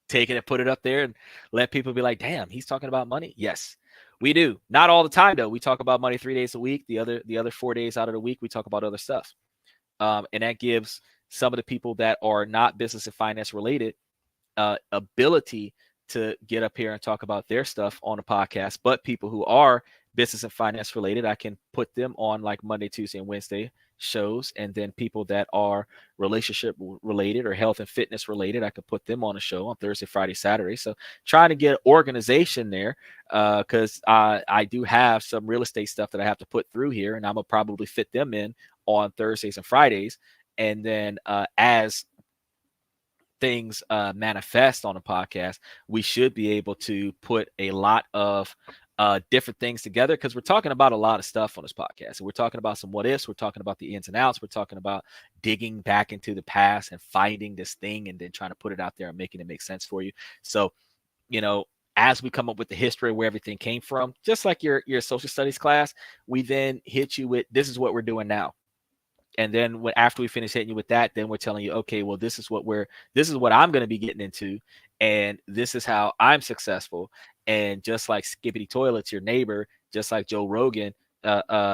take it and put it up there and let people be like, damn, he's talking about money. Yes, we do. Not all the time though. We talk about money 3 days a week. The other 4 days out of the week, we talk about other stuff. And that gives some of the people that are not business and finance related ability to get up here and talk about their stuff on a podcast. But people who are business and finance related, I can put them on like Monday, Tuesday, and Wednesday shows. And then people that are relationship related or health and fitness related, I could put them on a show on Thursday, Friday, Saturday. So trying to get organization there, because I do have some real estate stuff that I have to put through here, and I'm gonna probably fit them in on Thursdays and Fridays. And then as things manifest on a podcast, we should be able to put a lot of different things together, because we're talking about a lot of stuff on this podcast. And we're talking about some what ifs. We're talking about the ins and outs. We're talking about digging back into the past and finding this thing and then trying to put it out there and making it make sense for you. So, as we come up with the history of where everything came from, just like your social studies class, we then hit you with, this is what we're doing now. And then after we finish hitting you with that, then we're telling you, okay, well, this is what I'm going to be getting into. And this is how I'm successful. And just like Skippity Toilets, your neighbor, just like Joe Rogan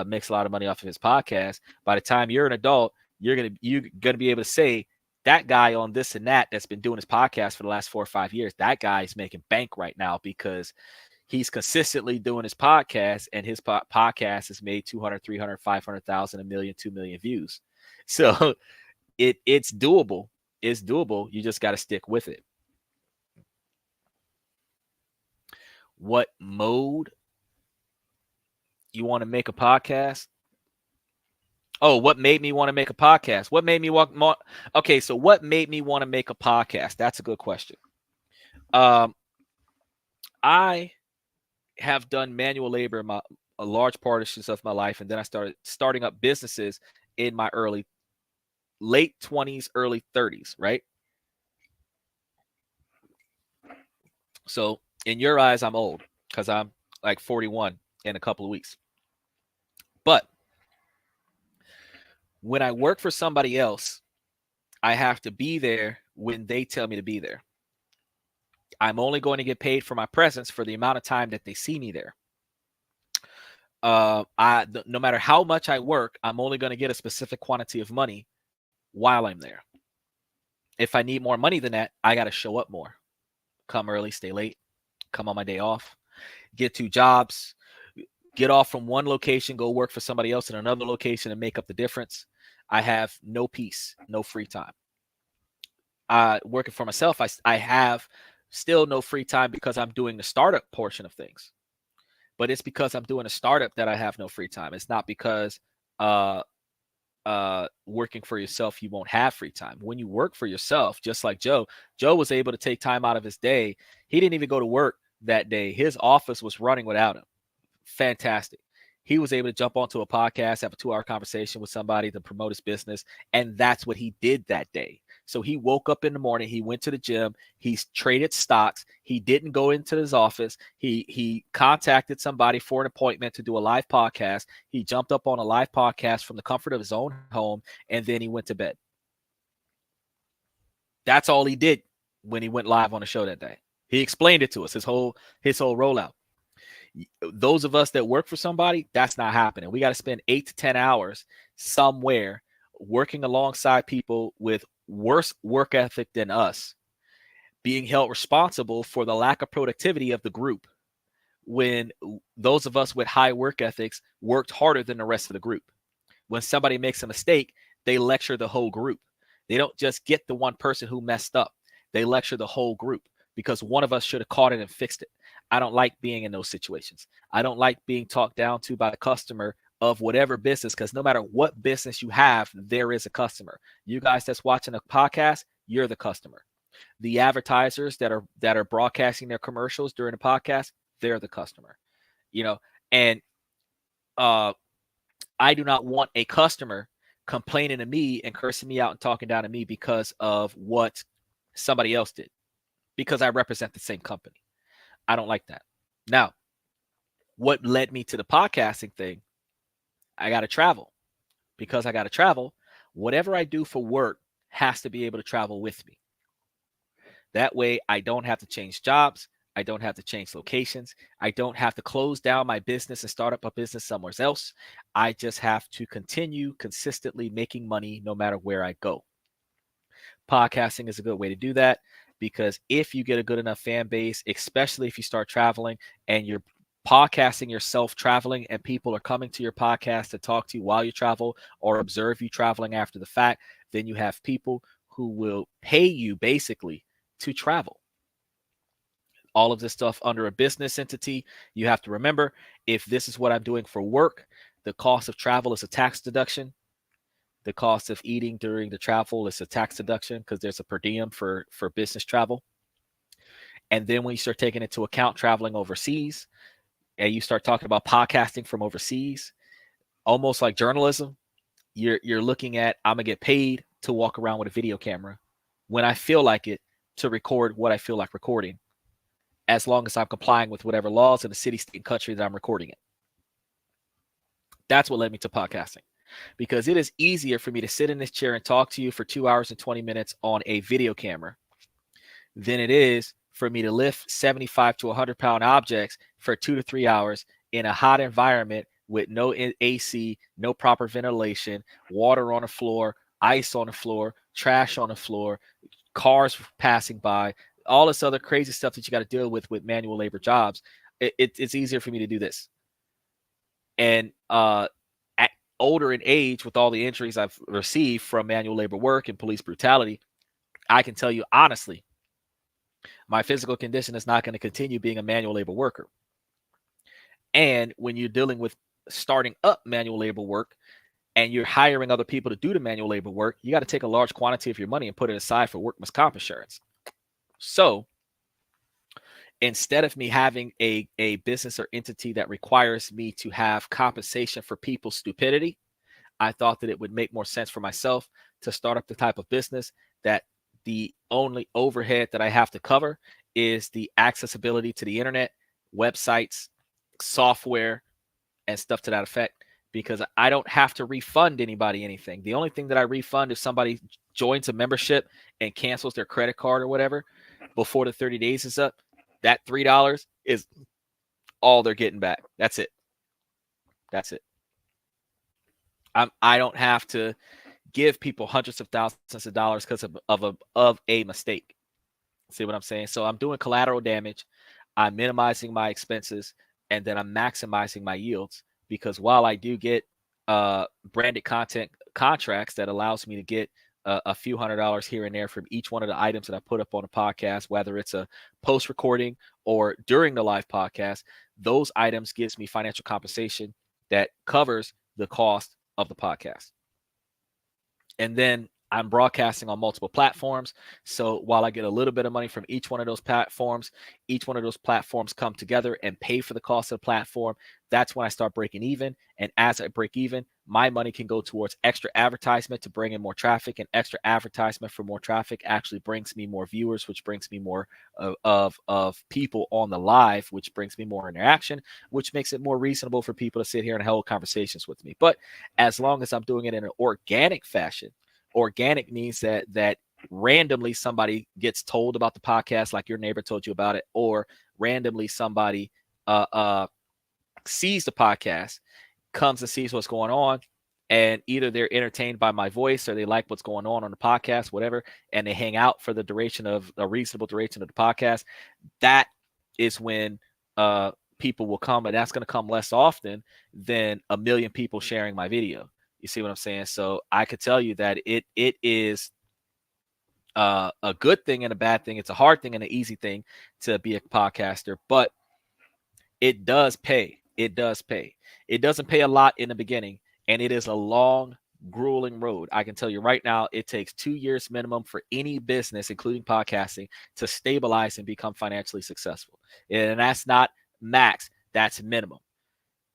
makes a lot of money off of his podcast. By the time you're an adult, you're gonna be able to say, that guy on this and that's been doing his podcast for the last 4 or 5 years, that guy is making bank right now because he's consistently doing his podcast, and his podcast has made 200, 300, 500,000, a million, 2 million views. So it's doable. It's doable. You just got to stick with it. What mode you want to make a podcast? Oh, what made me want to make a podcast? What made me Okay, so what made me want to make a podcast? That's a good question. I have done manual labor a large portion of my life, and then I started starting up businesses in my late 20s, early 30s, right? So in your eyes, I'm old because I'm like 41 in a couple of weeks. But when I work for somebody else, I have to be there when they tell me to be there. I'm only going to get paid for my presence for the amount of time that they see me there. No matter how much I work, I'm only going to get a specific quantity of money while I'm there. If I need more money than that, I got to show up more. Come early, stay late, come on my day off, get 2 jobs, get off from one location, go work for somebody else in another location and make up the difference. I have no peace, no free time. Working for myself, I have still no free time because I'm doing the startup portion of things. But it's because I'm doing a startup that I have no free time. It's not because working for yourself, you won't have free time. When you work for yourself, just like Joe was able to take time out of his day. He didn't even go to work that day. His office was running without him. Fantastic. He was able to jump onto a podcast, have a 2-hour conversation with somebody to promote his business. And that's what he did that day. So he woke up in the morning, he went to the gym, he's traded stocks, he didn't go into his office, he contacted somebody for an appointment to do a live podcast, he jumped up on a live podcast from the comfort of his own home, and then he went to bed. That's all he did when he went live on the show that day. He explained it to us, his whole rollout. Those of us that work for somebody, that's not happening. We got to spend 8 to 10 hours somewhere working alongside people with worse work ethic than us, being held responsible for the lack of productivity of the group, when those of us with high work ethics worked harder than the rest of the group. When somebody makes a mistake, they lecture the whole group. They don't just get the one person who messed up. They lecture the whole group because one of us should have caught it and fixed it. I don't like being in those situations. I don't like being talked down to by the customer of whatever business, because no matter what business you have, there is a customer. You guys that's watching a podcast, you're the customer. The advertisers that are broadcasting their commercials during the podcast, they're the customer. And I do not want a customer complaining to me and cursing me out and talking down to me because of what somebody else did, because I represent the same company. I don't like that. Now, what led me to the podcasting thing? I got to travel. Because I got to travel, whatever I do for work has to be able to travel with me. That way, I don't have to change jobs. I don't have to change locations. I don't have to close down my business and start up a business somewhere else. I just have to continue consistently making money no matter where I go. Podcasting is a good way to do that, because if you get a good enough fan base, especially if you start traveling and you're podcasting yourself traveling and people are coming to your podcast to talk to you while you travel or observe you traveling after the fact, then you have people who will pay you basically to travel. All of this stuff under a business entity. You have to remember, if this is what I'm doing for work, the cost of travel is a tax deduction. The cost of eating during the travel is a tax deduction, because there's a per diem for business travel. And then when you start taking into account traveling overseas, and you start talking about podcasting from overseas, almost like journalism, you're looking at, I'm gonna get paid to walk around with a video camera when I feel like it, to record what I feel like recording, as long as I'm complying with whatever laws in the city, state, and country that I'm recording it. That's what led me to podcasting, because it is easier for me to sit in this chair and talk to you for 2 hours and 20 minutes on a video camera than it is for me to lift 75 to 100-pound objects for 2 to 3 hours in a hot environment with no AC, no proper ventilation, water on the floor, ice on the floor, trash on the floor, cars passing by, all this other crazy stuff that you got to deal with manual labor jobs. It's easier for me to do this. And at older in age, with all the injuries I've received from manual labor work and police brutality, I can tell you honestly, my physical condition is not going to continue being a manual labor worker. And when you're dealing with starting up manual labor work and you're hiring other people to do the manual labor work, you got to take a large quantity of your money and put it aside for workman's comp insurance. So instead of me having a business or entity that requires me to have compensation for people's stupidity, I thought that it would make more sense for myself to start up the type of business that the only overhead that I have to cover is the accessibility to the internet, websites, software, and stuff to that effect, because I don't have to refund anybody anything. The only thing that I refund if somebody joins a membership and cancels their credit card or whatever before the 30 days is up, that $3 is all they're getting back. That's it. That's it. I don't have to give people hundreds of thousands of dollars because of a mistake. See what I'm saying? So I'm doing collateral damage. I'm minimizing my expenses, and then I'm maximizing my yields, because while I do get branded content contracts that allows me to get a few $100s here and there from each one of the items that I put up on the podcast, whether it's a post recording or during the live podcast, those items gives me financial compensation that covers the cost of the podcast. And then I'm broadcasting on multiple platforms. So while I get a little bit of money from each one of those platforms come together and pay for the cost of the platform. That's when I start breaking even. And as I break even, my money can go towards extra advertisement to bring in more traffic, and extra advertisement for more traffic actually brings me more viewers, which brings me more of people on the live, which brings me more interaction, which makes it more reasonable for people to sit here and hold conversations with me. But as long as I'm doing it in an organic fashion, organic means that randomly somebody gets told about the podcast, like your neighbor told you about it, or randomly somebody sees the podcast, comes and sees what's going on, and either they're entertained by my voice or they like what's going on the podcast, whatever, and they hang out for the duration of a reasonable duration of the podcast. That is when people will come, and that's going to come less often than a million people sharing my video. You see what I'm saying? So I could tell you that it is a good thing and a bad thing. It's a hard thing and an easy thing to be a podcaster, but it does pay. It does pay. It doesn't pay a lot in the beginning, and it is a long, grueling road. I can tell you right now, it takes 2 years minimum for any business, including podcasting, to stabilize and become financially successful. And that's not max, that's minimum.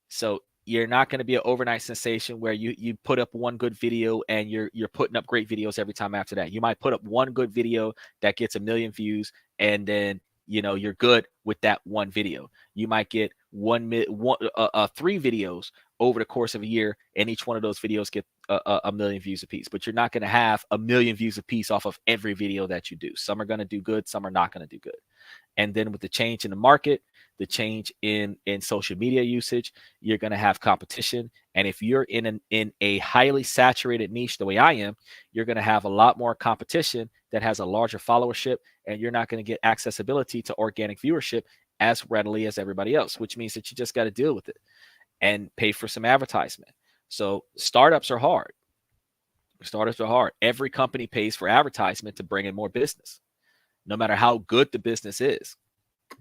So You're not going to be an overnight sensation where you put up one good video and you're putting up great videos every time after that. You might put up one good video that gets 1 million views, and then you're good with that one video. You might get 3 videos over the course of a year, and each one of those videos get 1 million views a piece. But you're not going to have 1 million views a piece off of every video that you do. Some are going to do good, some are not going to do good. And then with the change in the market, the change in social media usage, you're going to have competition. And if you're in a highly saturated niche the way I am, you're going to have a lot more competition that has a larger followership, and you're not going to get accessibility to organic viewership as readily as everybody else, which means that you just got to deal with it and pay for some advertisement. So startups are hard. Startups are hard. Every company pays for advertisement to bring in more business. No matter how good the business is,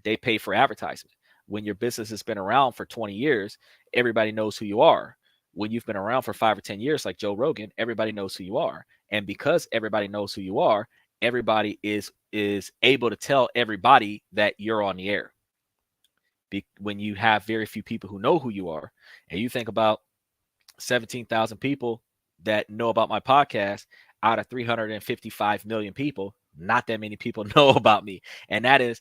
they pay for advertisement. When your business has been around for 20 years, everybody knows who you are. When you've been around for 5 or 10 years, like Joe Rogan, everybody knows who you are. And because everybody knows who you are, everybody is able to tell everybody that you're on the air. When you have very few people who know who you are, and you think about 17,000 people that know about my podcast out of 355 million people, not that many people know about me. And that is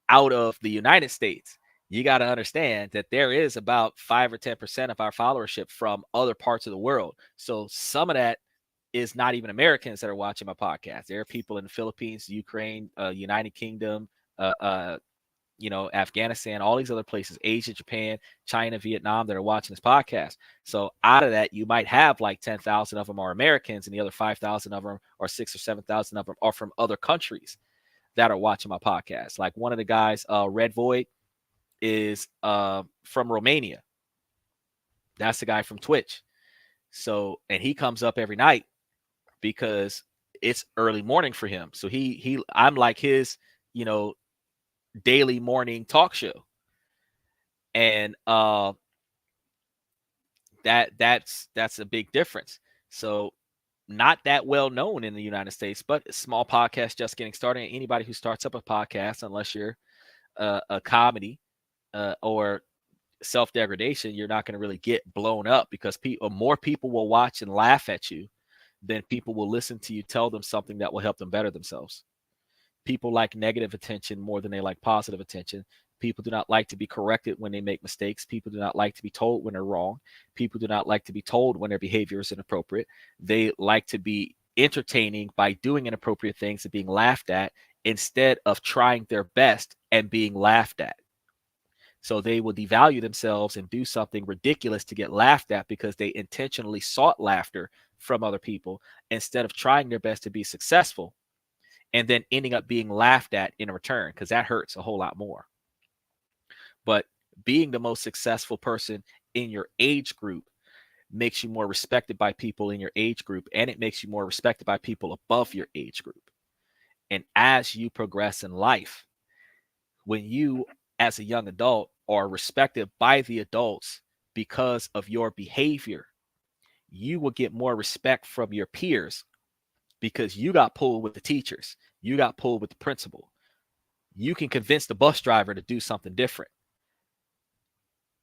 out of the United States. You got to understand that there is about 5 or 10% of our followership from other parts of the world. So some of that is not even Americans that are watching my podcast. There are people in the Philippines, Ukraine, United Kingdom, Afghanistan, all these other places, Asia, Japan, China, Vietnam, that are watching this podcast. So out of that, you might have like 10,000 of them are Americans, and the other 5,000 of them or 6,000 or 7,000 of them are from other countries that are watching my podcast. Like one of the guys, Red Void, is from Romania. That's the guy from Twitch. So, and he comes up every night because it's early morning for him. So I'm like his, daily morning talk show. And that's a big difference. So not that well known in the United States, but a small podcast just getting started. And anybody who starts up a podcast, unless you're a comedy or self-degradation, you're not going to really get blown up, because more people will watch and laugh at you than people will listen to you tell them something that will help them better themselves. People like negative attention more than they like positive attention. People do not like to be corrected when they make mistakes. People do not like to be told when they're wrong. People do not like to be told when their behavior is inappropriate. They like to be entertaining by doing inappropriate things and being laughed at, instead of trying their best and being laughed at. So they will devalue themselves and do something ridiculous to get laughed at, because they intentionally sought laughter from other people instead of trying their best to be successful, and then ending up being laughed at in return, because that hurts a whole lot more. But being the most successful person in your age group makes you more respected by people in your age group, and it makes you more respected by people above your age group. And as you progress in life, when you as a young adult are respected by the adults because of your behavior, you will get more respect from your peers, because you got pulled with the teachers, you got pulled with the principal. You can convince the bus driver to do something different.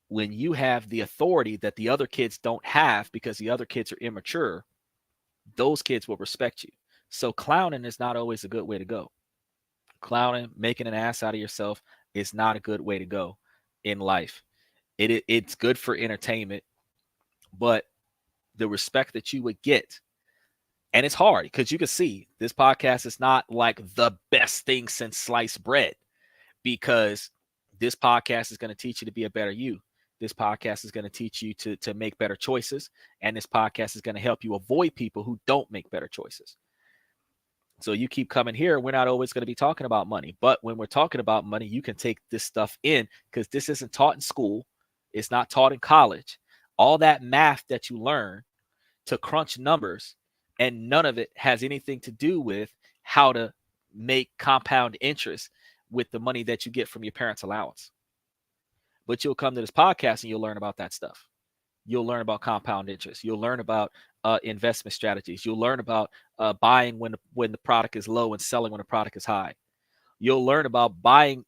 When you have the authority that the other kids don't have because the other kids are immature, those kids will respect you. So clowning is not always a good way to go. Clowning, making an ass out of yourself, is not a good way to go in life. It's good for entertainment, but the respect that you would get, and it's hard because you can see this podcast is not like the best thing since sliced bread, because this podcast is going to teach you to be a better you. This podcast is going to teach you to make better choices, and this podcast is going to help you avoid people who don't make better choices. So you keep coming here, we're not always going to be talking about money, but when we're talking about money, you can take this stuff in, because this isn't taught in school. It's not taught in college. All that math that you learn to crunch numbers, and none of it has anything to do with how to make compound interest with the money that you get from your parents' allowance. But you'll come to this podcast and you'll learn about that stuff. You'll learn about compound interest. You'll learn about investment strategies. You'll learn about buying when the product is low and selling when the product is high. You'll learn about buying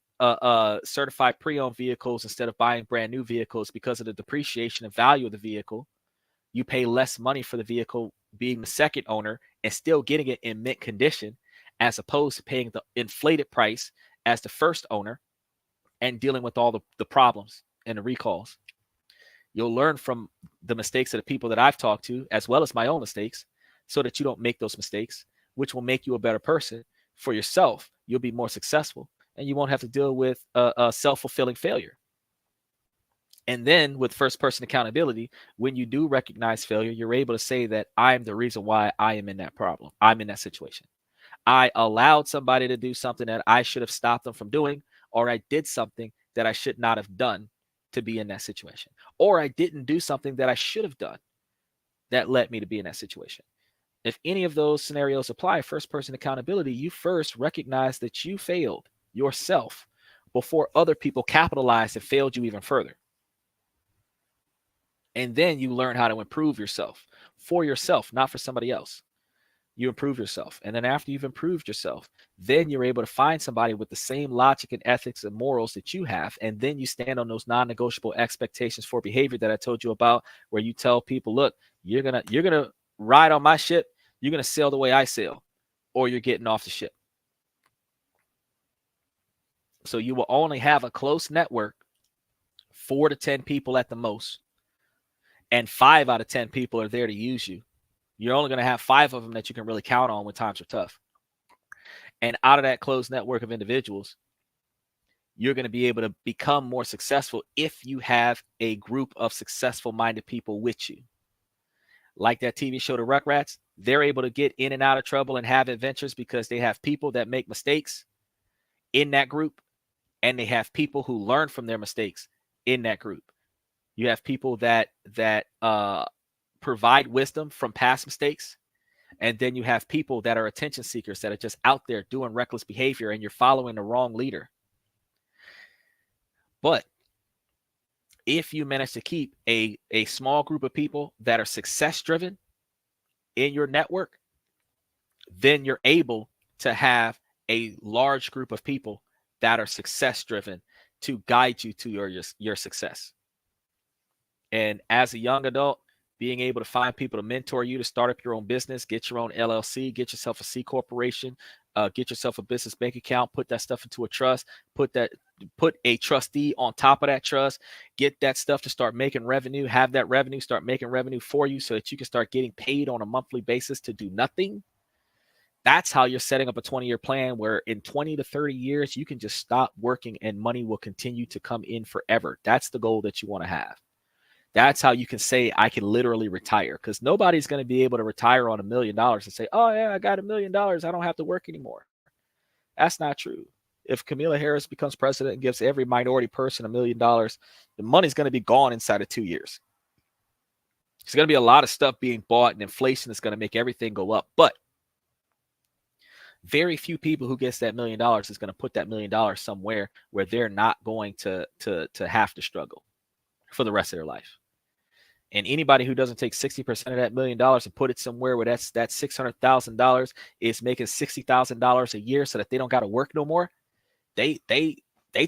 certified pre-owned vehicles instead of buying brand new vehicles because of the depreciation and value of the vehicle. You pay less money for the vehicle being the second owner and still getting it in mint condition, as opposed to paying the inflated price as the first owner and dealing with all the problems and the recalls. You'll learn from the mistakes of the people that I've talked to, as well as my own mistakes, so that you don't make those mistakes, which will make you a better person for yourself. You'll be more successful, and you won't have to deal with a self-fulfilling failure. And then with first person accountability, when you do recognize failure, you're able to say that I'm the reason why I am in that problem. I'm in that situation. I allowed somebody to do something that I should have stopped them from doing, or I did something that I should not have done to be in that situation, or I didn't do something that I should have done that led me to be in that situation. If any of those scenarios apply, first person accountability, you first recognize that you failed yourself before other people capitalized and failed you even further. And then you learn how to improve yourself for yourself, not for somebody else. You improve yourself. And then after you've improved yourself, then you're able to find somebody with the same logic and ethics and morals that you have. And then you stand on those non-negotiable expectations for behavior that I told you about, where you tell people, look, you're gonna ride on my ship, you're gonna sail the way I sail, or you're getting off the ship. So you will only have a close network, 4 to 10 people at the most, and 5 out of 10 people are there to use you. You're only going to have 5 of them that you can really count on when times are tough. And out of that closed network of individuals, you're going to be able to become more successful if you have a group of successful minded people with you. Like that TV show, The Rugrats, they're able to get in and out of trouble and have adventures because they have people that make mistakes in that group, and they have people who learn from their mistakes in that group. You have people that provide wisdom from past mistakes. And then you have people that are attention seekers that are just out there doing reckless behavior, and you're following the wrong leader. But if you manage to keep a small group of people that are success driven in your network, then you're able to have a large group of people that are success driven to guide you to your success. And as a young adult, being able to find people to mentor you to start up your own business, get your own LLC, get yourself a C corporation, get yourself a business bank account, put that stuff into a trust, put a trustee on top of that trust, get that stuff to start making revenue, have that revenue start making revenue for you so that you can start getting paid on a monthly basis to do nothing. That's how you're setting up a 20-year plan where in 20 to 30 years, you can just stop working and money will continue to come in forever. That's the goal that you want to have. That's how you can say I can literally retire, because nobody's going to be able to retire on $1 million and say, oh, yeah, I got $1 million. I don't have to work anymore. That's not true. If Kamala Harris becomes president and gives every minority person $1 million, the money's going to be gone inside of 2 years. There's going to be a lot of stuff being bought, and inflation is going to make everything go up. But very few people who gets that $1 million is going to put that $1 million somewhere where they're not going to have to struggle for the rest of their life. And anybody who doesn't take 60% of that $1 million and put it somewhere where that's $600,000 is making $60,000 a year so that they don't got to work no more, they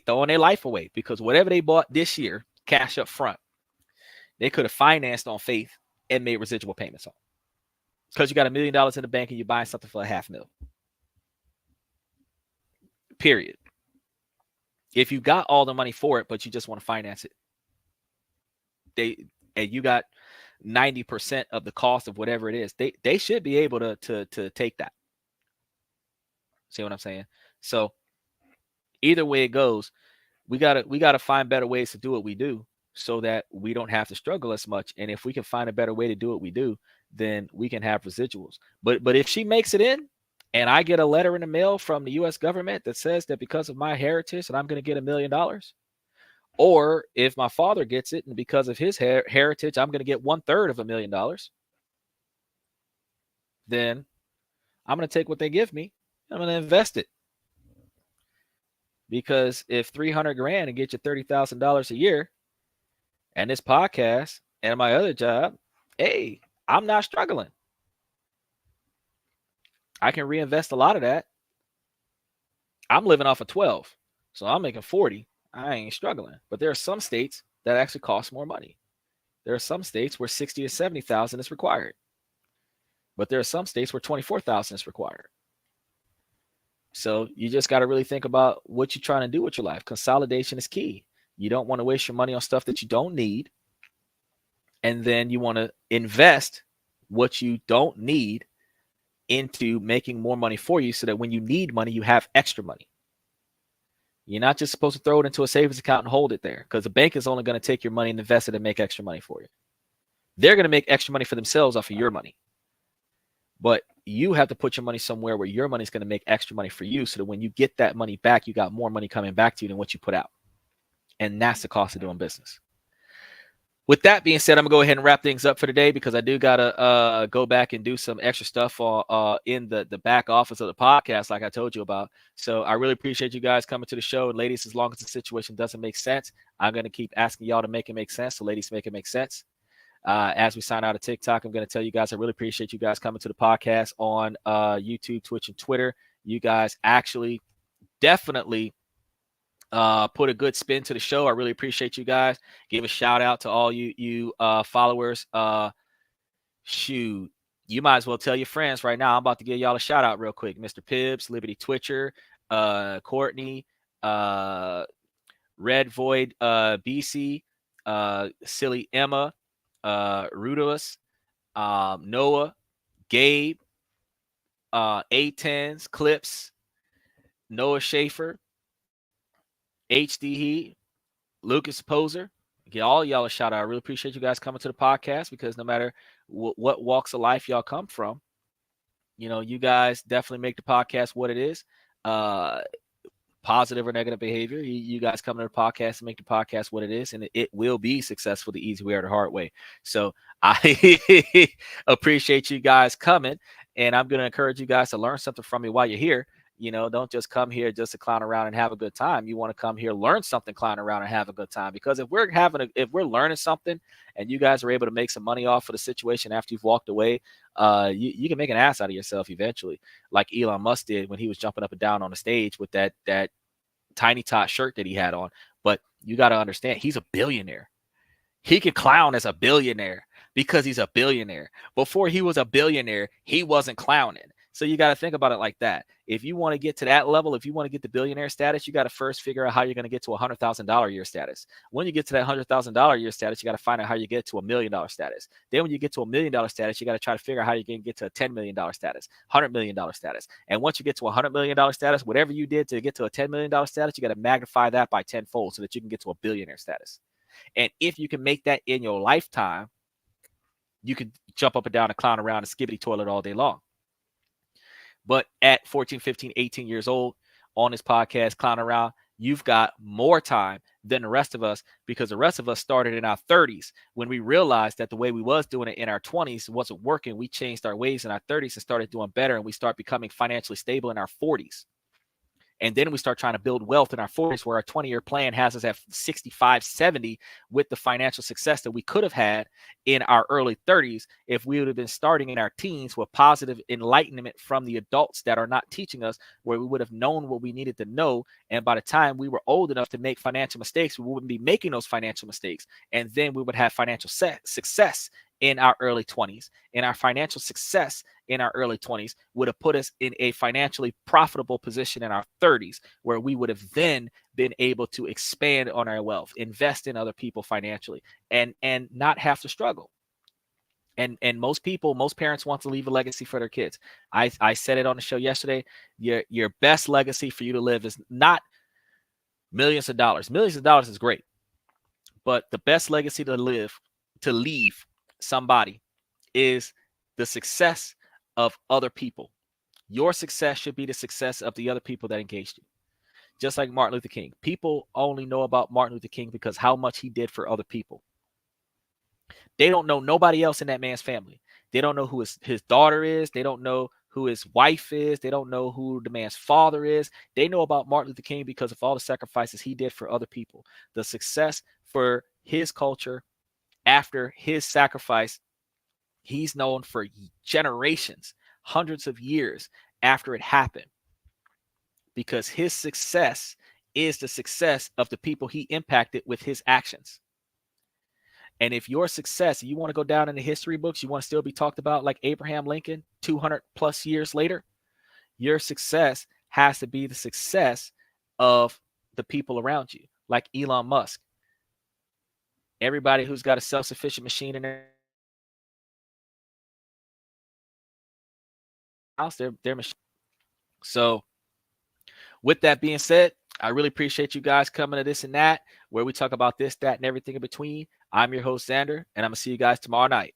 throwing their life away, because whatever they bought this year, cash up front, they could have financed on faith and made residual payments on. Because you got $1 million in the bank and you're buying something for $500,000. Period. If you got all the money for it, but you just want to finance it, and you got 90% of the cost of whatever it is, they should be able to take that. See what I'm saying? So either way it goes, we gotta find better ways to do what we do so that we don't have to struggle as much. And if we can find a better way to do what we do, then we can have residuals. But if she makes it in, and I get a letter in the mail from the U.S. government that says that because of my heritage that I'm going to get $1 million, or if my father gets it and because of his heritage I'm going to get 1/3 of $1 million, then I'm going to take what they give me. I'm going to invest it. Because if $300,000 and get you $30,000 a year, and this podcast and my other job, hey, I'm not struggling. I can reinvest a lot of that. I'm living off of 12. So I'm making 40. I ain't struggling. But there are some states that actually cost more money. There are some states where 60 to 70,000 is required. But there are some states where 24,000 is required. So you just got to really think about what you're trying to do with your life. Consolidation is key. You don't want to waste your money on stuff that you don't need. And then you want to invest what you don't need into making more money for you so that when you need money, you have extra money. You're not just supposed to throw it into a savings account and hold it there, because the bank is only going to take your money and invest it and make extra money for you. They're going to make extra money for themselves off of your money. But you have to put your money somewhere where your money is going to make extra money for you so that when you get that money back, you got more money coming back to you than what you put out. And that's the cost of doing business. With that being said, I'm going to go ahead and wrap things up for today, because I do got to go back and do some extra stuff in the back office of the podcast, like I told you about. So I really appreciate you guys coming to the show. And ladies, as long as the situation doesn't make sense, I'm going to keep asking y'all to make it make sense. So ladies, make it make sense. As we sign out of TikTok, I'm going to tell you guys, I really appreciate you guys coming to the podcast on YouTube, Twitch, and Twitter. You guys actually definitely put a good spin to the show. I really appreciate you guys. Give a shout out to all you followers. Shoot, you might as well tell your friends right now. I'm about to give y'all a shout out real quick. Mr. Pibbs, Liberty Twitcher, Courtney, Red Void, BC, Silly Emma, Rudolus, Noah, Gabe, A10s, Clips, Noah Schaefer, HD Heat, Lucas Poser. Get all y'all a shout out. I really appreciate you guys coming to the podcast, because no matter what walks of life y'all come from, you know, you guys definitely make the podcast what it is. Positive or negative behavior, you guys come to the podcast and make the podcast what it is, and it will be successful the easy way or the hard way. So I appreciate you guys coming, and I'm going to encourage you guys to learn something from me while you're here. You know, don't just come here just to clown around and have a good time. You want to come here, learn something, clown around and have a good time. Because if we're learning something and you guys are able to make some money off of the situation after you've walked away, you can make an ass out of yourself eventually, like Elon Musk did when he was jumping up and down on the stage with that tiny tot shirt that he had on. But you got to understand, he's a billionaire. He can clown as a billionaire because he's a billionaire. Before he was a billionaire, he wasn't clowning. So you got to think about it like that. If you want to get to that level, if you want to get the billionaire status, you got to first figure out how you're going to get to $100,000 a year status. When you get to that $100,000 a year status, you got to find out how you get to $1 million status. Then when you get to $1 million status, you got to try to figure out how you can get to a $10 million status, $100 million status. And once you get to a $100 million status, whatever you did to get to a $10 million status, you got to magnify that by tenfold so that you can get to a billionaire status. And if you can make that in your lifetime, you can jump up and down and clown around and skibbity toilet all day long. But at 14, 15, 18 years old on this podcast, clown around, you've got more time than the rest of us, because the rest of us started in our 30s when we realized that the way we was doing it in our 20s wasn't working. We changed our ways in our 30s and started doing better, and we start becoming financially stable in our 40s. And then we start trying to build wealth in our 40s, where our 20-year plan has us at 65, 70 with the financial success that we could have had in our early 30s if we would have been starting in our teens with positive enlightenment from the adults that are not teaching us, where we would have known what we needed to know. And by the time we were old enough to make financial mistakes, we wouldn't be making those financial mistakes. And then we would have financial success in our early 20s. And our financial success in our early 20s would have put us in a financially profitable position in our 30s, where we would have then been able to expand on our wealth, invest in other people financially, and not have to struggle. And most parents want to leave a legacy for their kids. I said it on the show yesterday. Your best legacy for you to live is not millions of dollars. Millions of dollars is great, but the best legacy to leave somebody is the success of other people. Your success should be the success of the other people that engaged you. Just like Martin Luther King. People only know about Martin Luther King because how much he did for other people. They don't know nobody else in that man's family. They don't know who his daughter is. They don't know who his wife is. They don't know who the man's father is. They know about Martin Luther King because of all the sacrifices he did for other people. The success for his culture after his sacrifice, he's known for generations, hundreds of years after it happened, because his success is the success of the people he impacted with his actions. And if your success, you want to go down in the history books, you want to still be talked about like Abraham Lincoln 200 plus years later, your success has to be the success of the people around you, like Elon Musk. Everybody who's got a self-sufficient machine in their house, their machine. So with that being said, I really appreciate you guys coming to This and That, where we talk about this, that, and everything in between. I'm your host, Xander, and I'm going to see you guys tomorrow night.